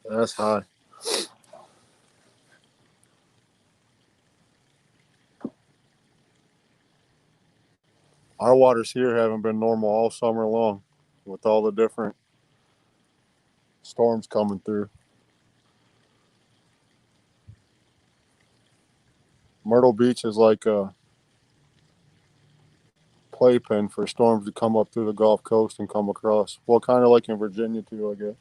That's high. Our waters here haven't been normal all summer long with all the different storms coming through. Myrtle Beach is like a playpen for storms to come up through the Gulf Coast and come across. Well, kind of like in Virginia, too, I guess.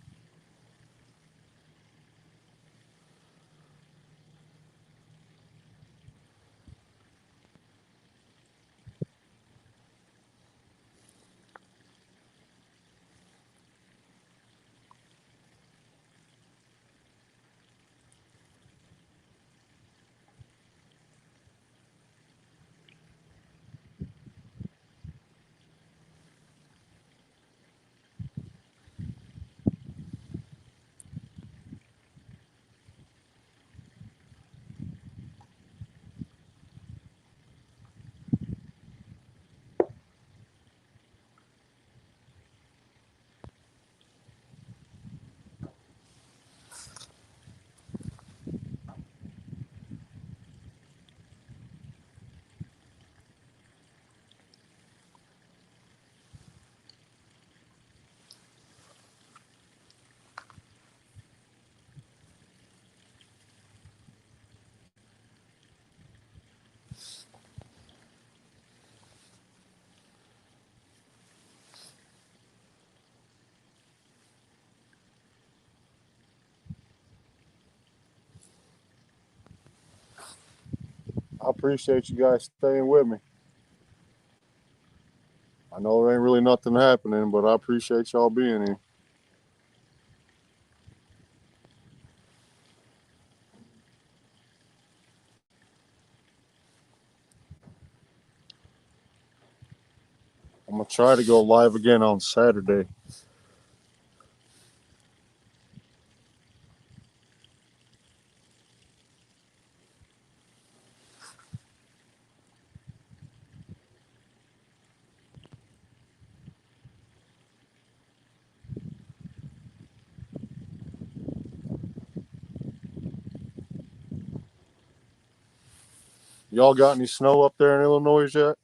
I appreciate you guys staying with me. I know there ain't really nothing happening, but I appreciate y'all being here. I'm going to try to go live again on Saturday. Y'all got any snow up there in Illinois yet?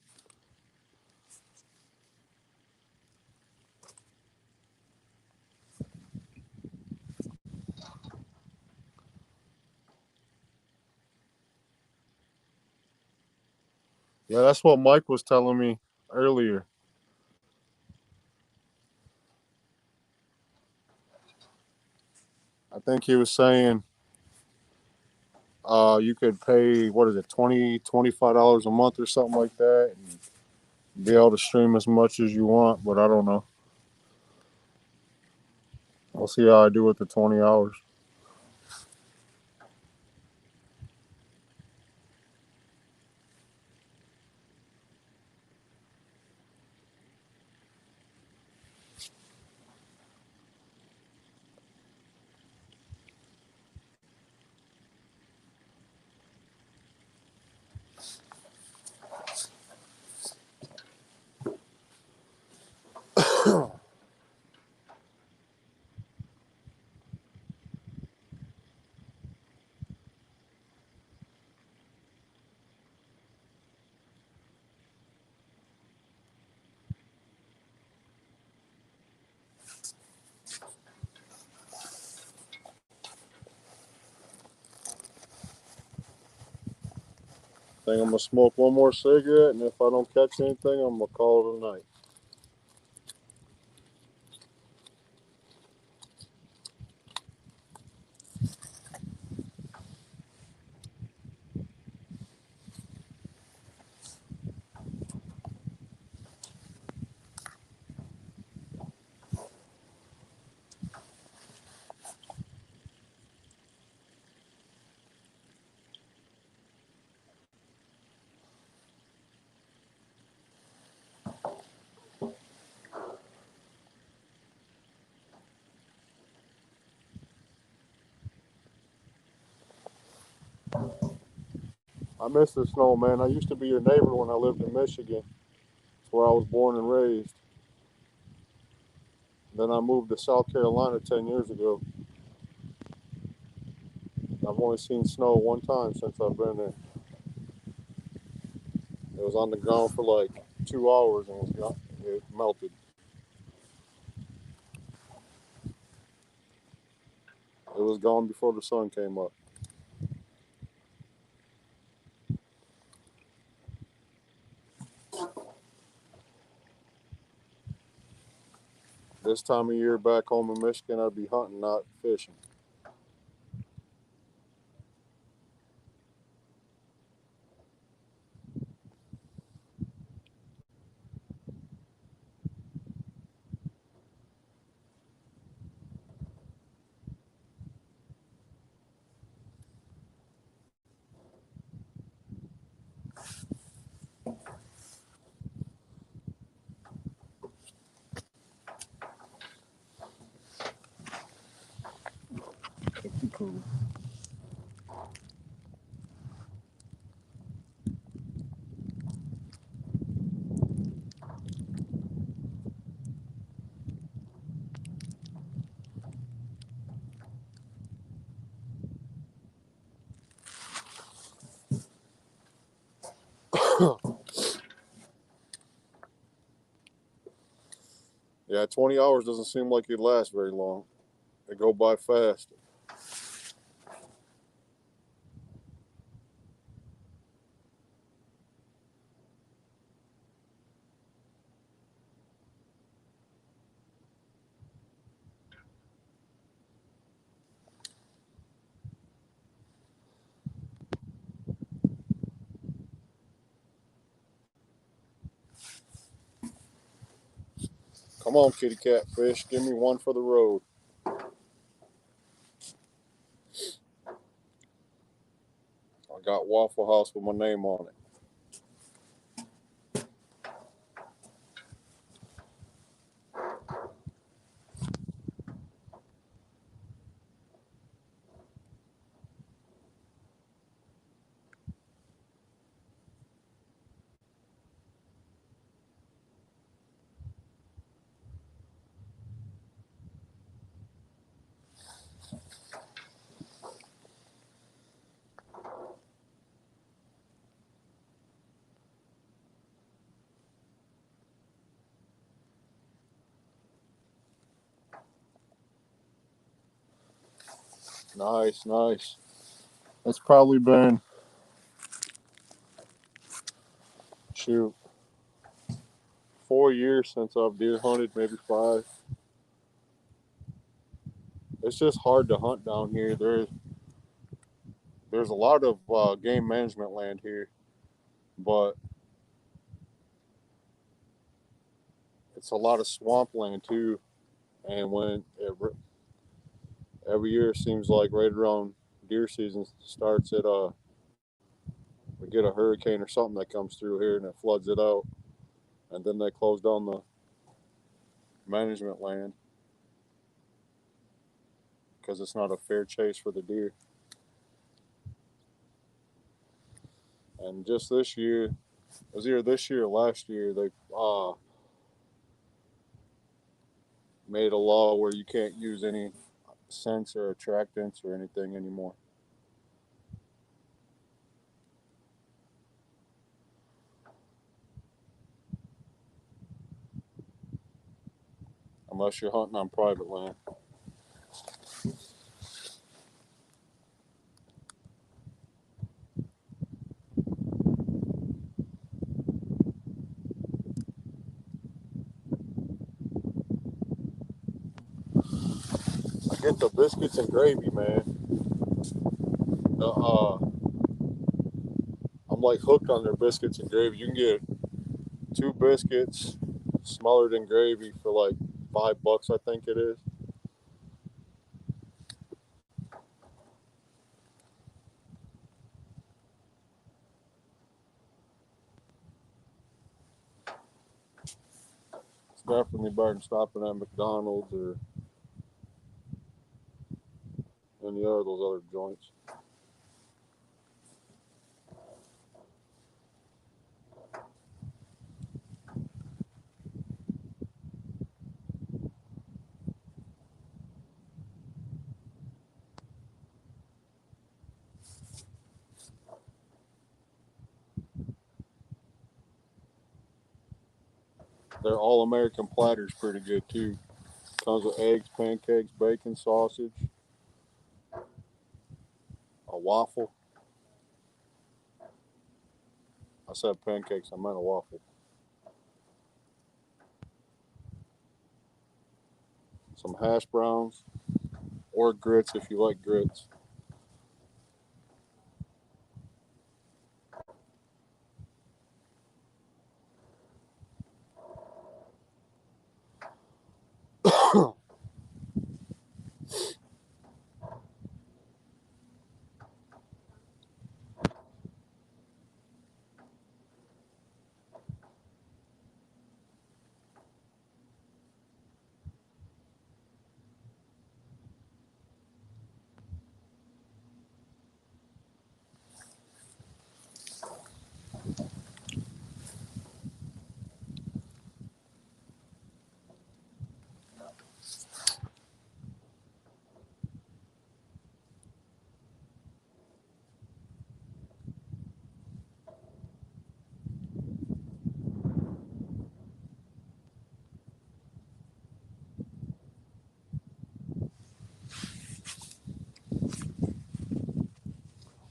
Yeah, that's what Mike was telling me earlier. I think he was saying you could pay, what is it, $25 a month or something like that, and be able to stream as much as you want, but I don't know. I'll see how I do with the 20 hours. I think I'm gonna smoke one more cigarette, and if I don't catch anything, I'm gonna call it a night. I miss the snow, man. I used to be your neighbor when I lived in Michigan. It's where I was born and raised. Then I moved to South Carolina 10 years ago. I've only seen snow one time since I've been there. It was on the ground for like 2 hours and it melted. It was gone before the sun came up. This time of year back home in Michigan, I'd be hunting, not fishing. Cool. Yeah, 20 hours doesn't seem like it lasts very long. They go by fast. Come on, kitty cat fish. Give me one for the road. I got Waffle House with my name on it. Nice, nice. It's probably been, shoot, 4 years since I've deer hunted, maybe 5. It's just hard to hunt down here. There's a lot of game management land here, but it's a lot of swampland too. And every year it seems like right around deer season starts, we get a hurricane or something that comes through here and it floods it out, and then they close down the management land because it's not a fair chase for the deer. And just this year, it was either this year or last year, they made a law where you can't use any scents or attractants or anything anymore. Unless you're hunting on private land. I get the biscuits and gravy, man. I'm like hooked on their biscuits and gravy. You can get 2 biscuits smothered in gravy for like $5, I think it is. It's definitely better than stopping at McDonald's or any of those other joints. Their all-American platter's pretty good too. Comes with eggs, pancakes, bacon, sausage, a waffle. I said pancakes, I meant a waffle. Some hash browns or grits if you like grits.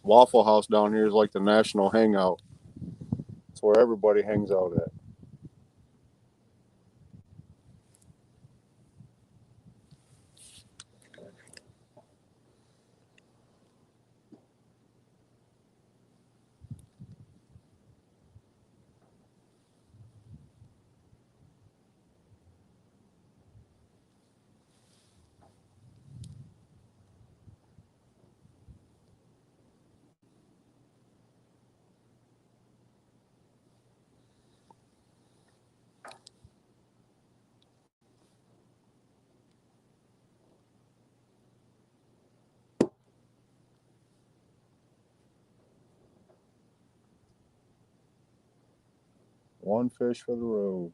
Waffle House down here is like the national hangout. It's where everybody hangs out at. One fish for the road.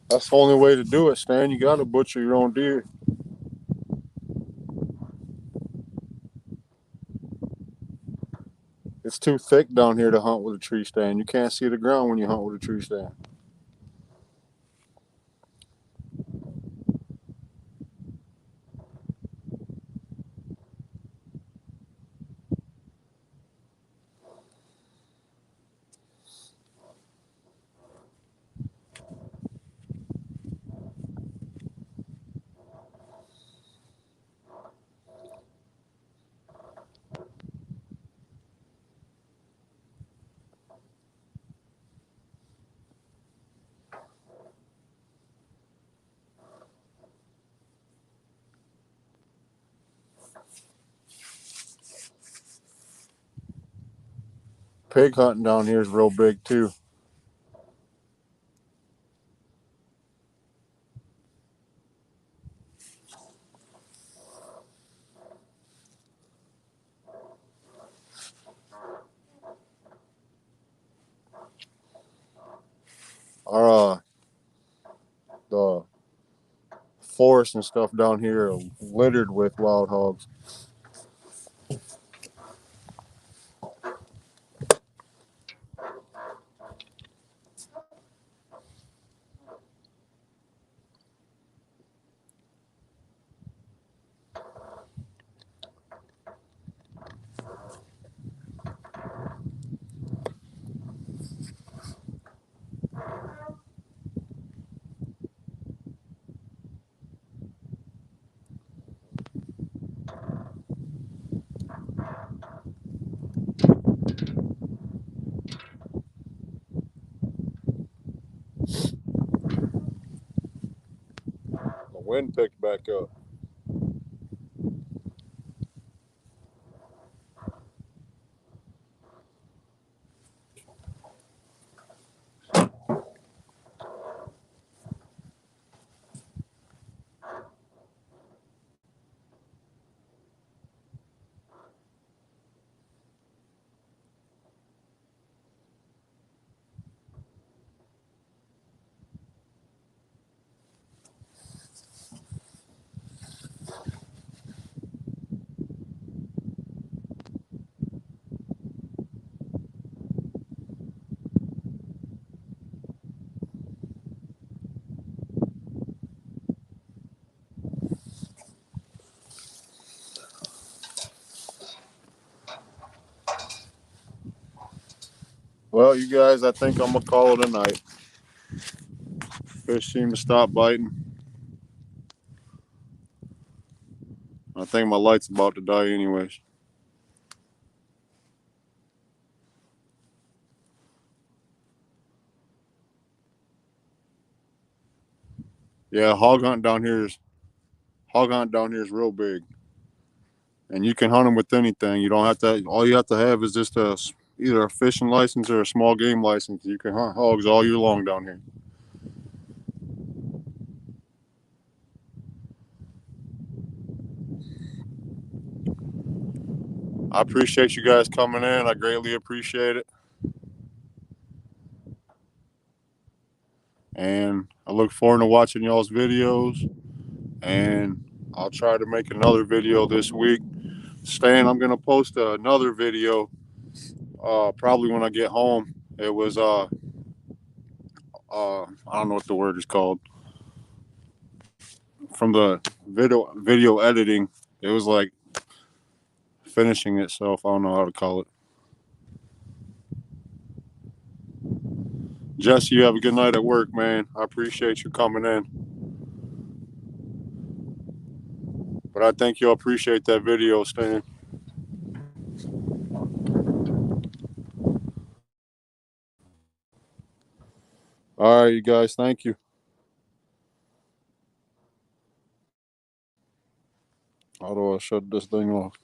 That's the only way to do it, Stan. You got to butcher your own deer. It's too thick down here to hunt with a tree stand. You can't see the ground when you hunt with a tree stand. Pig hunting down here is real big too. Our the forest and stuff down here are littered with wild hogs. wind picked back up. Well, you guys, I think I'm gonna call it a night. Fish seem to stop biting. I think my light's about to die anyways. Yeah, hog hunt down here is real big, and you can hunt them with anything. You don't have to. All you have to have is just either a fishing license or a small game license. You can hunt hogs all year long down here. I appreciate you guys coming in. I greatly appreciate it. And I look forward to watching y'all's videos. And I'll try to make another video this week. Stan, I'm going to post another video probably when I get home. It was, I don't know what the word is called. From the video editing, it was like finishing itself. I don't know how to call it. Jesse, you have a good night at work, man. I appreciate you coming in. But I think you'll appreciate that video, Stan. All right, you guys. Thank you. How do I shut this thing off?